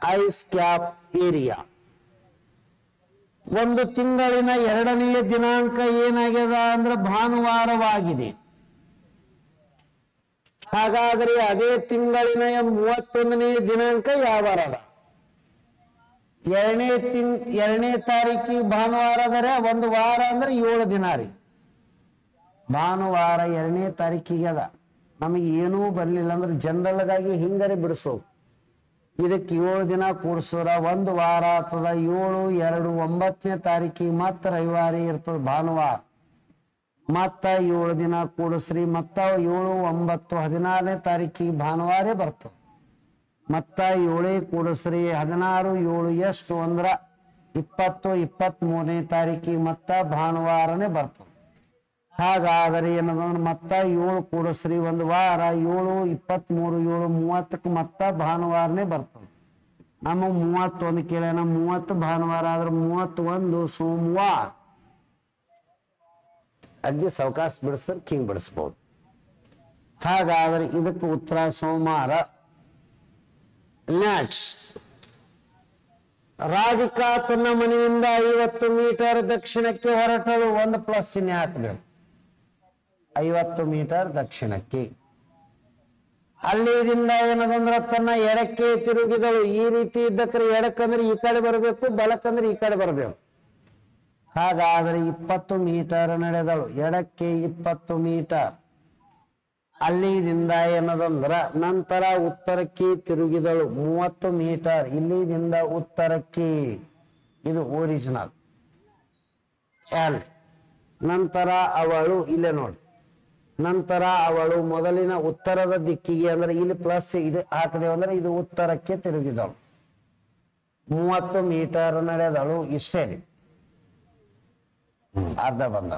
ice cap area. ಒಂದು ತಿಂಗಳಿನ 2ನೇ ದಿನಾಂಕ ಏನಾಗ್ಯದ ಅಂದ್ರೆ ಭಾನುವಾರವಾಗಿದೆ. ಹಾಗಾದ್ರೆ ಅದೇ ತಿಂಗಳಿನ 31ನೇ ದಿನಾಂಕ ಯಾವ ವಾರ ಅದ? 2ನೇ ತಾರೀಕಿಗೆ ಭಾನುವಾರ ಅದರ ಒಂದು ವಾರ ಅಂದ್ರೆ 7 ದಿನ ರೀ. ಭಾನುವಾರ 2ನೇ ತಾರೀಕಿಗೆ ಅದ. ನಮಗೆ ಏನೂ ಬರ್ಲಿಲ್ಲ ಅಂದ್ರೆ ಜನರಲ್ ಗಾಗಿ ಹಿಂಗರೆ ಬಿಡಿಸೋ. ಇದಕ್ಕೆ 7 ದಿನ ಕೂಡಿಸೋರ ಒಂದು ವಾರ ಆಗ್ತದ. 7, 2, 9ನೇ ತಾರೀಕಿಗೆ ಮತ್ತೆ ರವಿವಾರ ಇರ್ತದ ಭಾನುವಾರ. ಮತ್ತ 7 ದಿನ ಕೂಡಿಸ್ರಿ. ಮತ್ತ 7, 9, 16ನೇ ತಾರೀಕಿಗೆ ಭಾನುವಾರೇ ಬರ್ತದೆ. ಮತ್ತ 7 ಕೂಡಿಸ್ರಿ. 16, 7 ಎಷ್ಟು ಅಂದ್ರ 20, 23ನೇ ತಾರೀಕಿಗೆ ಮತ್ತ ಭಾನುವಾರನೇ ಬರ್ತದೆ. ಹಾಗಾದರೆ ಏನಂದ್ರೆ ಮತ್ತ 7 ಕೂಡಿಸ್ರಿ ಒಂದು ವಾರ. 7, 23, 7, 30ಕ್ಕೆ ಮತ್ತ ಭಾನುವಾರನೇ ಬರ್ತದೆ. ನಮ್ಮ 31 ಕೇಳ್ಯಾನ. 30 ಭಾನುವಾರ ಆದ್ರೆ 31 ಸೋಮವಾರ. ಅಗ್ದಿ ಸಾವಕಾಶ ಬಿಡಿಸ್ತಾರೆ, ಹಿಂಗ್ ಬಿಡಿಸ್ಬೋದು. ಹಾಗಾದ್ರೆ ಇದಕ್ಕೆ ಉತ್ತರ ಸೋಮವಾರ. ನೆಕ್ಸ್ಟ್, ರಾಧಿಕಾ ತನ್ನ ಮನೆಯಿಂದ 50 ಮೀಟರ್ ದಕ್ಷಿಣಕ್ಕೆ ಹೊರಟಳು. ಒಂದು ಪ್ಲಸ್ ಚಿಹ್ನೆ ಹಾಕಬೇಕು. 50 ಮೀಟರ್ ದಕ್ಷಿಣಕ್ಕೆ. ಅಲ್ಲಿದಿಂದ ಏನದಂದ್ರ ತನ್ನ ಎಡಕ್ಕೆ ತಿರುಗಿದಳು. ಈ ರೀತಿ ಇದ್ದಕ್ರೆ ಎಡಕ್ಕಂದ್ರೆ ಈ ಕಡೆ ಬರಬೇಕು, ಬಲಕ್ಕಂದ್ರೆ ಈ ಕಡೆ ಬರಬೇಕು. ಹಾಗಾದ್ರೆ 20 ಮೀಟರ್ ನಡೆದಳು. ಎಡಕ್ಕೆ 20 ಮೀಟರ್. ಅಲ್ಲಿದಿಂದ ಏನದಂದ್ರ ನಂತರ ಉತ್ತರಕ್ಕೆ ತಿರುಗಿದಳು 30 ಮೀಟರ್. ಇಲ್ಲಿದಿಂದ ಉತ್ತರಕ್ಕೆ. ಇದು ಒರಿಜಿನಲ್. ನಂತರ ಅವಳು ಇಲ್ಲೇ ನೋಡಿ. ನಂತರ ಅವಳು ಮೊದಲಿನ ಉತ್ತರದ ದಿಕ್ಕಿಗೆ ಅಂದ್ರೆ ಇಲ್ಲಿ ಪ್ಲಸ್ ಇದು ಹಾಕದೇವು ಅಂದ್ರೆ ಇದು ಉತ್ತರಕ್ಕೆ ತಿರುಗಿದಳು. 30 ಮೀಟರ್ ನಡೆದಳು. ಇಷ್ಟೇ ಅರ್ಧ ಬಂದ.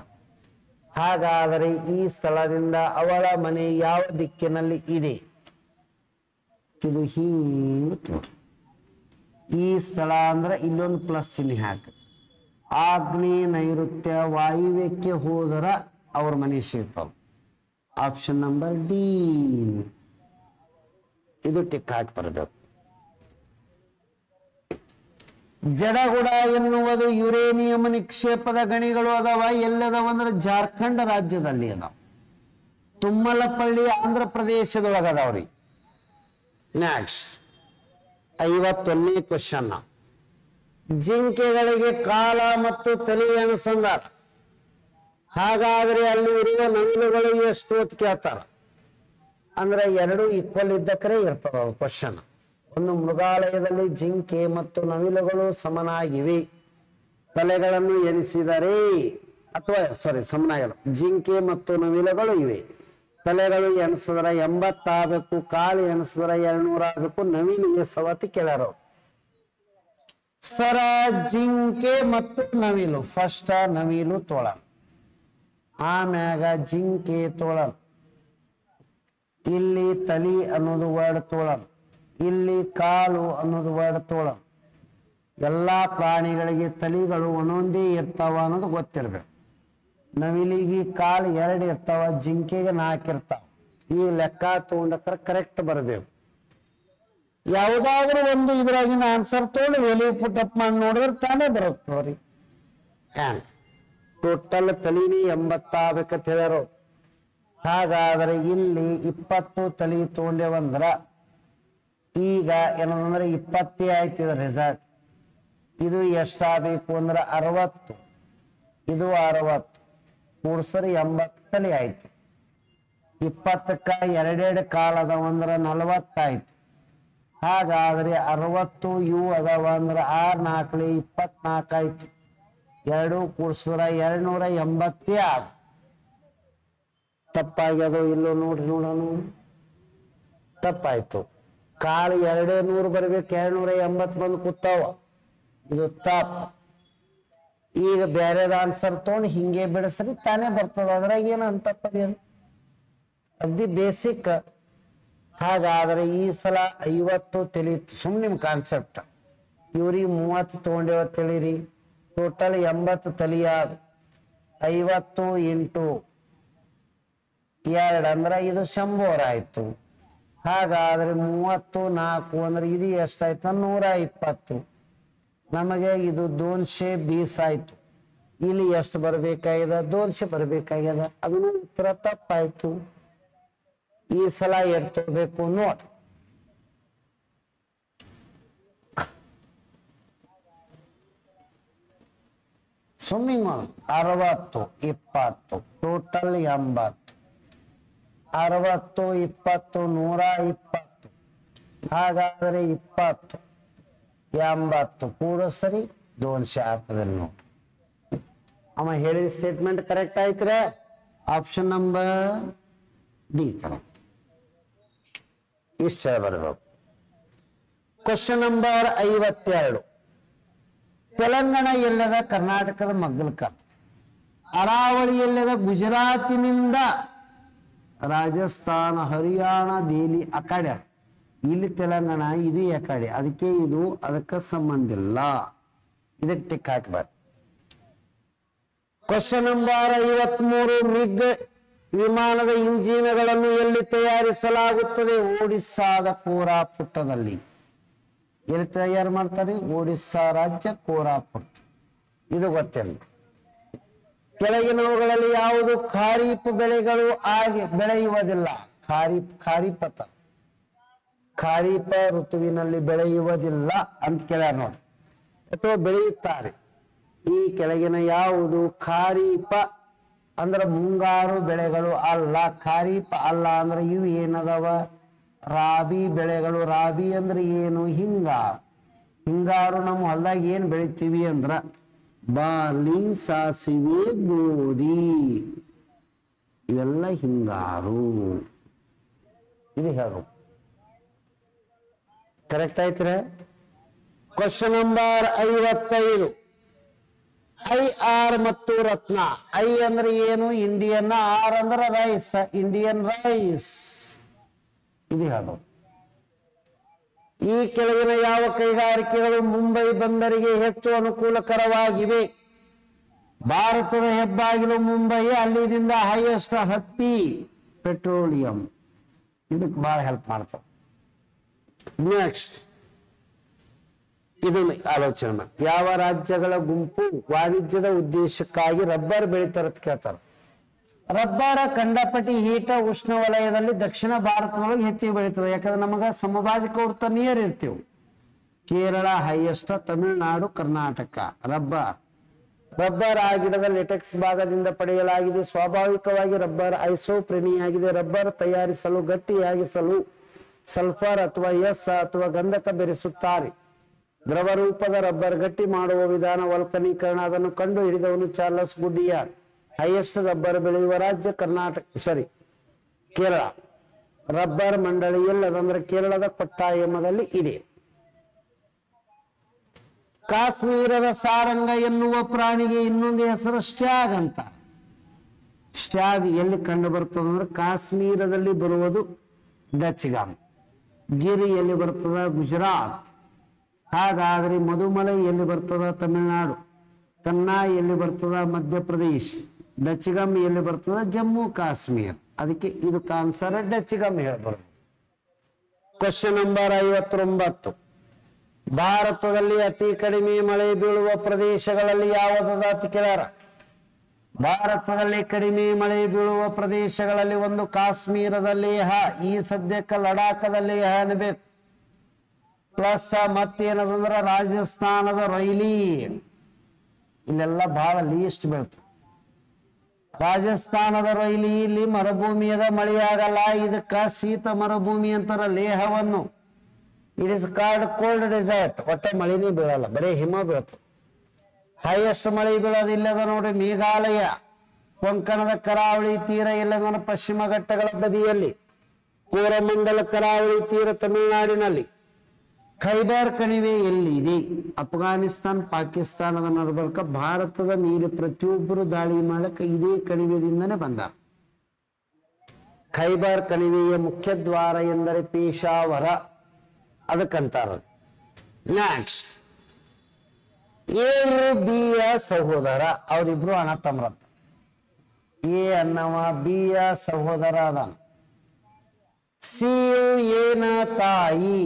ಹಾಗಾದರೆ ಈ ಸ್ಥಳದಿಂದ ಅವಳ ಮನೆ ಯಾವ ದಿಕ್ಕಿನಲ್ಲಿ ಇದೆ? ಇದು ಹೀಗೆ ತೋರಿ. ಈ ಸ್ಥಳ ಅಂದ್ರೆ ಇಲ್ಲೊಂದು ಪ್ಲಸ್ ಚಿಹ್ನೆ ಹಾಕಿ. ಆಗ್ನೇಯ ನೈಋತ್ಯ ವಾಯುವ್ಯಕ್ಕೆ ಹೋದರ ಅವ್ರ ಮನೆ ಸಿಗ್ತಾವ. Option number D. ಇದು ಟಿಕ್ ಹಾಕಿ ಬರಬೇಕು. ಜಡಗುಡ ಎನ್ನುವುದು ಯುರೇನಿಯಂ ನಿಕ್ಷೇಪದ ಗಣಿಗಳು ಅದಾವ. ಎಲ್ಲದವ ಅಂದ್ರೆ ಜಾರ್ಖಂಡ್ ರಾಜ್ಯದಲ್ಲಿ ಅದಾವ. ತುಮ್ಮಲಪಳ್ಳಿ ಆಂಧ್ರ ಪ್ರದೇಶದೊಳಗದಾವ್ರಿ. ನೆಕ್ಸ್ಟ್ 51ನೇ ಕ್ವಶನ್. ಜಿಂಕೆಗಳಿಗೆ ಕಾಲ ಮತ್ತು ತಲೆ ಎಣಸಂದಾರ. ಹಾಗಾದ್ರೆ ಅಲ್ಲಿ ಇರುವ ನವಿಲುಗಳು ಎಷ್ಟು ಅಂತ ಕೇಳ್ತಾರ. ಅಂದ್ರೆ 2 ಈಕ್ವಲ್ ಇದ್ದಕ್ರೆ ಇರ್ತದ ಕ್ವಶನ್. ಒಂದು ಮೃಗಾಲಯದಲ್ಲಿ ಜಿಂಕೆ ಮತ್ತು ನವಿಲುಗಳು ಸಮನಾಗಿವೆ. ತಲೆಗಳನ್ನು ಎಣಿಸಿದರೆ ಅಥವಾ ಸಮನಾಗಿಲ್ಲ. ಜಿಂಕೆ ಮತ್ತು ನವಿಲುಗಳು ಇವೆ. ತಲೆಗಳು ಎಣಿಸಿದ್ರೆ 80 ಆಗಬೇಕು. ಕಾಲು ಎಣಿಸಿದ್ರೆ 200 ಆಗಬೇಕು. ನವಿಲಿಗೆ ಸವತಿ ಕೇಳ್ಯಾರ. ಸರ ಜಿಂಕೆ ಮತ್ತು ನವಿಲು. ಫಸ್ಟ್ ನವಿಲು ತೋಳ, ಆಮ್ಯಾಗ ಜಿಂಕೆ ತೋಳನ್. ಇಲ್ಲಿ ತಲಿ ಅನ್ನೋದು ವರ್ಡ್ ತೋಳನ್. ಇಲ್ಲಿ ಕಾಲು ಅನ್ನೋದು ವರ್ಡ್ ತೋಳನ್. ಎಲ್ಲಾ ಪ್ರಾಣಿಗಳಿಗೆ ತಲಿಗಳು ಒಂದೊಂದೇ ಇರ್ತಾವ ಅನ್ನೋದು ಗೊತ್ತಿರ್ಬೇಕು. ನವಿಲಿಗೆ ಕಾಲು 2 ಇರ್ತಾವ, ಜಿಂಕೆಗೆ 4 ಇರ್ತಾವ. ಈ ಲೆಕ್ಕ ತಗೊಂಡಕ್ರ ಕರೆಕ್ಟ್ ಬರಬೇಕು. ಯಾವುದಾದ್ರೂ ಒಂದು ಇದ್ರಾಗಿನ ಆನ್ಸರ್ ತಗೊಂಡು ವ್ಯಾಲ್ಯೂ ಪುಟ್ ಅಪ್ ಮಾಡಿ ನೋಡಿದ್ರೆ ತಾನೇ ಬರುತ್ತವ್ರಿ. ಟೋಟಲ್ ತಲಿನಿ 80 ಆಗ್ಬೇಕಂತ ಹೇಳ್ಯಾರ. ಹಾಗಾದ್ರೆ ಇಲ್ಲಿ 20 ತಲಿ ತಗೊಂಡೇವಂದ್ರ ಈಗ ಏನಂದ್ರೆ 20 ಆಯ್ತು ರಿಸಲ್ಟ್. ಇದು ಎಷ್ಟಾಗಬೇಕು ಅಂದ್ರೆ 60. ಇದು 60 ಕೂಡ್ಸರಿ 80 ತಲಿ ಆಯ್ತು. 20ಕ್ಕ 2 ಕಾಲ್ ಅದಾವ ಅಂದ್ರೆ 40 ಆಯ್ತು. ಹಾಗಾದ್ರೆ 60 ಇವು ಅದಾವ ಅಂದ್ರೆ 6 4 24 ಆಯ್ತು. 2 ಕೂಡ್ಸಿದ್ರ 280 ಆಗ. ತಪ್ಪಾಗ್ಯದು ಇಲ್ಲೋ ನೋಡ್ರಿ. ನೋಡೋಣ. ತಪ್ಪಾಯ್ತು. ಕಾಲು 200 ಬರ್ಬೇಕು. 280 ಬಂದು ಕೂತಾವ. ಇದು ತಪ್ಪ. ಈಗ ಬೇರೆದ ಆನ್ಸರ್ ತಗೊಂಡು ಹಿಂಗೆ ಬಿಡಿಸ್ರಿ ತಾನೇ ಬರ್ತದ. ಅದ್ರಾಗ ಏನು ಅಂತಪ್ಪದೇನು, ಅಗ್ದಿ ಬೇಸಿಕ್. ಹಾಗಾದ್ರೆ ಈ ಸಲ 50 ತಿಳಿತು. ಸುಮ್ ನಿಮ್ ಕಾನ್ಸೆಪ್ಟ್. ಇವ್ರಿಗೆ 30 ತಗೊಂಡೇವ ತಿಳಿರಿ. ಟೋಟಲ್ 80 ತಲಿಯಾದ. 50 × 2 ಅಂದ್ರೆ ಇದು 100 ಆಯ್ತು. ಹಾಗಾದ್ರೆ 34 ಅಂದ್ರೆ ಇದು ಎಷ್ಟಾಯ್ತು? 120. ನಮಗೆ ಇದು 220 ಆಯ್ತು. ಇಲ್ಲಿ ಎಷ್ಟು ಬರ್ಬೇಕಾಗ್ಯದ? 200 ಬರ್ಬೇಕಾಗ್ಯದ. ಅದನ್ನು ಉತ್ತರ ತಪ್ಪಾಯ್ತು. ಈ ಸಲ ಎಷ್ಟು ತಗೋಬೇಕು ನೋಡಿ. Swimming 60, 20, total 80. 60, 20, 120. ಹಾಗಾದ್ರೆ 20, 80 ಕೂಡ ಸರಿ 200 ಆಗ್ತದೆ ನೋಡಿ. ಅವ ಹೇಳಿದ ಸ್ಟೇಟ್ಮೆಂಟ್ ಕರೆಕ್ಟ್ ಆಯ್ತ್ರೆ. Option number D correct. ಇಷ್ಟ ಬರಬೇಕು. Question number 52. ತೆಲಂಗಾಣ ಎಲ್ಲದ? ಕರ್ನಾಟಕದ ಮಗ್ಗಲಕ. ಅರಾವಳಿ ಎಲ್ಲದ? ಗುಜರಾತಿನಿಂದ ರಾಜಸ್ಥಾನ, ಹರಿಯಾಣ, ದೆಹಲಿ ಆ ಕಡೆ. ಇಲ್ಲಿ ತೆಲಂಗಾಣ, ಇದು ಆ ಕಡೆ. ಅದಕ್ಕೆ ಇದು ಅದಕ್ಕೆ ಸಂಬಂಧ ಇಲ್ಲ. ಇದಕ್ಕೆ ಟಿಕ್ ಹಾಕಬಾರ್ದು. Question number 53. ಮಿಗ್ ವಿಮಾನದ ಇಂಜಿನ್ಗಳನ್ನು ಎಲ್ಲಿ ತಯಾರಿಸಲಾಗುತ್ತದೆ? ಒಡಿಸ್ಸಾದ ಕೋರಾಪುಟ್ಟದಲ್ಲಿ. ಎಲ್ಲಿ ತಯಾರು ಮಾಡ್ತಾರೆ? ಒಡಿಸ್ಸಾ ರಾಜ್ಯ ಕೋರಾಪುಟ್. ಇದು ಗೊತ್ತಿಲ್ಲ. ಕೆಳಗಿನವುಗಳಲ್ಲಿ ಯಾವುದು ಖಾರೀಫ್ ಬೆಳೆಗಳು ಬೆಳೆಯುವುದಿಲ್ಲ? ಖಾರೀಫ ಋತುವಿನಲ್ಲಿ ಬೆಳೆಯುವುದಿಲ್ಲ ಅಂತ ಕೇಳ್ಯಾರ ನೋಡಿ. ಅಥವಾ ಬೆಳೆಯುತ್ತಾರೆ. ಈ ಕೆಳಗಿನ ಯಾವುದು ಖಾರೀಫ ಅಂದ್ರೆ ಮುಂಗಾರು ಬೆಳೆಗಳು ಅಲ್ಲ. ಖಾರೀಫ ಅಲ್ಲ ಅಂದ್ರೆ ಇವು ಏನದವ? ರಾಬಿ ಬೆಳೆಗಳು. ರಾಬಿ ಅಂದ್ರೆ ಏನು? ಹಿಂಗಾರು. ಹಿಂಗಾರು ನಮ್ಮ ಹೊಲದಾಗ ಏನ್ ಬೆಳಿತೀವಿ ಅಂದ್ರ ಬಾರ್ಲಿ, ಸಾಸಿವೆ, ಗೋಧಿ, ಇವೆಲ್ಲ ಹಿಂಗಾರು. ಇದು ಹೇಳು ಕರೆಕ್ಟ್ ಆಯ್ತ್ರ? Question number 55. IR ಮತ್ತು ರತ್ನ. ಐ ಅಂದ್ರೆ ಏನು? ಇಂಡಿಯನ್. ಆರ್ ಅಂದ್ರೆ ರೈಸ್, ಇಂಡಿಯನ್ ರೈಸ್. ಇದು ಹೇಳು. ಈ ಕೆಳಗಿನ ಯಾವ ಕೈಗಾರಿಕೆಗಳು ಮುಂಬೈ ಬಂದರಿಗೆ ಹೆಚ್ಚು ಅನುಕೂಲಕರವಾಗಿವೆ? ಭಾರತದ ಹೆಬ್ಬಾಗಿಲು ಮುಂಬೈ. ಅಲ್ಲಿದಿಂದ ಹೈಯೆಸ್ಟ್ ಹತ್ತಿ, ಪೆಟ್ರೋಲಿಯಂ. ಇದಕ್ಕೆ ಬಹಳ ಹೆಲ್ಪ್ ಮಾಡ್ತಾವ. ನೆಕ್ಸ್ಟ್ ಇದನ್ನು ಆಲೋಚನೆ ಮಾಡಿ. ಯಾವ ರಾಜ್ಯಗಳ ಗುಂಪು ವಾಣಿಜ್ಯದ ಉದ್ದೇಶಕ್ಕಾಗಿ ರಬ್ಬರ್ ಬೆಳಿತಾರ ಅಂತ ಕೇಳ್ತಾರ. ರಬ್ಬರ ಕಂಡಪಟ್ಟಿ ಹೀಟ ಉಷ್ಣವಲಯದಲ್ಲಿ ದಕ್ಷಿಣ ಭಾರತದೊಳಗೆ ಹೆಚ್ಚಿಗೆ ಬೆಳೀತದೆ. ಯಾಕಂದ್ರೆ ನಮಗ ಸಮಭಾಜಕ ವೃತ್ತ ನಿಯರ್ ಇರ್ತೀವಿ. ಕೇರಳ ಹೈಯೆಸ್ಟ್, ತಮಿಳುನಾಡು, ಕರ್ನಾಟಕ. ರಬ್ಬರ್ ಆ ಗಿಡದ ಲೆಟೆಕ್ಸ್ ಭಾಗದಿಂದ ಪಡೆಯಲಾಗಿದೆ. ಸ್ವಾಭಾವಿಕವಾಗಿ ರಬ್ಬರ್ ಐಸೋಪ್ರೆನಿಯಾಗಿದೆ. ರಬ್ಬರ್ ತಯಾರಿಸಲು ಗಟ್ಟಿಯಾಗಿಸಲು ಸಲ್ಫರ್ ಅಥವಾ ಎಸ್ ಅಥವಾ ಗಂಧಕ ಬೆರೆಸುತ್ತಾರೆ. ದ್ರವ ರೂಪದ ರಬ್ಬರ್ ಗಟ್ಟಿ ಮಾಡುವ ವಿಧಾನ ವಲ್ಕನೀಕರಣ. ಅದನ್ನು ಕಂಡು ಹಿಡಿದವನು ಚಾರ್ಲಸ್ ಗುಡ್ಡಿಯಾರ್. ಹೈಯೆಸ್ಟ್ ರಬ್ಬರ್ ಬೆಳೆಯುವ ರಾಜ್ಯ ಕೇರಳ. ರಬ್ಬರ್ ಮಂಡಳಿ ಎಲ್ಲದಂದ್ರೆ ಕೇರಳದ ಕೊಟ್ಟಾಯಮದಲ್ಲಿ ಇದೆ. ಕಾಶ್ಮೀರದ ಸಾರಂಗ ಎನ್ನುವ ಪ್ರಾಣಿಗೆ ಇನ್ನೊಂದು ಹೆಸರು ಸ್ಟ್ಯಾಗ್ ಅಂತ. ಸ್ಟ್ಯಾಗ್ ಎಲ್ಲಿ ಕಂಡು ಬರ್ತದೆ ಅಂದ್ರೆ ಕಾಶ್ಮೀರದಲ್ಲಿ ಬರುವುದು ಡಚ್ಗಾಮ್. ಗಿರಿ ಎಲ್ಲಿ ಬರ್ತದ? ಗುಜರಾತ್. ಹಾಗಾದ್ರೆ ಮಧುಮಲೈ ಎಲ್ಲಿ ಬರ್ತದ? ತಮಿಳುನಾಡು. ಕನ್ನಾ ಎಲ್ಲಿ ಬರ್ತದ? ಮಧ್ಯಪ್ರದೇಶ್. ಡಚ್ಗಮ್ ಎಲ್ಲಿ ಬರ್ತದ? ಜಮ್ಮು ಕಾಶ್ಮೀರ್. ಅದಕ್ಕೆ ಇದು ಆನ್ಸರ್ ಡಚ್ಗಮ್ ಹೇಳ್ಬಾರ್ದು. Question number 59. ಭಾರತದಲ್ಲಿ ಅತಿ ಕಡಿಮೆ ಮಳೆ ಬೀಳುವ ಪ್ರದೇಶಗಳಲ್ಲಿ ಯಾವುದದ ಅಂತ ಕೇಳ್ಯಾರ. ಭಾರತದಲ್ಲಿ ಕಡಿಮೆ ಮಳೆ ಬೀಳುವ ಪ್ರದೇಶಗಳಲ್ಲಿ ಒಂದು ಕಾಶ್ಮೀರದ ಲೇಹ. ಈ ಸದ್ಯಕ್ಕೆ ಲಡಾಖದ ಲೇಹ ಅನ್ಬೇಕು. ಪ್ಲಸ್ ಮತ್ತೇನದಂದ್ರ ರಾಜಸ್ಥಾನದ ರೈಲಿ. ಇಲ್ಲೆಲ್ಲ ಬಹಳ ಲೀಸ್ಟ್ ಬೀಳ್ತು. ರಾಜಸ್ಥಾನದ ರೈಲಿ. ಇಲ್ಲಿ ಮರುಭೂಮಿಯದ ಮಳೆ ಆಗಲ್ಲ. ಇದಕ್ಕ ಶೀತ ಮರುಭೂಮಿ ಅಂತಾರ ಲೇಹವನ್ನು. It is called cold desert. ಒಟ್ಟ ಮಳೆನೇ ಬೀಳಲ್ಲ, ಬರೀ ಹಿಮ ಬೀಳ್ತು. ಹೈಯೆಸ್ಟ್ ಮಳೆ ಬೀಳೋದು ಇಲ್ಲದ ನೋಡಿ ಮೇಘಾಲಯ. ಕೊಂಕಣದ ಕರಾವಳಿ ತೀರ ಇಲ್ಲದ ಪಶ್ಚಿಮ ಘಟ್ಟಗಳ ಬದಿಯಲ್ಲಿ. ಕೋರಮಂಡಲ ಕರಾವಳಿ ತೀರ ತಮಿಳುನಾಡಿನಲ್ಲಿ. ಖೈಬರ್ ಕಣಿವೆ ಎಲ್ಲಿದೆ? ಅಫ್ಘಾನಿಸ್ತಾನ್, ಪಾಕಿಸ್ತಾನದ ನಡುಬರ್ಕ. ಭಾರತದ ಮೇಲೆ ಪ್ರತಿಯೊಬ್ಬರು ದಾಳಿ ಮಾಡಕ್ಕೆ ಇದೇ ಕಣಿವೆದಿಂದನೇ ಬಂದ. ಖೈಬರ್ ಕಣಿವೆಯ ಮುಖ್ಯ ದ್ವಾರ ಎಂದರೆ ಪೇಶಾವರ. ಅದಕ್ಕಂತಾರ. ನೆಕ್ಸ್ಟ್, ಎ ಬಿ ಯ ಸಹೋದರ. ಅವರಿಬ್ರು ಅಣ್ಣ ತಮ್ಮರತ್ತ. ಎ ಅನ್ನವ ಬಿ ಯ ಸಹೋದರ ಅದಾನ. ಸಿಯು ಏನ ತಾಯಿ,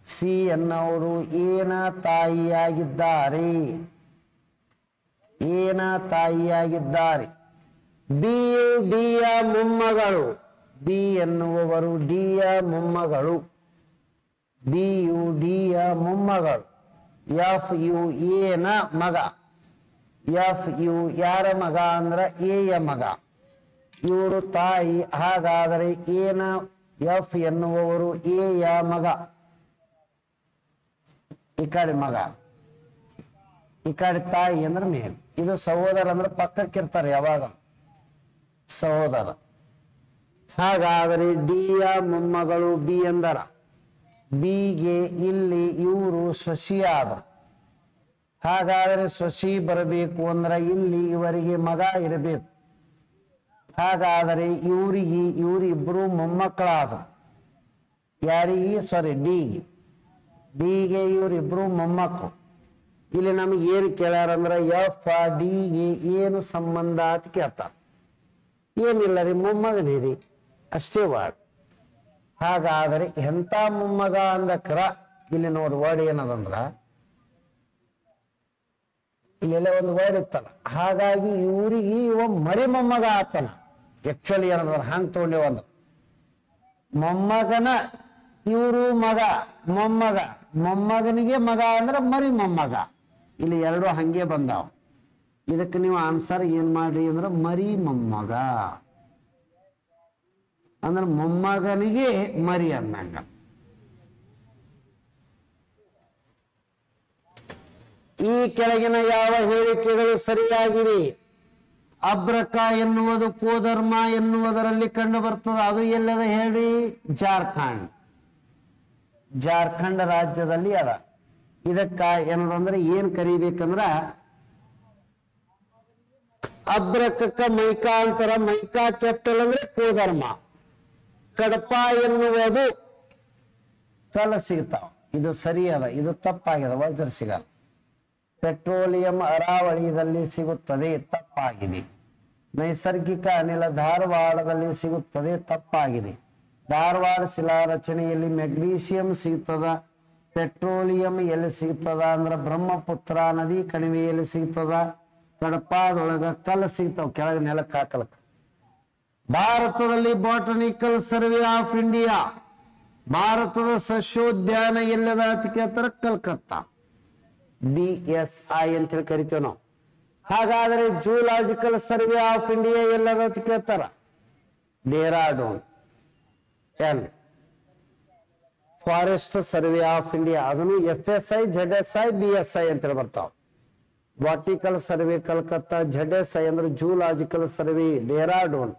ಸಿ ಅನ್ನೋರು ಏನ ತಾಯಿಯಾಗಿದ್ದಾರೆ, ಏನ ತಾಯಿಯಾಗಿದ್ದಾರೆ. ಬಿಯು ಡಿಯ ಮೊಮ್ಮಗಳು, ಬಿ ಎನ್ನುವವರು ಡಿಯ ಮೊಮ್ಮಗಳು, ಬಿಯು ಡಿಯ ಮೊಮ್ಮಗಳು. ಎಫ್ ಯು ಏನ ಮಗ, ಎಫ್ ಯು ಯಾರ ಮಗ ಅಂದ್ರ ಎಯ ಮಗ, ಇವರು ತಾಯಿ. ಹಾಗಾದರೆ ಏನ ಎಫ್ ಎನ್ನುವವರು ಎಯ ಮಗ, ಈ ಕಡೆ ಮಗ, ಈ ಕಡೆ ತಾಯಿ ಅಂದ್ರೆ ಮೇಲೆ. ಇದು ಸಹೋದರ ಅಂದ್ರೆ ಪಕ್ಕಕ್ಕಿರ್ತಾರೆ ಯಾವಾಗ, ಸಹೋದರ. ಹಾಗಾದರೆ ಡಿಯ ಮೊಮ್ಮಗಳು ಬಿ ಎಂದರ, ಬಿಗೆ ಇಲ್ಲಿ ಇವರು ಸೊಸಿಯಾದರು. ಹಾಗಾದರೆ ಸೊಸಿ ಬರಬೇಕು ಅಂದ್ರೆ ಇಲ್ಲಿ ಇವರಿಗೆ ಮಗ ಇರಬೇಕು. ಹಾಗಾದರೆ ಇವರಿಬ್ಬರು ಮೊಮ್ಮಕ್ಕಳಾದರು. ಯಾರಿಗೆ? ಸಾರಿ, ಡಿಗೆ. ಡಿಗೆ ಇವರಿಬ್ರು ಮೊಮ್ಮಕ್ಕಳು. ಇಲ್ಲಿ ನಮಗೆ ಏನು ಕೇಳ್ಯಾರಂದ್ರೆ ಎಫ್ ಡಿಗೆ ಏನು ಸಂಬಂಧ ಅಂತ ಕೇಳ್ತಾರ. ಏನಿಲ್ಲ ರೀ, ಮೊಮ್ಮಗನೇ ರೀ, ಅಷ್ಟೇ ವಾರ್ಡ್. ಹಾಗಾದರೆ ಎಂತ ಮೊಮ್ಮಗ ಅಂದಕ್ರ ಇಲ್ಲಿ ನೋಡಿ ವರ್ಡ್ ಏನದಂದ್ರ, ಇಲ್ಲೆಲ್ಲ ಒಂದು ವರ್ಡ್ ಇತ್ತಲ್ಲ. ಹಾಗಾಗಿ ಇವರಿಗೆ ಇವ ಮರಿ ಮೊಮ್ಮಗ ಆತನ. ಆಕ್ಚುಲಿ ಏನಂದ್ರ ಹಂಗ್ ತಗೊಂಡೇವ ಅಂದ್ರ ಮೊಮ್ಮಗನ ಇವರು ಮಗ, ಮೊಮ್ಮಗ, ಮೊಮ್ಮಗನಿಗೆ ಮಗ ಅಂದ್ರೆ ಮರಿ ಮೊಮ್ಮಗ. ಇಲ್ಲಿ ಎರಡು ಹಂಗೆ ಬಂದಾವ. ಇದಕ್ಕೆ ನೀವು ಆನ್ಸರ್ ಏನ್ ಮಾಡ್ರಿ ಅಂದ್ರೆ ಮರಿ ಮೊಮ್ಮಗ ಅಂದ್ರೆ ಮೊಮ್ಮಗನಿಗೆ ಮರಿ ಅನ್ನಂಗ. ಈ ಕೆಳಗಿನ ಯಾವ ಹೇಳಿಕೆಗಳು ಸರಿಯಾಗಿವೆ? ಅಬ್ರಕ ಎನ್ನುವುದು ಕೋಧರ್ಮ ಎನ್ನುವುದರಲ್ಲಿ ಕಂಡು ಬರ್ತದೆ. ಅದು ಎಲ್ಲದ ಹೇಳಿ? ಜಾರ್ಖಂಡ್, ಜಾರ್ಖಂಡ್ ರಾಜ್ಯದಲ್ಲಿ ಅದ. ಇದಕ್ಕ ಏನದಂದ್ರೆ ಏನ್ ಕರಿಬೇಕಂದ್ರ ಅಬ್ರಕಕ್ಕ ಮೈಕಾ ಅಂತಾರ. ಮೈಕಾ ಕ್ಯಾಪಿಟಲ್ ಅಂದ್ರೆ ಕೋಧರ್ಮ. ಕಡಪ ಎನ್ನುವುದು ಕಲ ಸಿಗ್ತಾವ. ಇದು ಸರಿ ಅದ, ಇದು ತಪ್ಪಾಗಿದೆ. ವಜ್ರ ಸಿಗಲ್ಲ. ಪೆಟ್ರೋಲಿಯಂ ಅರಾವಳಿಯಲ್ಲಿ ಸಿಗುತ್ತದೆ, ತಪ್ಪಾಗಿದೆ. ನೈಸರ್ಗಿಕ ಅನಿಲ ಧಾರವಾಡದಲ್ಲಿ ಸಿಗುತ್ತದೆ, ತಪ್ಪಾಗಿದೆ. ಧಾರವಾಡ ಶಿಲಾ ರಚನೆಯಲ್ಲಿ ಮೆಗ್ನೀಷಿಯಂ ಸಿಗ್ತದ. ಪೆಟ್ರೋಲಿಯಂ ಎಲ್ಲಿ ಸಿಗ್ತದ ಅಂದ್ರ ಬ್ರಹ್ಮಪುತ್ರ ನದಿ ಕಣಿವೆಯಲ್ಲಿ ಸಿಗ್ತದ. ಕಡಪಾದೊಳಗ ಕಲ್ಲು ಸಿಗ್ತಾವ, ಕೆಳಗೆ ನೆಲಕ್ಕೆ ಹಾಕಲಕ್ಕ. ಭಾರತದಲ್ಲಿ ಬಾಟನಿಕಲ್ ಸರ್ವೆ ಆಫ್ ಇಂಡಿಯಾ, ಭಾರತದ ಸಸ್ಯೋದ್ಯಾನ ಎಲ್ಲದ ಅಂತ ಕೇಳ್ತಾರ? ಕಲ್ಕತ್ತಾ, BSI ಅಂತೇಳಿ ಕರಿತೇವೆ ನಾವು. ಹಾಗಾದ್ರೆ ಜೂಲಾಜಿಕಲ್ ಸರ್ವೆ ಆಫ್ ಇಂಡಿಯಾ ಎಲ್ಲದ ಅಂತ ಕೇಳ್ತಾರ? Dehradun. L forest survey of India, ಅದನ್ನು FSI, ZSI, BSI ಅಂತೇಳಿ ಬರ್ತಾವ. ಬಾಟಿಕಲ್ ಸರ್ವೆ ಕಲ್ಕತ್ತಾ, ZSI ಅಂದ್ರೆ ಜೂಲಾಜಿಕಲ್ ಸರ್ವೆ ಡೆಹ್ರಾಡೂನ್.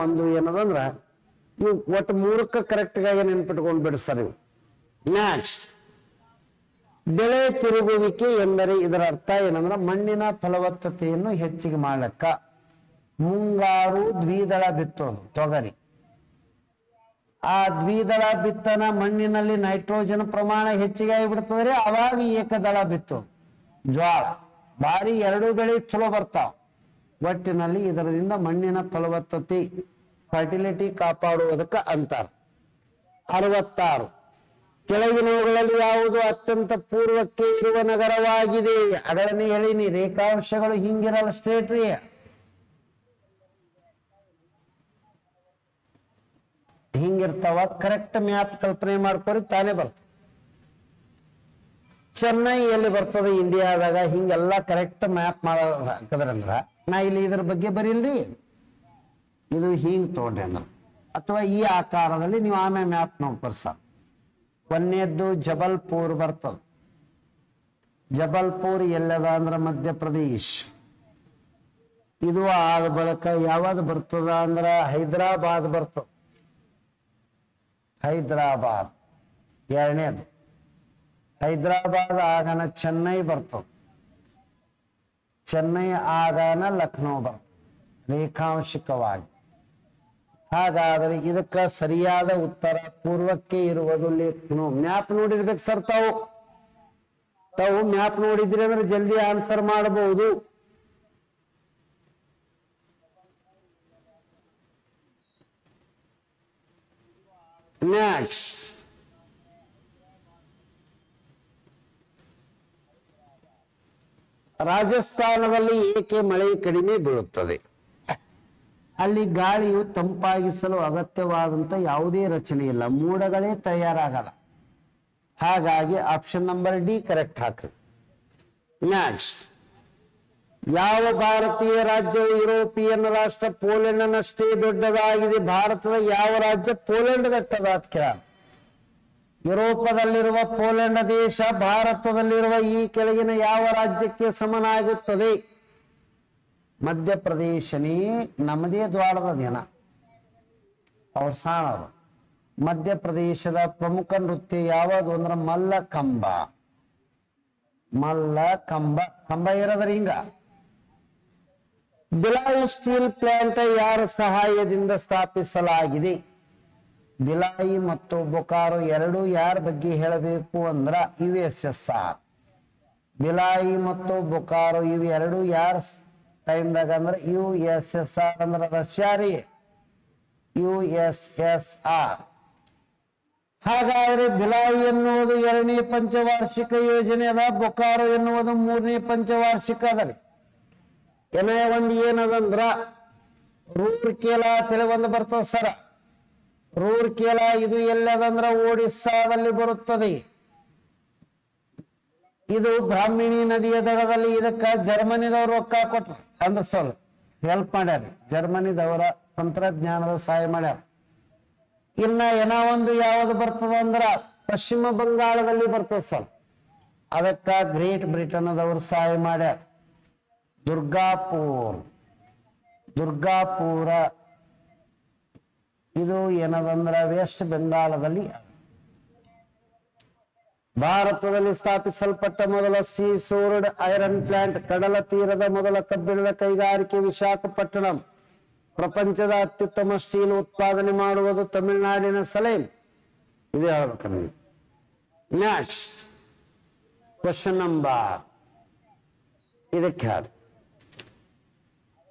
ಒಂದು ಏನದಂದ್ರ ಇವು ಒಟ್ಟು ಮೂರಕ್ಕ ಕರೆಕ್ಟ್ ಆಗಿ ನೆನ್ಪಿಟ್ಕೊಂಡು ಬಿಡಿಸ್ತಾರೆ ಇವು. ನೆಕ್ಸ್ಟ್, ಬೆಳೆ ತಿರುಗುವಿಕೆ ಎಂದರೆ ಇದರ ಅರ್ಥ ಏನಂದ್ರ ಮಣ್ಣಿನ ಫಲವತ್ತತೆಯನ್ನು ಹೆಚ್ಚಿಗೆ ಮಾಡಕ್ಕ. ಮುಂಗಾರು ದ್ವಿದಳ ಬಿತ್ತೋದು, ತೊಗರಿ. ಆ ದ್ವಿದಳ ಬಿತ್ತನ ಮಣ್ಣಿನಲ್ಲಿ ನೈಟ್ರೋಜನ್ ಪ್ರಮಾಣ ಹೆಚ್ಚಿಗೆ ಆಗಿಬಿಡ್ತದ್ರಿ, ಅವಾಗ ಏಕದಳ ಬಿತ್ತೋದು, ಜ್ವಾಳ. ಬಾರಿ ಎರಡು ಬೆಳೆ ಚಲೋ ಬರ್ತಾವ. ಒಟ್ಟಿನಲ್ಲಿ ಇದರಿಂದ ಮಣ್ಣಿನ ಫಲವತ್ತತೆ, ಫರ್ಟಿಲಿಟಿ ಕಾಪಾಡುವುದಕ್ಕೆ ಅಂತಾರ. 66, ಕೆಳಗಿನವುಗಳಲ್ಲಿ ಯಾವುದು ಅತ್ಯಂತ ಪೂರ್ವಕ್ಕೆ ಇರುವ ನಗರವಾಗಿದೆ? ಅದನ್ನೇ ಹೇಳಿನಿ, ರೇಖಾಂಶಗಳು ಹಿಂಗಿರಲ್ಲ, ಸ್ಟ್ರೇಟ್ ರೀ. ಹಿಂಗಿರ್ತಾವ. ಕರೆಕ್ಟ್ ಮ್ಯಾಪ್ ಕಲ್ಪನೆ ಮಾಡ್ಕೊರಿ, ತಾನೇ ಬರ್ತದೆ. ಚೆನ್ನೈ ಎಲ್ಲಿ ಬರ್ತದೆ ಇಂಡಿಯಾದಾಗ? ಹಿಂಗೆಲ್ಲ ಕರೆಕ್ಟ್ ಮ್ಯಾಪ್ ಮಾಡೋದು ಹಾಕದ್ರಂದ್ರ ನಾ ಇಲ್ಲಿ ಇದ್ರ ಬಗ್ಗೆ ಬರೀಲ್ರಿ, ಇದು ಹಿಂಗ್ ತಗೊಂಡ್ರಿ ಅಂದ್ರ, ಅಥವಾ ಈ ಆಕಾರದಲ್ಲಿ ನೀವು ಆಮೇಲೆ ಮ್ಯಾಪ್ ನೋಡ್ಕೊರಿ ಸರ್. ಒಂದನೇದ್ದು ಜಬಲ್ಪುರ್ ಬರ್ತದ. ಜಬಲ್ಪುರ್ ಎಲ್ಲದ ಅಂದ್ರ ಮಧ್ಯಪ್ರದೇಶ್. ಇದು ಆದ ಬಳಿಕ ಯಾವ್ದು ಬರ್ತದ ಅಂದ್ರ ಹೈದರಾಬಾದ್ ಬರ್ತದ. ಹೈದರಾಬಾದ್ ಎರಡನೇದು. ಹೈದರಾಬಾದ್ ಆಗನ ಚೆನ್ನೈ ಬರ್ತದ. ಚೆನ್ನೈ ಆಗನ ಲಕ್ನೋ ಬರ್ತದೆ ರೇಖಾಂಶಿಕವಾಗಿ. ಹಾಗಾದರೆ ಇದಕ್ಕ ಸರಿಯಾದ ಉತ್ತರ ಪೂರ್ವಕ್ಕೆ ಇರುವುದು ಲಕ್ನೋ. ಮ್ಯಾಪ್ ನೋಡಿರ್ಬೇಕು ಸರ್ ತಾವು ಮ್ಯಾಪ್ ನೋಡಿದ್ರಿ ಅಂದ್ರೆ ಜಲ್ದಿ ಆನ್ಸರ್ ಮಾಡಬಹುದು. ನೆಕ್ಸ್ಟ್ ರಾಜಸ್ಥಾನದಲ್ಲಿ ಏಕೆ ಮಳೆ ಕಡಿಮೆ ಬೀಳುತ್ತದೆ? ಅಲ್ಲಿ ಗಾಳಿಯು ತಂಪಾಗಿಸಲು ಅಗತ್ಯವಾದಂತ ಯಾವುದೇ ರಚನೆ ಇಲ್ಲ, ಮೋಡಗಳೇ ತಯಾರಾಗಲ್ಲ. ಹಾಗಾಗಿ ಆಪ್ಷನ್ ನಂಬರ್ ಡಿ ಕರೆಕ್ಟ್ ಹಾಕ್ರಿ. ನೆಕ್ಸ್ಟ್, ಯಾವ ಭಾರತೀಯ ರಾಜ್ಯವು ಯುರೋಪಿಯನ್ ರಾಷ್ಟ್ರ ಪೋಲೆಂಡ್ನಷ್ಟೇ ದೊಡ್ಡದಾಗಿದೆ? ಭಾರತದ ಯಾವ ರಾಜ್ಯ ಪೋಲೆಂಡ್ ದಟ್ಟದ ಅಂತ ಕೇಳ. ಯುರೋಪದಲ್ಲಿರುವ ಪೋಲೆಂಡ್ ದೇಶ ಭಾರತದಲ್ಲಿರುವ ಈ ಕೆಳಗಿನ ಯಾವ ರಾಜ್ಯಕ್ಕೆ ಸಮನಾಗುತ್ತದೆ? ಮಧ್ಯಪ್ರದೇಶನೇ ನಮ್ಮದೇ ದ್ವಾರದ ದಿನ, ಅವ್ರ ಸಾಣವರು. ಮಧ್ಯಪ್ರದೇಶದ ಪ್ರಮುಖ ನೃತ್ಯ ಯಾವುದು ಅಂದ್ರೆ ಮಲ್ಲಕಂಬ. ಮಲ್ಲಕಂಬ ಕಂಬ ಇರೋದ್ರ ಹಿಂಗ. ಬಿಲಾಯಿ ಸ್ಟೀಲ್ ಪ್ಲಾಂಟ್ ಯಾರ ಸಹಾಯದಿಂದ ಸ್ಥಾಪಿಸಲಾಗಿದೆ? ಬಿಲಾಯಿ ಮತ್ತು ಬೊಕಾರೋ ಎರಡು ಯಾರ ಬಗ್ಗೆ ಹೇಳಬೇಕು ಅಂದ್ರ USSR. ಬಿಲಾಯಿ ಮತ್ತು ಬೊಕಾರೋ ಇವು ಎರಡು ಯಾರ ಟೈಮ್ದಾಗ ಅಂದ್ರೆ USSR ಅಂದ್ರೆ ರಷ್ಯಾ ರೀ, USSR. ಹಾಗಾದ್ರೆ ಬಿಲಾಯಿ ಎನ್ನುವುದು 2ನೇ ಪಂಚವಾರ್ಷಿಕ ಯೋಜನೆ ಅದ, ಬೊಕಾರೋ ಎನ್ನುವುದು 3ನೇ ಪಂಚವಾರ್ಷಿಕ ಅದ ರೀ. ಒಂದು ಏನದಂದ್ರ ರೂರ್ಕೆಲಾ ತಿಳಿ ಒಂದು ಬರ್ತದ ಸರ. ರೂರ್ಕೆಲಾ ಇದು ಎಲ್ಲದಂದ್ರ ಒಡಿಸ್ಸಾದಲ್ಲಿ ಬರುತ್ತದೆ. ಇದು ಬ್ರಾಹ್ಮಿಣಿ ನದಿಯ ದಡದಲ್ಲಿ. ಇದಕ್ಕ ಜರ್ಮನಿದವರು ರೊಕ್ಕ ಕೊಟ್ರು ಅಂದ್ರೆ ಸ್ವಲ್ಪ ಹೆಲ್ಪ್ ಮಾಡ್ಯಾರ. ಜರ್ಮನಿದವರ ತಂತ್ರಜ್ಞಾನದ ಸಹಾಯ ಮಾಡ್ಯಾರ. ಇನ್ನ ಒಂದು ಯಾವುದು ಬರ್ತದ ಅಂದ್ರ ಪಶ್ಚಿಮ ಬಂಗಾಳದಲ್ಲಿ ಬರ್ತದ ಸರ್. ಅದಕ್ಕ ಗ್ರೇಟ್ ಬ್ರಿಟನ್ದವರು ಸಹಾಯ ಮಾಡ್ಯಾರ. ದುರ್ಗಾಪುರ ಇದು ಏನದಂದ್ರ ವೆಸ್ಟ್ ಬೆಂಗಾಳದಲ್ಲಿ. ಭಾರತದಲ್ಲಿ ಸ್ಥಾಪಿಸಲ್ಪಟ್ಟ ಮೊದಲ ಸೀ ಸೋರ್ಡ್ ಐರನ್ ಪ್ಲಾಂಟ್, ಕಡಲ ತೀರದ ಮೊದಲ ಕಬ್ಬಿಣದ ಕೈಗಾರಿಕೆ ವಿಶಾಖಪಟ್ಟಣಂ. ಪ್ರಪಂಚದ ಅತ್ಯುತ್ತಮ ಸ್ಟೀಲ್ ಉತ್ಪಾದನೆ ಮಾಡುವುದು ತಮಿಳುನಾಡಿನ ಸಲೇಮ್. ಇದು ಹೇಳ್ಬೇಕಂದ್ರೆ. ನೆಕ್ಸ್ಟ್ ಕ್ವಶನ್ ನಂಬರ್ ಇದಕ್ಕೆ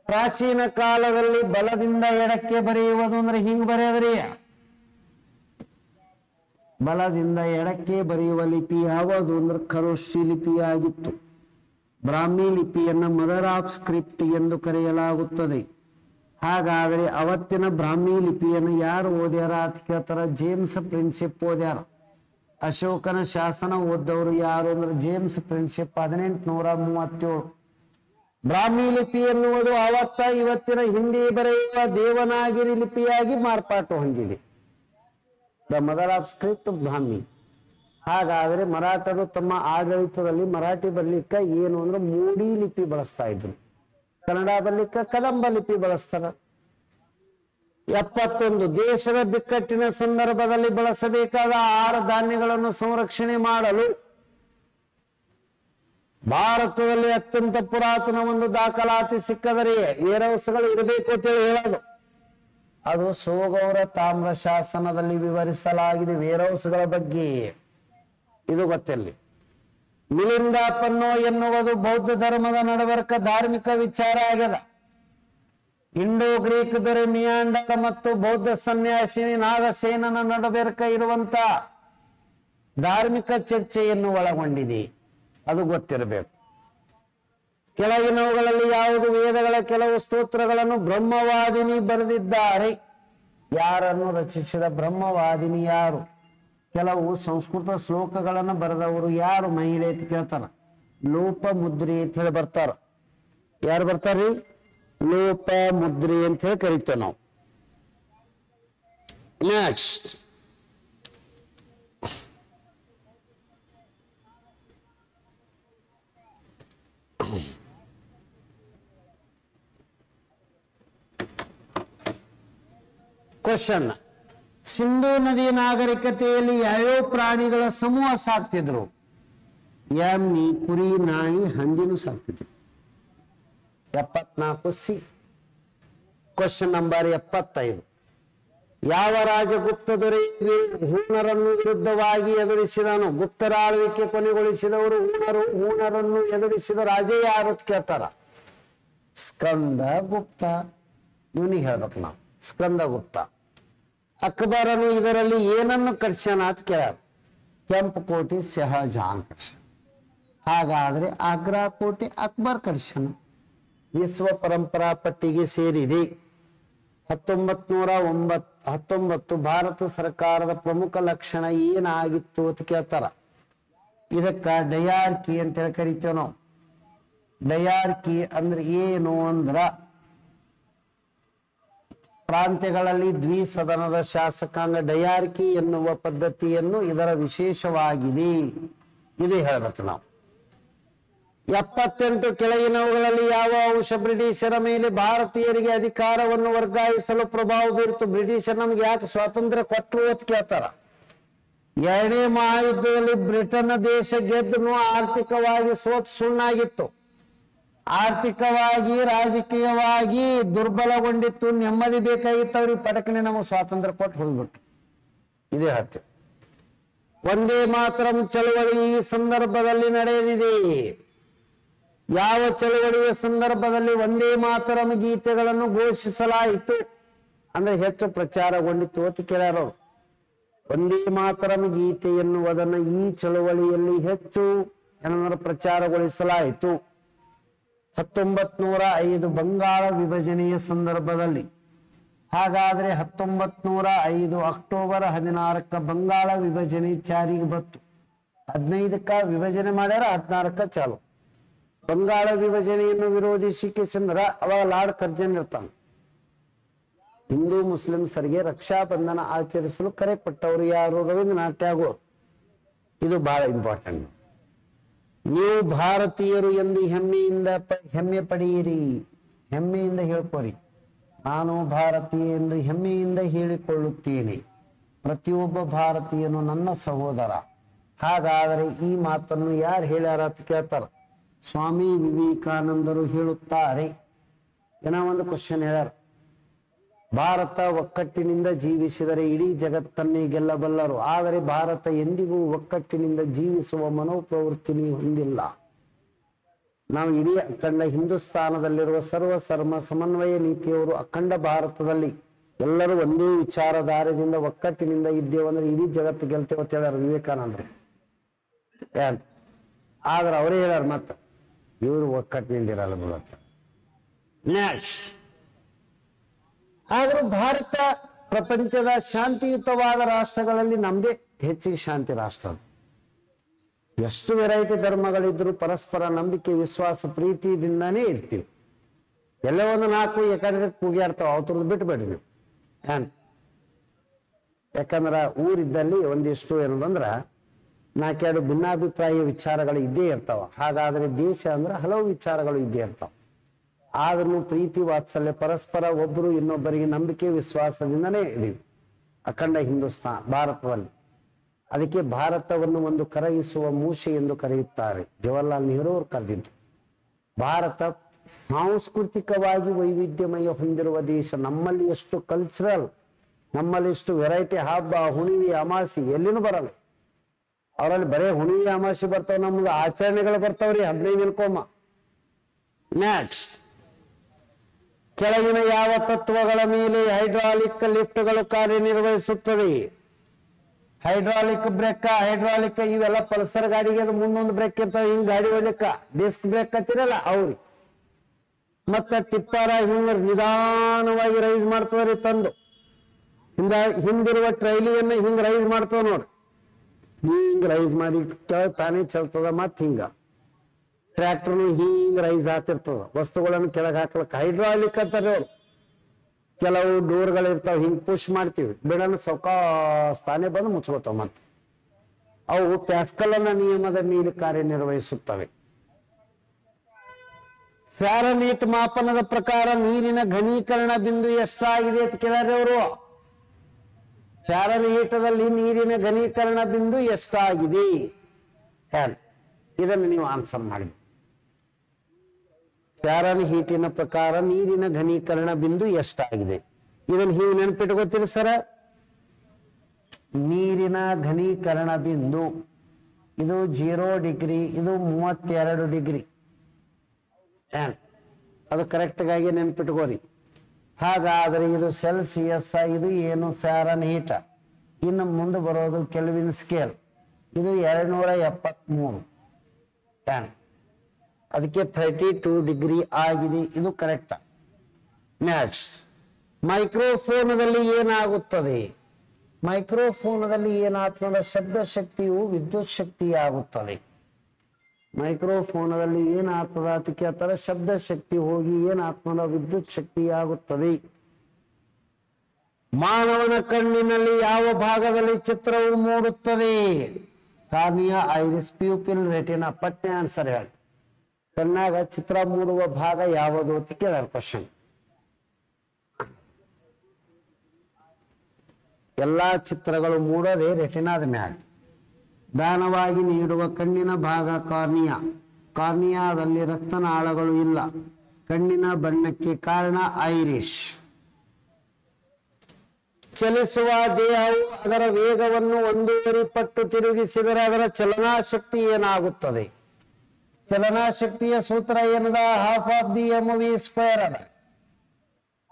ಪ್ರಾಚೀನ ಕಾಲದಲ್ಲಿ ಬಲದಿಂದ ಎಡಕ್ಕೆ ಬರೆಯುವುದು ಅಂದ್ರೆ ಹಿಂಗ್ ಬರೆಯದ್ರಿ. ಬಲದಿಂದ ಎಡಕ್ಕೆ ಬರೆಯುವ ಲಿಪಿ ಯಾವುದು ಅಂದ್ರೆ ಖರೋಷ್ಠಿ ಲಿಪಿಯಾಗಿತ್ತು. ಬ್ರಾಹ್ಮಿ ಲಿಪಿಯನ್ನ ಮದರ್ ಆಫ್ ಸ್ಕ್ರಿಪ್ಟ್ ಎಂದು ಕರೆಯಲಾಗುತ್ತದೆ. ಹಾಗಾದ್ರೆ ಅವತ್ತಿನ ಬ್ರಾಹ್ಮಿ ಲಿಪಿಯನ್ನು ಯಾರು ಓದ್ಯಾರ ಅಂತ ಕೇಳ್ತಾರ? ಜೇಮ್ಸ್ ಪ್ರಿನ್ಸಿಪ್ ಓದ್ಯಾರ. ಅಶೋಕನ ಶಾಸನ ಓದ್ದವರು ಯಾರು ಅಂದ್ರೆ ಜೇಮ್ಸ್ ಪ್ರಿನ್ಸಿಪ್ 1837. ಬ್ರಾಹ್ಮಿ ಲಿಪಿ ಎನ್ನುವುದು ಇವತ್ತಿನ ಹಿಂದಿ ಬರೆಯುವ ದೇವನಾಗಿರಿ ಲಿಪಿಯಾಗಿ ಮಾರ್ಪಾಟು ಹೊಂದಿದೆ. ದ ಮದರ್ ಆಫ್ ಸ್ಕ್ರಿಪ್ಟ್ ಬ್ರಾಹ್ಮಿ. ಹಾಗಾದ್ರೆ ಮರಾಠರು ತಮ್ಮ ಆಡಳಿತದಲ್ಲಿ ಮರಾಠಿ ಬರ್ಲಿಕ್ಕ ಏನು ಅಂದ್ರೆ ಮೂಡಿ ಲಿಪಿ ಬಳಸ್ತಾ ಇದ್ರು. ಕನ್ನಡ ಬರ್ಲಿಕ್ಕ ಕದಂಬ ಲಿಪಿ ಬಳಸ್ತಾರ. 71 ದೇಶದ ಬಿಕ್ಕಟ್ಟಿನ ಸಂದರ್ಭದಲ್ಲಿ ಬಳಸಬೇಕಾದ ಆಹಾರ ಧಾನ್ಯಗಳನ್ನು ಸಂರಕ್ಷಣೆ ಮಾಡಲು ಭಾರತದಲ್ಲಿ ಅತ್ಯಂತ ಪುರಾತನ ಒಂದು ದಾಖಲಾತಿ ಸಿಕ್ಕದರೆ ವೇರ್ ಹೌಸ್ಗಳು ಇರಬೇಕು ಅಂತೇಳಿ ಹೇಳೋದು. ಅದು ಸೋಗೌರ ತಾಮ್ರ ಶಾಸನದಲ್ಲಿ ವಿವರಿಸಲಾಗಿದೆ ವೇರ್ ಹೌಸ್ಗಳ ಬಗ್ಗೆ. ಇದು ಗೊತ್ತಿರಲಿ. ಮಿಲಿಂದ ಪನ್ನೋ ಎನ್ನುವುದು ಬೌದ್ಧ ಧರ್ಮದ ನಡವಳಿಕೆ ಧಾರ್ಮಿಕ ವಿಚಾರ ಆಗ್ಯದ. ಇಂಡೋ ಗ್ರೀಕ್ ದೊರೆ ಮಿಯಾಂಡರ್ ಮತ್ತು ಬೌದ್ಧ ಸನ್ಯಾಸಿನಿ ನಾಗಸೇನನ ನಡವಳಿಕೆ ಇರುವಂತ ಧಾರ್ಮಿಕ ಚರ್ಚೆಯನ್ನು ಒಳಗೊಂಡಿದೆ. ಅದು ಗೊತ್ತಿರಬೇಕು. ಕೆಳಗಿನವುಗಳಲ್ಲಿ ಯಾವುದು ವೇದಗಳ ಕೆಲವು ಸ್ತೋತ್ರಗಳನ್ನು ಬ್ರಹ್ಮವಾದಿನಿ ಬರೆದಿದ್ದಾರೆ? ಯಾರನ್ನು ರಚಿಸಿದ ಬ್ರಹ್ಮವಾದಿನಿ ಯಾರು? ಕೆಲವು ಸಂಸ್ಕೃತ ಶ್ಲೋಕಗಳನ್ನು ಬರೆದವರು ಯಾರು? ಮಹಿಳೆ ಅಂತ ಕೇಳ್ತಾರ. ಲೋಪ ಮುದ್ರಿ ಅಂತ ಹೇಳಿ ಬರ್ತಾರ. ಯಾರು ಬರ್ತಾರ್ರಿ? ಲೋಪ ಮುದ್ರಿ ಅಂತ ಹೇಳಿ ಕರಿತೇವೆ ನಾವು. Next question. ಸಿಂಧೂ ನದಿ ನಾಗರಿಕತೆಯಲ್ಲಿ ಯಾವ್ಯಾವ ಪ್ರಾಣಿಗಳ ಸಮೂಹ ಸಾಕ್ತಿದ್ರು? ಎಮ್ಮಿ, ಕುರಿ, ನಾಯಿ, ಹಂದಿನೂ ಸಾಕ್ತಿದ್ರು. 74C. Question number 75. ಯಾವ ರಾಜ ಗುಪ್ತ ದೊರೆ ಹೂಣರನ್ನು ವಿರುದ್ಧವಾಗಿ ಎದುರಿಸಿದನು? ಗುಪ್ತರ ಆಳ್ವಿಕೆ ಕೊನೆಗೊಳಿಸಿದವರು ಹೂಣರು. ಹೂಣರನ್ನು ಎದುರಿಸಿದ ರಾಜ ಯಾರು ಅಂತ ಕೇಳ್ತಾರ? ಸ್ಕಂದ ಗುಪ್ತ. ಇವನಿಗೆ ಹೇಳ್ಬೇಕು ನಾವು, ಸ್ಕಂದ ಗುಪ್ತ. ಅಕ್ಬರನು ಇದರಲ್ಲಿ ಏನನ್ನು ಕಟ್ಸ್ಯಾನ ಅಂತ ಕೇಳ್ಯಾರ. ಕೆಂಪು ಕೋಟೆ ಶಹಜಹಾನ್ ಕಟ್ಸ್ಯಾನ. ಹಾಗಾದ್ರೆ ಆಗ್ರಾ ಕೋಟೆ ಅಕ್ಬರ್ ಕಟ್ಸ್ಯಾನ. ವಿಶ್ವ ಪರಂಪರಾ ಪಟ್ಟಿಗೆ ಸೇರಿದೆ. 1919 ಭಾರತ ಸರ್ಕಾರದ ಪ್ರಮುಖ ಲಕ್ಷಣ ಏನಾಗಿತ್ತು ಅಂತ ಕೇಳ್ತಾರ. ಇದಕ್ಕ ಡಯಾರ್ಕಿ ಅಂತೇಳಿ ಕರಿತೇವೆ ನಾವು. ಡಯಾರ್ಕಿ ಅಂದ್ರೆ ಏನು ಅಂದ್ರ ಪ್ರಾಂತ್ಯಗಳಲ್ಲಿ ದ್ವಿಸದನದ ಶಾಸಕಾಂಗ ಡಯಾರ್ಕಿ ಎನ್ನುವ ಪದ್ಧತಿಯನ್ನು ಇದರ ವಿಶೇಷವಾಗಿದೆ. ಇದು ಹೇಳ್ಬೇಕು ನಾವು. 78 ಕೆಳಗಿನವುಗಳಲ್ಲಿ ಯಾವ ಅಂಶ ಬ್ರಿಟಿಷರ ಮೇಲೆ ಭಾರತೀಯರಿಗೆ ಅಧಿಕಾರವನ್ನು ವರ್ಗಾಯಿಸಲು ಪ್ರಭಾವ ಬೀರಿತು? ಬ್ರಿಟಿಷರ್ ನಮ್ಗೆ ಯಾಕೆ ಸ್ವಾತಂತ್ರ್ಯ ಕೊಟ್ಟರು ಅಂತ ಕೇಳ್ತಾರ. 2ನೇ ಮಹಾಯುದ್ಧದಲ್ಲಿ ಬ್ರಿಟನ್ ದೇಶ ಗೆದ್ದು ಆರ್ಥಿಕವಾಗಿ ಸೋತ್ ಸುಣ್ಣಾಗಿತ್ತು. ಆರ್ಥಿಕವಾಗಿ ರಾಜಕೀಯವಾಗಿ ದುರ್ಬಲಗೊಂಡಿತ್ತು. ನೆಮ್ಮದಿ ಬೇಕಾಗಿತ್ತು ಅವ್ರಿಗೆ. ಪಟಕನೆ ನಮಗೆ ಸ್ವಾತಂತ್ರ್ಯ ಕೊಟ್ಟು ಹೋಗ್ಬಿಟ್ಟು. ಇದೇ ಹೇಳ್ತೇವೆ. ವಂದೇ ಮಾತರಂ ಚಳವಳಿ ಈ ಸಂದರ್ಭದಲ್ಲಿ ನಡೆದಿದೆ. ಯಾವ ಚಳವಳಿಯ ಸಂದರ್ಭದಲ್ಲಿ ವಂದೇ ಮಾತರಂ ಗೀತೆಗಳನ್ನು ಘೋಷಿಸಲಾಯಿತು ಅಂದ್ರೆ ಹೆಚ್ಚು ಪ್ರಚಾರಗೊಂಡಿತ್ತು ಅಂತ ಕೇಳ್ಯಾರ. ವಂದೇ ಮಾತರಂ ಗೀತೆ ಎನ್ನುವುದನ್ನು ಈ ಚಳವಳಿಯಲ್ಲಿ ಹೆಚ್ಚು ಏನಾದರೂ ಪ್ರಚಾರಗೊಳಿಸಲಾಯಿತು. 1905 ಬಂಗಾಳ ವಿಭಜನೆಯ ಸಂದರ್ಭದಲ್ಲಿ. ಹಾಗಾದ್ರೆ 1905 ಅಕ್ಟೋಬರ್ 16ಕ್ಕೆ ಬಂಗಾಳ ವಿಭಜನೆ ಜಾರಿಗೆ ಬಂತು. 15ಕ್ಕ ವಿಭಜನೆ ಮಾಡ್ಯಾರ, 16ಕ್ಕ ಚಾಲು. ಬಂಗಾಳ ವಿಭಜನೆಯನ್ನು ವಿರೋಧಿಸಿ ಚಂದ್ರ ಅವಾಗ ಲಾರ್ಡ್ ಕರ್ಜನ್ ಇರ್ತಾನೆ. ಹಿಂದೂ ಮುಸ್ಲಿಮ್ಸರಿಗೆ ರಕ್ಷಾ ಬಂಧನ ಆಚರಿಸಲು ಕರೆ ಕೊಟ್ಟವರು ಯಾರು? ರವೀಂದ್ರನಾಥ್ ಟ್ಯಾಗೋರ್. ಇದು ಬಹಳ ಇಂಪಾರ್ಟೆಂಟ್. ನೀವು ಭಾರತೀಯರು ಎಂದು ಹೆಮ್ಮೆ ಪಡೆಯಿರಿ. ಹೆಮ್ಮೆಯಿಂದ ಹೇಳ್ಕೊರಿ. ನಾನು ಭಾರತೀಯ ಎಂದು ಹೆಮ್ಮೆಯಿಂದ ಹೇಳಿಕೊಳ್ಳುತ್ತೇನೆ. ಪ್ರತಿಯೊಬ್ಬ ಭಾರತೀಯನು ನನ್ನ ಸಹೋದರ. ಹಾಗಾದರೆ ಈ ಮಾತನ್ನು ಯಾರು ಹೇಳ್ಯಾರ ಅಂತ ಕೇಳ್ತಾರ. ಸ್ವಾಮಿ ವಿವೇಕಾನಂದರು ಹೇಳುತ್ತಾರೆ. ಏನೋ ಒಂದು ಕ್ವಶನ್ ಹೇಳ್ಯಾರ. ಭಾರತ ಒಕ್ಕಟ್ಟಿನಿಂದ ಜೀವಿಸಿದರೆ ಇಡೀ ಜಗತ್ತನ್ನೇ ಗೆಲ್ಲಬಲ್ಲರು. ಆದರೆ ಭಾರತ ಎಂದಿಗೂ ಒಕ್ಕಟ್ಟಿನಿಂದ ಜೀವಿಸುವ ಮನೋಪ್ರವೃತ್ತಿ ಹೊಂದಿಲ್ಲ. ನಾವು ಇಡೀ ಅಖಂಡ ಹಿಂದೂಸ್ತಾನದಲ್ಲಿರುವ ಸರ್ವ ಸಮನ್ವಯ ನೀತಿಯವರು ಅಖಂಡ ಭಾರತದಲ್ಲಿ ಎಲ್ಲರೂ ಒಂದೇ ವಿಚಾರಧಾರೆಯಿಂದ ಒಕ್ಕಟ್ಟಿನಿಂದ ಇದ್ದೇವೆ ಅಂದ್ರೆ ಇಡೀ ಜಗತ್ತು ಗೆಲ್ತೇವೆ ಅಂತ ಹೇಳ್ಯಾರ ವಿವೇಕಾನಂದರು. ಆದ್ರೆ ಅವರೇ ಹೇಳ್ಯಾರ ಮತ್ತ ಇವರು ಒಕ್ಕಟ್ಟಿನಿಂದ ಇರಲ್ಲ ಬಿಡತ್ತ. ನೆಕ್ಸ್ಟ್, ಆದ್ರೂ ಭಾರತ ಪ್ರಪಂಚದ ಶಾಂತಿಯುತವಾದ ರಾಷ್ಟ್ರಗಳಲ್ಲಿ ನಮ್ದೇ ಹೆಚ್ಚಿಗೆ ಶಾಂತಿ ರಾಷ್ಟ್ರ. ಎಷ್ಟು ವೆರೈಟಿ ಧರ್ಮಗಳಿದ್ರು ಪರಸ್ಪರ ನಂಬಿಕೆ ವಿಶ್ವಾಸ ಪ್ರೀತಿಯಿಂದಾನೇ ಇರ್ತೀವಿ. ಎಲ್ಲೋ ಒಂದು 4 ಎಕಡೆ ಕೂಗ್ಯಾಡ್ತಾವ, ಅವ್ರದ್ದು ಬಿಟ್ಬೇಡ್ರಿ ನೀವು. ಯಾಕಂದ್ರ ಊರಿದ್ದಲ್ಲಿ ಒಂದಿಷ್ಟು ಏನಂದ್ರ 4 ಭಿನ್ನಾಭಿಪ್ರಾಯ ವಿಚಾರಗಳು ಇದ್ದೇ ಇರ್ತಾವ. ಹಾಗಾದ್ರೆ ದೇಶ ಅಂದ್ರೆ ಹಲವು ವಿಚಾರಗಳು ಇದ್ದೇ ಇರ್ತಾವ. ಆದ್ರೂ ಪ್ರೀತಿ ವಾತ್ಸಲ್ಯ ಪರಸ್ಪರ ಒಬ್ಬರು ಇನ್ನೊಬ್ಬರಿಗೆ ನಂಬಿಕೆ ವಿಶ್ವಾಸದಿಂದನೇ ಇದೀವಿ ಅಖಂಡ ಹಿಂದೂಸ್ತಾನ ಭಾರತದಲ್ಲಿ. ಅದಕ್ಕೆ ಭಾರತವನ್ನು ಒಂದು ಕರಗಿಸುವ ಮೂಷೆ ಎಂದು ಕರೆಯುತ್ತಾರೆ. ಜವಾಹರ್ಲಾಲ್ ನೆಹರು ಅವರು ಕರೆದಿದ್ದು. ಭಾರತ ಸಾಂಸ್ಕೃತಿಕವಾಗಿ ವೈವಿಧ್ಯಮಯ ಹೊಂದಿರುವ ದೇಶ. ನಮ್ಮಲ್ಲಿ ಎಷ್ಟು ಕಲ್ಚರಲ್, ನಮ್ಮಲ್ಲಿ ಎಷ್ಟು ವೆರೈಟಿ ಹಬ್ಬ ಹುಣಿವಿ ಅಮಾಸಿ ಎಲ್ಲಿನೂ ಬರಲ್ಲ. ಅವರಲ್ಲಿ ಬರೇ ಹುಣಿವಿ ಅಮಾಸಿ ಬರ್ತಾವ, ನಮ್ದು ಆಚರಣೆಗಳು ಬರ್ತಾವ್ರಿ 15 ದಿನಕ್ಕೊಮ್ಮ. ನೆಕ್ಸ್ಟ್, ಕೆಳಗಿನ ಯಾವ ತತ್ವಗಳ ಮೇಲೆ ಹೈಡ್ರಾಲಿಕ್ ಲಿಫ್ಟ್ಗಳು ಕಾರ್ಯನಿರ್ವಹಿಸುತ್ತದೆ? ಹೈಡ್ರಾಲಿಕ್ ಬ್ರೇಕ್, ಹೈಡ್ರಾಲಿಕ್ ಇವೆಲ್ಲ ಪಲ್ಸರ್ ಗಾಡಿಗೆ ಅದು ಮುಂದೊಂದು ಬ್ರೇಕ್ ಇರ್ತಾವ. ಹಿಂಗ್ ಗಾಡಿ ಹೊಡ್ಲಿಕ್ಕ ಡಿಸ್ಕ್ ಬ್ರೇಕ್ ಹತ್ತಿರಲ್ಲ ಅವ್ರಿ. ಮತ್ತ ಟಿಪ್ಪರ ಹಿಂಗ ನಿಧಾನವಾಗಿ ರೈಸ್ ಮಾಡ್ತದ್ರಿ ತಂದು. ಹಿಂದಿರುವ ಟ್ರೈಲಿಯನ್ನ ಹಿಂಗ್ ರೈಸ್ ಮಾಡ್ತವ ನೋಡ್ರಿ. ಹಿಂಗ್ ರೈಸ್ ಮಾಡಿ ತಾನೇ ಚಲ್ತದ. ಮತ್ ಹಿಂಗ ಟ್ರ್ಯಾಕ್ಟರ್ನು ಹಿಂಗ್ ರೈಸ್ ಹಾತಿರ್ತದ. ವಸ್ತುಗಳನ್ನು ಕೆಳಗೆ ಹಾಕ್ಲಕ್ಕ ಹೈಡ್ರಾಲಿಕ್ ಅಂತಾರೆ ಅವ್ರು. ಕೆಲವು ಡೋರ್ಗಳು ಇರ್ತಾವ, ಹಿಂಗ್ ಪುಷ್ ಮಾಡ್ತೀವಿ, ಬಿಡನ ತಾನೇ ಬಂದು ಮುಚ್ಕೋತಾವ. ಮತ್ತ ಅವು ಪ್ಯಾಸ್ಕಲ್ನ ನಿಯಮದ ಮೇಲೆ ಕಾರ್ಯನಿರ್ವಹಿಸುತ್ತವೆ. ಫ್ಯಾರನೀಟ್ ಮಾಪನದ ಪ್ರಕಾರ ನೀರಿನ ಘನೀಕರಣ ಬಿಂದು ಎಷ್ಟಾಗಿದೆ ಅಂತ ಕೇಳ್ಯಾರ ಅವರು. ಫ್ಯಾರನೀಟದಲ್ಲಿ ನೀರಿನ ಘನೀಕರಣ ಬಿಂದು ಎಷ್ಟಾಗಿದೆ? ಇದನ್ನು ನೀವು ಆನ್ಸರ್ ಮಾಡಿ. ಫ್ಯಾರನ್ಹೀಟಿನ ಪ್ರಕಾರ ನೀರಿನ ಘನೀಕರಣ ಬಿಂದು ಎಷ್ಟಾಗಿದೆ? ಇದನ್ನು ನೀವು ನೆನಪಿಟ್ಕೋತೀರಿ ಸರ. ನೀರಿನ ಘನೀಕರಣ ಬಿಂದು ಇದು 0 ಡಿಗ್ರಿ, ಇದು 32 ಡಿಗ್ರಿ. ಅದು ಕರೆಕ್ಟ್ ಗಾಗಿ ನೆನಪಿಟ್ಕೋರಿ. ಹಾಗಾದ್ರೆ ಇದು ಸೆಲ್ಸಿಯಸ್, ಇದು ಏನು ಫ್ಯಾರನ್ ಹೀಟ್. ಇನ್ನು ಮುಂದೆ ಬರೋದು ಕೆಲ್ವಿನ್ ಸ್ಕೇಲ್, ಇದು 273 ಟ್ಯಾನ್, ಅದಕ್ಕೆ 32 ಡಿಗ್ರಿ ಆಗಿದೆ. ಇದು ಕರೆಕ್ಟ್. ನೆಕ್ಸ್ಟ್, ಮೈಕ್ರೋಫೋನದಲ್ಲಿ ಏನಾಗುತ್ತದೆ? ಮೈಕ್ರೋಫೋನದಲ್ಲಿ ಏನಾಗ್ತದೆ? ಶಬ್ದ ಶಕ್ತಿಯು ವಿದ್ಯುತ್ ಶಕ್ತಿ ಆಗುತ್ತದೆ. ಮೈಕ್ರೋಫೋನದಲ್ಲಿ ಏನಾಗ್ತದ ಅಂತ ಕೇಳ್ತಾರೆ. ಶಬ್ದ ಶಕ್ತಿ ಹೋಗಿ ಏನಾಗ್ತದ? ವಿದ್ಯುತ್ ಶಕ್ತಿ ಆಗುತ್ತದೆ. ಮಾನವನ ಕಣ್ಣಿನಲ್ಲಿ ಯಾವ ಭಾಗದಲ್ಲಿ ಚಿತ್ರವು ಮೂಡುತ್ತದೆ? Cornea, iris, pupil, retina. ಪಟ್ನೆ ಆನ್ಸರ್ ಹೇಳಿ. ಕಣ್ಣಾಗ ಚಿತ್ರ ಮೂಡುವ ಭಾಗ ಯಾವುದು ಅಂತ ಕೇಳಿದಾರೆ ಕ್ವಶನ್. ಎಲ್ಲಾ ಚಿತ್ರಗಳು ಮೂಡೋದೇ ರೆಟಿನಾದ ಮ್ಯಾಗ. ದಾನವಾಗಿ ನೀಡುವ ಕಣ್ಣಿನ ಭಾಗ ಕಾರ್ನಿಯಾ. ಕಾರ್ನಿಯಾದಲ್ಲಿ ರಕ್ತನಾಳಗಳು ಇಲ್ಲ. ಕಣ್ಣಿನ ಬಣ್ಣಕ್ಕೆ ಕಾರಣ ಐರಿಶ್. ಚಲಿಸುವ ದೇಹವು ಅದರ ವೇಗವನ್ನು 1.5 ಪಟ್ಟು ತಿರುಗಿಸಿದರೆ ಅದರ ಚಲನಾಶಕ್ತಿ ಏನಾಗುತ್ತದೆ? ಚಲನಾಶಕ್ತಿಯ ಸೂತ್ರ ಏನದ? Half of the mv square ಅದ.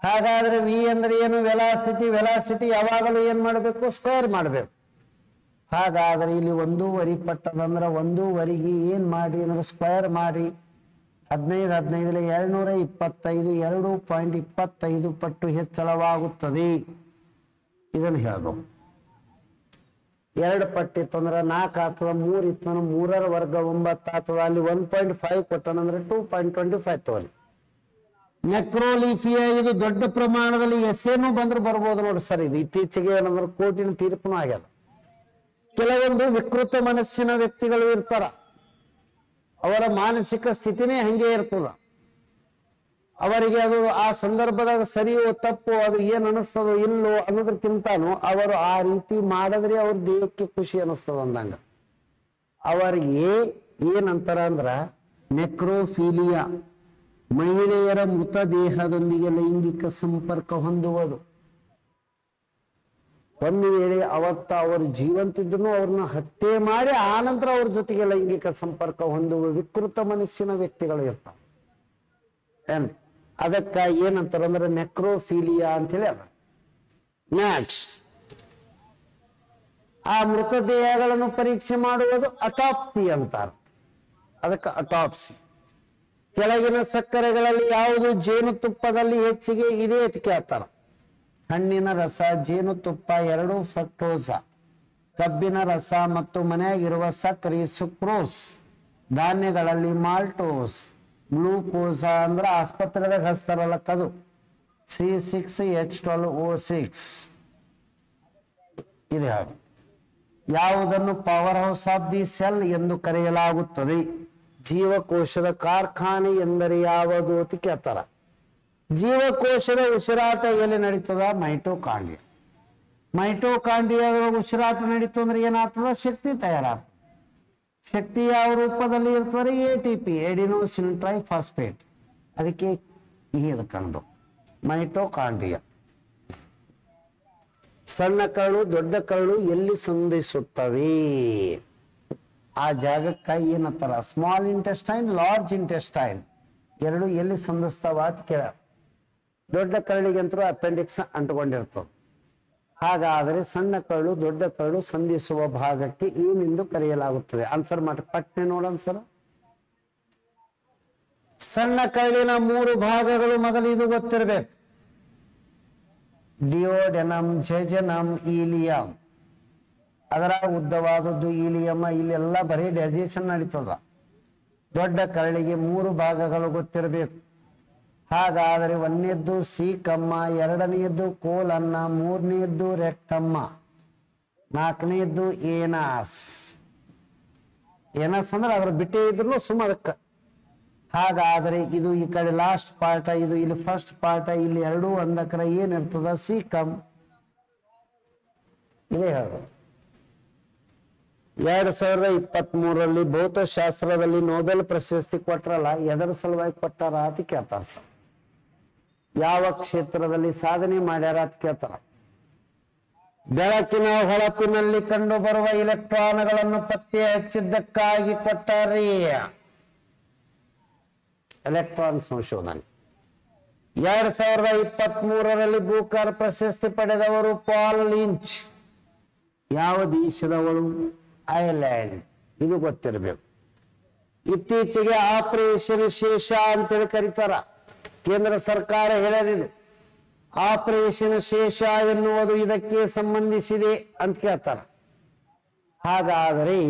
ಹಾಗಾದ್ರೆ ವಿ ಅಂದ್ರೆ ಏನು? ವೆಲಾಸಿಟಿ. ವೆಲಾಸಿಟಿ ಯಾವಾಗಲೂ ಏನ್ ಮಾಡಬೇಕು? ಸ್ಕ್ವೇರ್ ಮಾಡಬೇಕು. ಹಾಗಾದ್ರೆ ಇಲ್ಲಿ 1.5 ಪಟ್ಟದಂದ್ರೆ 1.5ಗೆ ಏನ್ ಮಾಡಿ ಅಂದ್ರೆ ಸ್ಕ್ವೇರ್ ಮಾಡಿ. 15 15 225, 2.25 ಪಟ್ಟು ಹೆಚ್ಚಳವಾಗುತ್ತದೆ. ಇದನ್ನು ಹೇಳ್ಬೇಕು. 2 ಪಟ್ಟಿತ್ತು ಅಂದ್ರೆ 4 ಆಗ್ತದ, 3 ಇತ್ತು ಅಂದ್ರೆ 3ರ ವರ್ಗ 9 ಆಗ್ತದ. ಅಲ್ಲಿ 1.5 ಕೊಟ್ಟನಂದ್ರೆ 2.25 ತಗೊಳ್ಳಿ. ನೆಕ್ರೋಲಿಫಿಯಾ, ಇದು ದೊಡ್ಡ ಪ್ರಮಾಣದಲ್ಲಿ ಎಸ್ಸೇನು ಬಂದ್ರು ಬರ್ಬೋದು ನೋಡಿ ಸರ್. ಇದು ಇತ್ತೀಚೆಗೆ ಏನಂದ್ರೆ ಕೋರ್ಟಿನ ತೀರ್ಪುನು ಆಗ್ಯದ. ಕೆಲವೊಂದು ವಿಕೃತ ಮನಸ್ಸಿನ ವ್ಯಕ್ತಿಗಳು ಇರ್ತಾರ, ಅವರ ಮಾನಸಿಕ ಸ್ಥಿತಿನೇ ಹಂಗೆ ಇರ್ತದ. ಅವರಿಗೆ ಅದು ಆ ಸಂದರ್ಭದಾಗ ಸರಿಯೋ ತಪ್ಪು ಅದು ಏನ್ ಅನಿಸ್ತದೋ ಇಲ್ಲೋ ಅನ್ನೋದಕ್ಕಿಂತಾನು ಅವರು ಆ ರೀತಿ ಮಾಡಿದ್ರೆ ಅವ್ರ ದೇಹಕ್ಕೆ ಖುಷಿ ಅನಿಸ್ತದ ಅಂದಂಗ. ಅವರಿಗೆ ಏನಂತಾರ ಅಂದ್ರ ನೆಕ್ರೋಫೀಲಿಯಾ, ಮಹಿಳೆಯರ ಮೃತ ದೇಹದೊಂದಿಗೆ ಲೈಂಗಿಕ ಸಂಪರ್ಕ ಹೊಂದುವುದು. ಒಂದು ವೇಳೆ ಅವತ್ತ ಅವರು ಜೀವಂತಿದ್ರು ಅವ್ರನ್ನ ಹತ್ಯೆ ಮಾಡಿ ಆನಂತರ ಅವ್ರ ಜೊತೆಗೆ ಲೈಂಗಿಕ ಸಂಪರ್ಕ ಹೊಂದುವ ವಿಕೃತ ಮನಸ್ಸಿನ ವ್ಯಕ್ತಿಗಳು ಇರ್ತಾವ. ಅದಕ್ಕ ಏನಂತಾರ ಅಂದ್ರೆ ನೆಕ್ರೋಫೀಲಿಯಾ ಅಂತ ಹೇಳಿ ಅದ. ನೆಕ್ಸ್ಟ್, ಆ ಮೃತದೇಹಗಳನ್ನು ಪರೀಕ್ಷೆ ಮಾಡುವುದು ಅಟಾಪ್ಸಿ ಅಂತಾರ. ಅದಕ್ಕೆ ಅಟಾಪ್ಸಿ. ಕೆಳಗಿನ ಸಕ್ಕರೆಗಳಲ್ಲಿ ಯಾವುದು ಜೇನುತುಪ್ಪದಲ್ಲಿ ಹೆಚ್ಚಿಗೆ ಇದೆ ಅಂತ ಕೇಳ್ತಾರ. ಹಣ್ಣಿನ ರಸ, ಜೇನುತುಪ್ಪ 2 ಫ್ರಕ್ಟೋಸ, ಕಬ್ಬಿನ ರಸ ಮತ್ತು ಮನೆಯಾಗಿರುವ ಸಕ್ಕರೆ ಸುಕ್ರೋಸ್, ಧಾನ್ಯಗಳಲ್ಲಿ ಮಾಲ್ಟೋಸ್, ಗ್ಲೂಕೋಸ ಅಂದ್ರೆ ಆಸ್ಪತ್ರೆದಾಗ ಹಚ್ತಾರಲ್ಲ ಕದು, C6H12O6. ಇದು ಯಾವುದನ್ನು power house of the cell ಎಂದು ಕರೆಯಲಾಗುತ್ತದೆ? ಜೀವಕೋಶದ ಕಾರ್ಖಾನೆ ಎಂದರೆ ಯಾವುದು ಅಂತ ಕೇಳ್ತಾರ. ಜೀವಕೋಶದ ಉಸಿರಾಟ ಎಲ್ಲಿ ನಡೀತದ? ಮೈಟೋಕಾಂಡ್ರಿಯಾ. ಮೈಟೋಕಾಂಡ್ರಿಯಾದ ಉಸಿರಾಟ ನಡೀತು ಅಂದ್ರೆ ಏನಾಗ್ತದ? ಶಕ್ತಿ ತಯಾರಾಗ್ತದೆ. ಶಕ್ತಿ ಯಾವ ರೂಪದಲ್ಲಿ ಇರ್ತದೆ? ATP, adenosine triphosphate. ಅದಕ್ಕೆ ಇದು ಕಂಡು ಮೈಟೋಕಾಂಡ್ರಿಯಾ. ಸಣ್ಣ ಕರಳು ದೊಡ್ಡ ಕರಳು ಎಲ್ಲಿ ಸಂಧಿಸುತ್ತವೆ? ಆ ಜಾಗಕ್ಕ ಏನಂತಾರ? Small intestine, large intestine. ಎರಡು ಎಲ್ಲಿ ಸಂಧಿಸ್ತಾವ ಅಂತ ಕೇಳ. ದೊಡ್ಡ ಕರಳಿಗಂತೂ ಅಪೆಂಡಿಕ್ಸ್ ಅಂಟುಕೊಂಡಿರ್ತದೆ. ಹಾಗಾದರೆ ಸಣ್ಣ ಕರಳು ದೊಡ್ಡ ಕರಳು ಸಂಧಿಸುವ ಭಾಗಕ್ಕೆ ಏನೆಂದು ಕರೆಯಲಾಗುತ್ತದೆ? ಆನ್ಸರ್ ಮಾಡಿ ಪಟ್ನೆ ನೋಡನ್ಸರ. ಸಣ್ಣ ಕರಳಿನ 3 ಭಾಗಗಳು ಮೊದಲು ಇದು ಗೊತ್ತಿರಬೇಕು. ಡಿಯೋಡೆನಮ್, ಜೆಜನಮ್, ಈಲಿಯಂ. ಅದರ ಉದ್ದವಾದದ್ದು ಈಲಿಯಮ್ಮ. ಇಲ್ಲೆಲ್ಲ ಬರೀ ಡೈಜೆಷನ್ ನಡೀತದ. ದೊಡ್ಡ ಕರಳಿಗೆ 3 ಭಾಗಗಳು ಗೊತ್ತಿರಬೇಕು. ಹಾಗಾದರೆ 1ನೇದ್ದು ಸೀಕಮ್ಮ, 2ನೇದ್ದು ಕೋಲನ್ನ, 3ನೇದ್ದು ರೆಕ್ಟಮ್ಮ, 4ನೇದ್ದು ಏನಾಸ್. ಏನಾಸ್ ಅಂದ್ರೆ ಅದ್ರ ಬಿಟ್ಟೇ ಇದ್ರು ಸುಮ್ಮ ಅದಕ್ಕ. ಹಾಗಾದರೆ ಇದು ಈ ಕಡೆ ಲಾಸ್ಟ್ ಪಾರ್ಟ, ಇದು ಇಲ್ಲಿ ಫಸ್ಟ್ ಪಾರ್ಟ. ಇಲ್ಲಿ 2 ಅಂದಕ್ರ ಏನಿರ್ತದ? ಸೀಕಮ್. ಇದೇ ಹೇಳೋದು. 2023ರಲ್ಲಿ ಭೌತಶಾಸ್ತ್ರದಲ್ಲಿ ನೊಬೆಲ್ ಪ್ರಶಸ್ತಿ ಕೊಟ್ರಲ್ಲ, ಎದರ ಸಲುವಾಗಿ ಕೊಟ್ಟಾರ ಅಂತ ಕೇಳ್ತಾರ ಸರ್. ಯಾವ ಕ್ಷೇತ್ರದಲ್ಲಿ ಸಾಧನೆ ಮಾಡ್ಯಾರ ಅಂತ ಕೇಳ್ತಾರ. ಬೆಳಕಿನ ಹೊಳಪಿನಲ್ಲಿ ಕಂಡು ಬರುವ ಇಲೆಕ್ಟ್ರಾನ್ಗಳನ್ನು ಪತ್ತೆ ಹಚ್ಚಿದ್ದಕ್ಕಾಗಿ ಕೊಟ್ಟಾರಿ. ಎಲೆಕ್ಟ್ರಾನ್ ಸಂಶೋಧನೆ. 2023ರಲ್ಲಿ ಬೂಕರ್ ಪ್ರಶಸ್ತಿ ಪಡೆದವರು ಪಾಲ್ ಲಿಂಚ್. ಯಾವ ದೇಶದವಳು? ಐರ್ಲೆಂಡ್. ಇದು ಗೊತ್ತಿರಬೇಕು. ಇತ್ತೀಚೆಗೆ ಆಪರೇಷನ್ ಶೇಷ ಅಂತೇಳಿ ಕರೀತಾರ. ಕೇಂದ್ರ ಸರ್ಕಾರ ಹೇಳದಿದು. ಆಪರೇಷನ್ ಶೇಷ ಎನ್ನುವುದು ಇದಕ್ಕೆ ಸಂಬಂಧಿಸಿದೆ ಅಂತ ಕೇಳ್ತಾರ. ಹಾಗಾದರೆ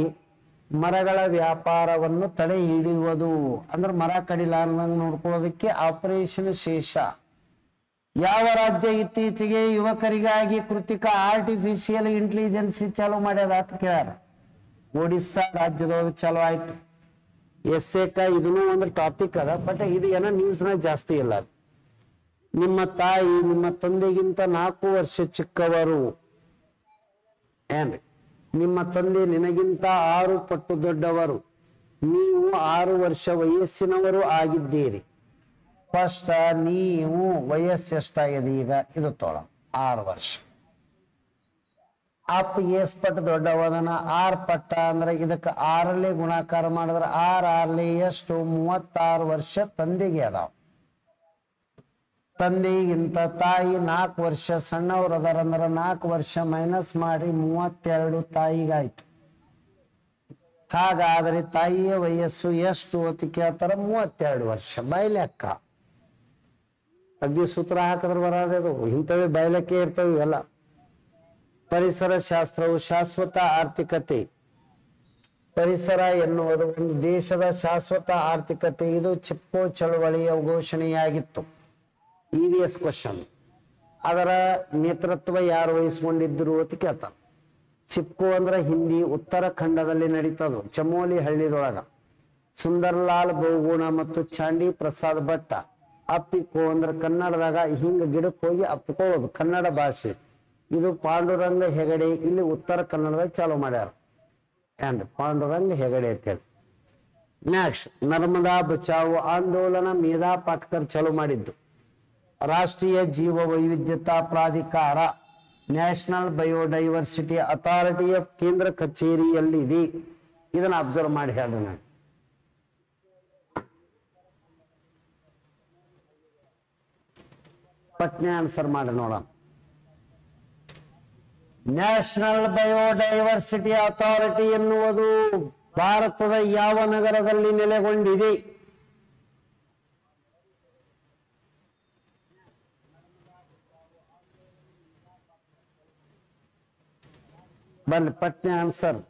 ಮರಗಳ ವ್ಯಾಪಾರವನ್ನು ತಡೆ ಹಿಡಿಯುವುದು ಅಂದ್ರೆ ಮರ ಕಡಿಲಾರ್ದಂಗೆ ನೋಡ್ಕೊಳ್ಳೋದಕ್ಕೆ ಆಪರೇಷನ್ ಶೇಷ. ಯಾವ ರಾಜ್ಯ ಇತ್ತೀಚೆಗೆ ಯುವಕರಿಗಾಗಿ ಕೃತಿಕ ಆರ್ಟಿಫಿಷಿಯಲ್ ಇಂಟೆಲಿಜೆನ್ಸಿ ಚಾಲೂ ಮಾಡ್ಯದ ಅಂತ ಕೇಳ್ಯಾರ. ಒಡಿಸ್ಸಾ ರಾಜ್ಯದೊಳಗೆ ಚಾಲೂ ಆಯ್ತು. ಎಸ್ಸೇಕ ಇದನ್ನು ಒಂದು ಟಾಪಿಕ್ ಅದ, ಬಟ್ ಇದು ಏನೋ ನ್ಯೂಸ್ನ ಜಾಸ್ತಿ ಇಲ್ಲ. ನಿಮ್ಮ ತಾಯಿ ನಿಮ್ಮ ತಂದೆಗಿಂತ 4 ವರ್ಷ ಚಿಕ್ಕವರು ಏನ್ರಿ? ನಿಮ್ಮ ತಂದೆ ನಿನಗಿಂತ 6 ಪಟ್ಟು ದೊಡ್ಡವರು. ನೀವು 6 ವರ್ಷ ವಯಸ್ಸಿನವರು ಆಗಿದ್ದೀರಿ. ಫಸ್ಟ್ ನೀವು ವಯಸ್ಸು ಎಷ್ಟಾಗಿದೆ ಈಗ? ಇದು 6 ವರ್ಷ. ಅಪ್ಪ ಎಸ್ ಪಟ್ಟು ದೊಡ್ಡವದನ 6 ಪಟ್ಟ ಅಂದ್ರೆ ಇದಕ್ಕೆ 6ರಲ್ಲಿ ಗುಣಾಕಾರ ಮಾಡಿದ್ರೆ 6 ಎಷ್ಟು? 36 ವರ್ಷ ತಂದೆಗೆ ಅದಾವ. ತಂದೆಗಿಂತ ತಾಯಿ 4 ವರ್ಷ ಸಣ್ಣವ್ರು ಅದಾರಂದ್ರ 4 ವರ್ಷ ಮೈನಸ್ ಮಾಡಿ 32 ತಾಯಿಗಾಯ್ತು. ಹಾಗಾದ್ರೆ ತಾಯಿಯ ವಯಸ್ಸು ಎಷ್ಟು ಅಂತ ಕೇಳ್ತಾರ? 32 ವರ್ಷ. ಬೈಲೆಕ್ಕ ಅಗ್ದಿ ಸೂತ್ರ ಹಾಕಿದ್ರೆ ಬರೋದು ಇಂಥವೇ ಬೈಲೆಕ್ಕೆ ಇರ್ತವೆ ಎಲ್ಲ. ಪರಿಸರ ಶಾಸ್ತ್ರವು ಶಾಶ್ವತ ಆರ್ಥಿಕತೆ. ಪರಿಸರ ಎನ್ನುವುದು ಒಂದು ದೇಶದ ಶಾಶ್ವತ ಆರ್ಥಿಕತೆ. ಇದು ಚಿಪ್ಪೋ ಚಳವಳಿಯ ಘೋಷಣೆಯಾಗಿತ್ತು. EVS question. ಅದರ ನೇತೃತ್ವ ಯಾರು ವಹಿಸಿಕೊಂಡಿದ್ರು ಅಂತ ಕೇಳ್ತಾರೆ. ಚಿಪ್ಕೋ ಅಂದ್ರೆ ಹಿಂದಿ ಉತ್ತರಾಖಂಡದಲ್ಲಿ ನಡೀತದು, ಚಮೋಲಿ ಹಳ್ಳಿದೊಳಗ. ಸುಂದರ್ಲಾಲ್ ಬಹುಗುಣ ಮತ್ತು ಚಾಂಡಿ ಪ್ರಸಾದ್ ಭಟ್ಟ. ಅಪ್ಪಿಕೋ ಅಂದ್ರೆ ಕನ್ನಡದಾಗ ಹಿಂಗ ಗಿಡಕ್ಕೆ ಹೋಗಿ ಅಪ್ಪಿಕೊಳ್ಳೋದು, ಕನ್ನಡ ಭಾಷೆ. ಇದು ಪಾಂಡುರಂಗ ಹೆಗಡೆ ಇಲ್ಲಿ ಉತ್ತರ ಕನ್ನಡದಾಗ ಚಾಲೂ ಮಾಡ್ಯಾರ. ಏನ್ರಿ? ಪಾಂಡುರಂಗ ಹೆಗಡೆ ಅಂತ ಹೇಳಿ. ನೆಕ್ಸ್ಟ್, ನರ್ಮದಾ ಬಚಾವು ಆಂದೋಲನ ಮೇಧಾ ಪಾಟ್ಕರ್ ಚಾಲೂ ಮಾಡಿದ್ದು. ರಾಷ್ಟ್ರೀಯ ಜೀವ ವೈವಿಧ್ಯತಾ ಪ್ರಾಧಿಕಾರ ನ್ಯಾಷನಲ್ ಬಯೋಡೈವರ್ಸಿಟಿ ಅಥಾರಿಟಿಯ ಕೇಂದ್ರ ಕಚೇರಿಯಲ್ಲಿದೆ. ಇದನ್ನ ಅಬ್ಸರ್ವ್ ಮಾಡಿ ಹೇಳ್ರಿ. ನಾನು ಪಟ್ನೆ ಆನ್ಸರ್ ಮಾಡಿ ನೋಡೋಣ. ನ್ಯಾಷನಲ್ ಬಯೋಡೈವರ್ಸಿಟಿ ಅಥಾರಿಟಿ ಎನ್ನುವುದು ಭಾರತದ ಯಾವ ನಗರದಲ್ಲಿ ನೆಲೆಗೊಂಡಿದೆ? ಬರ್ಲಿ ಪಟ್ನೆ answer.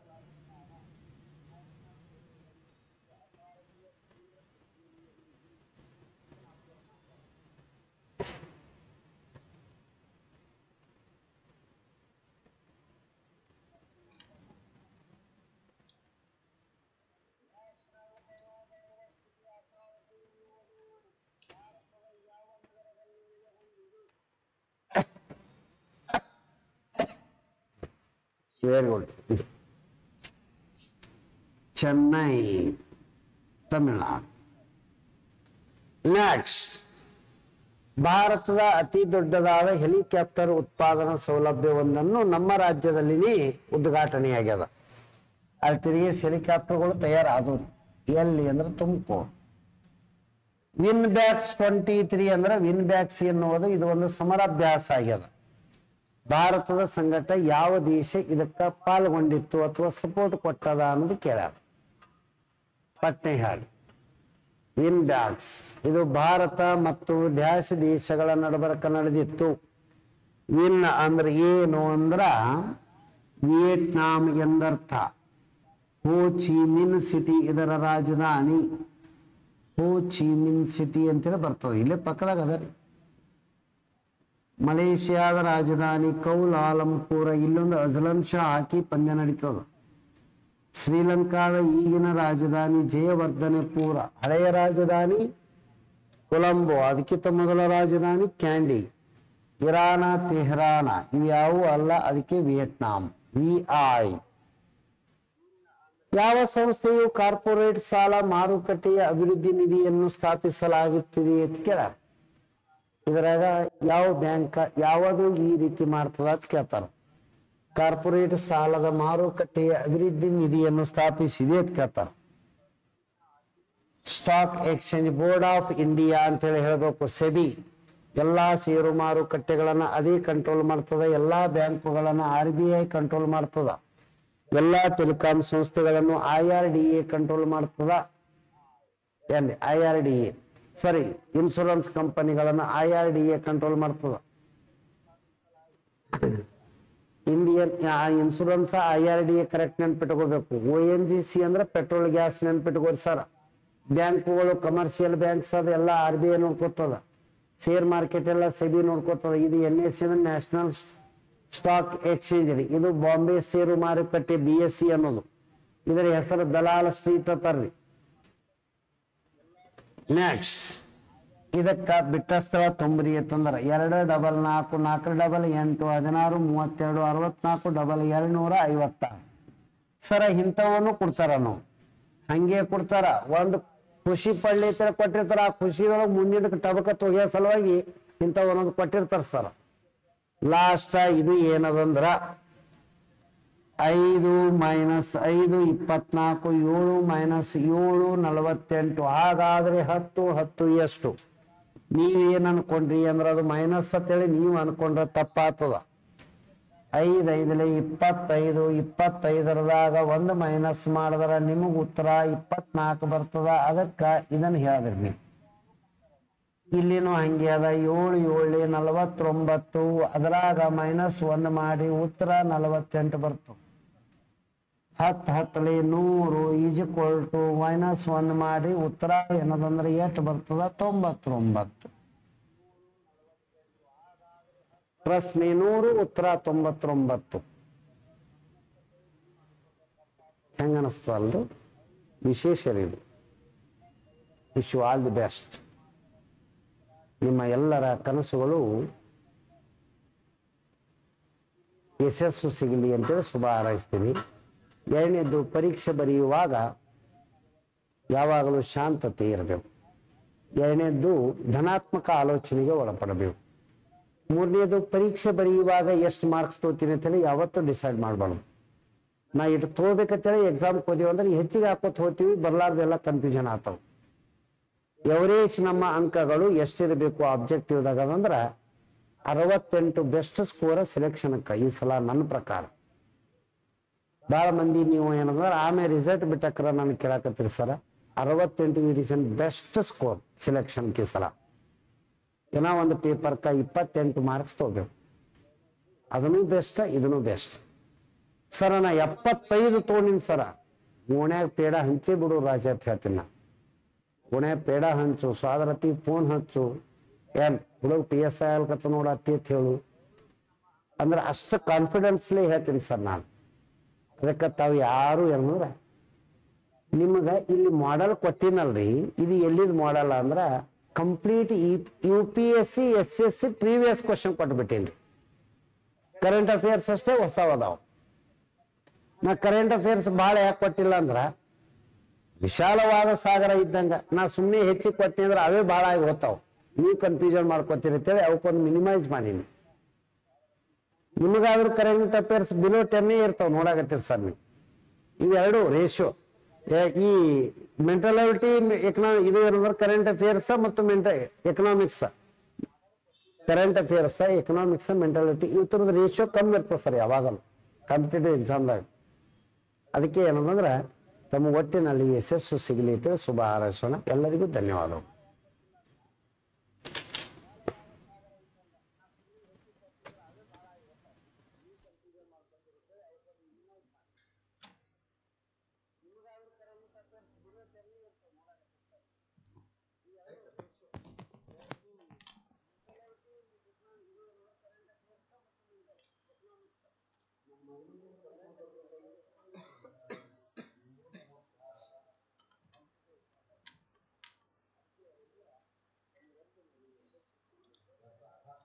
Very good. Chennai, Tamil Nadu. Next, ಭಾರತದ ಅತಿ ದೊಡ್ಡದಾದ ಹೆಲಿಕಾಪ್ಟರ್ ಉತ್ಪಾದನಾ ಸೌಲಭ್ಯವೊಂದನ್ನು ನಮ್ಮ ರಾಜ್ಯದಲ್ಲಿ ಉದ್ಘಾಟನೆಯಾಗ್ಯದ. ಅಲ್ಲಿ ತಿರುಗಿ ಹೆಲಿಕಾಪ್ಟರ್ಗಳು ತಯಾರಾದವು. ಎಲ್ಲಿ ಅಂದ್ರೆ ತುಮಕೂರು. ವಿನ್ ಬ್ಯಾಕ್ಸ್ 23 ಅಂದ್ರೆ ವಿನ್ ಬ್ಯಾಕ್ಸ್ ಎನ್ನುವುದು ಇದು ಒಂದು ಸಮರಾಭ್ಯಾಸ ಆಗ್ಯದ. ಭಾರತದ ಸಂಘಟ ಯಾವ ದೇಶ ಇದಕ್ಕ ಪಾಲ್ಗೊಂಡಿತ್ತು ಅಥವಾ ಸಪೋರ್ಟ್ ಕೊಟ್ಟದ ಅನ್ನೋದು ಕೇಳ್ಯಾರ. ಪಟ್ನೆ ಹೇಳಿ. ವಿನ್ ಬ್ಯಾಕ್ಸ್ ಇದು ಭಾರತ ಮತ್ತು ಡ್ಯಾಶ್ ದೇಶಗಳ ನಡುಬರಕ ನಡೆದಿತ್ತು. ವಿನ್ ಅಂದ್ರೆ ಏನು ಅಂದ್ರ ವಿಯೆಟ್ನಾಂ ಎಂದರ್ಥ. ಹೋ ಚಿ ಮಿನ್ ಸಿಟಿ ಇದರ ರಾಜಧಾನಿ. ಹೋ ಚಿ ಮಿನ್ ಸಿಟಿ ಅಂತೇಳಿ ಬರ್ತದೆ, ಇಲ್ಲೇ ಪಕ್ಕದಾಗ ಅದ ರೀ. ಮಲೇಷಿಯಾದ ರಾಜಧಾನಿ ಕೌಲಾಲಂಪುರ. ಇಲ್ಲೊಂದು ಅಜಲನ್ ಶಾ ಹಾಕಿ ಪಂದ್ಯ ನಡೀತದ. ಶ್ರೀಲಂಕಾದ ಈಗಿನ ರಾಜಧಾನಿ ಜಯವರ್ಧನೆಪುರ. ಹಳೆಯ ರಾಜಧಾನಿ ಕೊಲಂಬೋ, ಅದಕ್ಕಿಂತ ಮೊದಲ ರಾಜಧಾನಿ ಕ್ಯಾಂಡಿ. ಇರಾನ ತೆಹರಾನ ಇವ್ಯಾವೂ ಅಲ್ಲ, ಅದಕ್ಕೆ ವಿಯೆಟ್ನಾಂ. VI. ಯಾವ ಸಂಸ್ಥೆಯು ಕಾರ್ಪೊರೇಟ್ ಸಾಲ ಮಾರುಕಟ್ಟೆಯ ಅಭಿವೃದ್ಧಿ ನಿಧಿಯನ್ನು ಸ್ಥಾಪಿಸಲಾಗುತ್ತಿದೆ ಅಂತ ಕೇಳ. ಇದರಾಗ ಯಾವ ಬ್ಯಾಂಕ್ ಯಾವುದು ಈ ರೀತಿ ಮಾಡ್ತದ ಅಂತ ಕೇಳ್ತಾರ. ಕಾರ್ಪೊರೇಟ್ ಸಾಲದ ಮಾರುಕಟ್ಟೆಯ ಅಭಿವೃದ್ಧಿ ನಿಧಿಯನ್ನು ಸ್ಥಾಪಿಸಿದೆ ಅಂತ ಕೇಳ್ತಾರ. Stock exchange board of India ಅಂತ ಹೇಳಿ ಹೇಳ್ಬೇಕು. ಸೆಬಿ ಎಲ್ಲಾ ಷೇರು ಮಾರುಕಟ್ಟೆಗಳನ್ನ ಅದೇ ಕಂಟ್ರೋಲ್ ಮಾಡ್ತದ, ಎಲ್ಲಾ ಬ್ಯಾಂಕುಗಳನ್ನ RBI ಕಂಟ್ರೋಲ್ ಮಾಡ್ತದ, ಎಲ್ಲಾ ಟೆಲಿಕಾಂ ಸಂಸ್ಥೆಗಳನ್ನು IRDA ಕಂಟ್ರೋಲ್ ಮಾಡ್ತದ. IRDA ಸರಿ, ಇನ್ಶೂರೆನ್ಸ್ ಕಂಪನಿಗಳನ್ನ IRDA ಕಂಟ್ರೋಲ್ ಮಾಡ್ತದ. ಇಂಡಿಯನ್ ಇನ್ಶೂರೆನ್ಸ್ IRDA ಕರೆಕ್ಟ್ ನೆನ್ಪಿಟ್ಕೋಬೇಕು. ONGC ಅಂದ್ರೆ ಪೆಟ್ರೋಲ್ ಗ್ಯಾಸ್ ನೆನ್ಪಿಟ್ಕೋರಿ ಸರ್. ಬ್ಯಾಂಕುಗಳು ಕಮರ್ಷಿಯಲ್ ಬ್ಯಾಂಕ್ಸ್ ಅದೆಲ್ಲ RBI ನೋಡ್ಕೋತದ. ಶೇರ್ ಮಾರ್ಕೆಟ್ ಎಲ್ಲ SEBI ನೋಡ್ಕೋತದ. ಇದು NSE ನ್ಯಾಷನಲ್ ಸ್ಟಾಕ್ ಎಕ್ಸ್ಚೇಂಜ್ ರೀ. ಇದು ಬಾಂಬೆ ಷೇರು ಮಾರುಕಟ್ಟೆ BSE ಅನ್ನೋದು. ಇದರ ಹೆಸರು ದಲಾಲ್ ಸ್ಟ್ರೀಟ್ ಅಂತಾರ್ರಿ. ನೆಕ್ಸ್ಟ್ ಇದಕ್ಕ ಬಿಟ್ಟ ಸ್ಥಳ ತುಂಬ್ರಿ ಅಂತಂದ್ರ 24448163264 ಸರ ಇಂಥವನ್ನು ಕೊಡ್ತಾರ. ನಾವು ಹಂಗೆ ಕೊಡ್ತಾರ. ಒಂದು ಖುಷಿ ಪಡ್ಲಿ ಕೊಟ್ಟಿರ್ತಾರ. ಆ ಖುಷಿ ಒಳಗೆ ಮುಂದಿನ ಟಬಕ ತೊಗೆಯೋ ಸಲುವಾಗಿ ಇಂಥವನ್ನೊಂದು ಕೊಟ್ಟಿರ್ತಾರ ಸರ್. ಲಾಸ್ಟ್ ಇದು ಏನದಂದ್ರ 5 - 5 24 7 - 7 48. ಹಾಗಾದ್ರೆ 10 10 ಎಷ್ಟು? ನೀವೇನ್ ಅನ್ಕೊಂಡ್ರಿ ಅಂದ್ರ ಅದು ಮೈನಸ್ ಅಂತೇಳಿ ನೀವು ಅನ್ಕೊಂಡ್ರೆ ತಪ್ಪಾಗ್ತದ. 5 5 25 25ರದಾಗ 1 ಮೈನಸ್ ಮಾಡಿದ್ರ ನಿಮಗ್ ಉತ್ತರ 24 ಬರ್ತದ. ಅದಕ್ಕ ಇದನ್ನ ಹೇಳಿದ್ರಿ ನೀವು. ಇಲ್ಲಿನೂ ಹಂಗೆ ಅದ. 7 7 49, ಅದರಾಗ -1 ಮಾಡಿ ಉತ್ತರ 48 ಬರ್ತದ. 10 10 100 -1 ಮಾಡಿ ಉತ್ತರ ಏನದಂದ್ರೆ ಎಷ್ಟು ಬರ್ತದ? 99. ಪ್ರಶ್ನೆ 100, ಉತ್ತರ 99. ಹೆಂಗ ಅನಿಸ್ತಲ್ದು? ವಿಶೇಷ ಇದು. Wish you all the best. ನಿಮ್ಮ ಎಲ್ಲರ ಕನಸುಗಳು ಯಶಸ್ಸು ಸಿಗಲಿ ಅಂತೇಳಿ ಶುಭ ಹಾರೈಸ್ತೀನಿ. ಎರಡನೇದು, ಪರೀಕ್ಷೆ ಬರೆಯುವಾಗ ಯಾವಾಗಲೂ ಶಾಂತತೆ ಇರಬೇಕು. ಎರಡನೇದ್ದು, ಧನಾತ್ಮಕ ಆಲೋಚನೆಗೆ ಒಳಪಡಬೇಕು. ಮೂರನೇದು, ಪರೀಕ್ಷೆ ಬರೆಯುವಾಗ ಎಷ್ಟು ಮಾರ್ಕ್ಸ್ ತೋತೀನಿ ಅಂತೇಳಿ ಯಾವತ್ತೂ ಡಿಸೈಡ್ ಮಾಡಬಾರ್ದು. ನಾ ಇಟ್ಟು ತಗೋಬೇಕಂತೇಳಿ ಎಕ್ಸಾಮ್ ಹೋದೀವಿ ಅಂದ್ರೆ ಹೆಚ್ಚಿಗೆ ಹಾಕೋತ ಹೋಗ್ತೀವಿ, ಬರ್ಲಾರ್ದೆಲ್ಲ ಕನ್ಫ್ಯೂಷನ್ ಆಗ್ತಾವ. ಎವರೇಜ್ ನಮ್ಮ ಅಂಕಗಳು ಎಷ್ಟಿರಬೇಕು ಆಬ್ಜೆಕ್ಟಿವ್ದಾಗ ಅಂದ್ರೆ 68 ಬೆಸ್ಟ್ ಸ್ಕೋರ್ ಸೆಲೆಕ್ಷನ್ಕ ಈ ಸಲ ನನ್ನ ಪ್ರಕಾರ. ಬಹಳ ಮಂದಿ ನೀವು ಏನಂದ್ರೆ ಆಮೇಲೆ ರಿಸಲ್ಟ್ ಬಿಟ್ಟಕ್ರ ನಾನು ಕೇಳಾಕತ್ತೀರಿ ಸರ. 68 it is best score selection ಈ ಸಲ. ಏನೋ ಒಂದು ಪೇಪರ್ಕ 28 ಮಾರ್ಕ್ಸ್ ತಗೋಬೇಕು. ಅದನ್ನು ಬೆಸ್ಟ್, ಇದನ್ನು ಬೆಸ್ಟ್. ಸರ ನಾ 75 ತಗೊಂಡಿನಿ ಸರ. ಓಣ್ಯಾಗ ಪೇಡ ಹಂಚಿ ಬಿಡು ರಾಜ ಅಂತ ಹೇಳ್ತೀನಿ ನಾ. ಓಣ್ಯಾಗ ಪೇಡ ಹಂಚು, ಸ್ವಾದರತಿ ಫೋನ್ ಹಚ್ಚು, ಏನ್ ಹುಡುಗ PSI ಆಲ್ಕತ್ತ ನೋಡತ್ತಿ ಅಂತ ಹೇಳು ಅಂದ್ರೆ ಅಷ್ಟು ಕಾನ್ಫಿಡೆನ್ಸ್ಲಿ ಹೇಳ್ತೀನಿ ಸರ್ ನಾನು. ಅದಕ್ಕೆ ತಾವು ಯಾರು ಏನಂದ್ರೆ ನಿಮ್ಗ ಇಲ್ಲಿ ಮಾಡೆಲ್ ಕೊಟ್ಟಿನಲ್ರಿ, ಇದು ಎಲ್ಲಿದ್ ಮಾಡೆಲ್ ಅಂದ್ರ complete UPSC SSC previous question ಕೊಟ್ಬಿಟ್ಟೇನ್ರಿ. ಕರೆಂಟ್ ಅಫೇರ್ಸ್ ಅಷ್ಟೇ ಹೊಸವದಾವ. ನಾ ಕರೆಂಟ್ ಅಫೇರ್ಸ್ ಭಾಳ ಯಾಕೆ ಕೊಟ್ಟಿಲ್ಲ ಅಂದ್ರ ವಿಶಾಲವಾದ ಸಾಗರ ಇದ್ದಂಗ. ನಾ ಸುಮ್ಮನೆ ಹೆಚ್ಚಿಗೆ ಕೊಟ್ಟಿನಿ ಅಂದ್ರೆ ಅವೇ ಭಾಳ ಆಗಿ ಹೋಗ್ತಾವ. ನೀವು ಕನ್ಫ್ಯೂಷನ್ ಮಾಡ್ಕೊತೀರಿ ಅಂತೇಳಿ ಅವಕ್ಕೊಂದು ಮಿನಿಮೈಸ್ ಮಾಡೀನಿ. ನಿಮಗಾದ್ರೂ ಕರೆಂಟ್ ಅಫೇರ್ಸ್ ಬಿಲೋ 10 ಇರ್ತಾವ ನೋಡಾಕತ್ತೀರಿ ಸರ್ ನೀವು. ಇವೆರಡು ರೇಷಿಯೋ. ಈ ಮೆಂಟಾಲಿಟಿ ಇದು ಏನಂದ್ರೆ ಕರೆಂಟ್ ಅಫೇರ್ಸ್ ಮತ್ತು economics. Current affairs, economics, mentality ಇವತ್ತರದ ರೇಷಿಯೋ ಕಮ್ಮಿ ಇರ್ತದೆ ಸರ್ ಯಾವಾಗಲೂ ಕಾಂಪಿಟೇಟಿವ್ ಎಕ್ಸಾಮ್ದಾಗ. ಅದಕ್ಕೆ ಏನಂದ್ರೆ ತಮ್ಮ ಒಟ್ಟಿನಲ್ಲಿ ಯಶಸ್ಸು ಸಿಗಲಿ ಅಂತ ಶುಭ ಹಾರೈಸೋಣ. ಎಲ್ಲರಿಗೂ ಧನ್ಯವಾದಗಳು.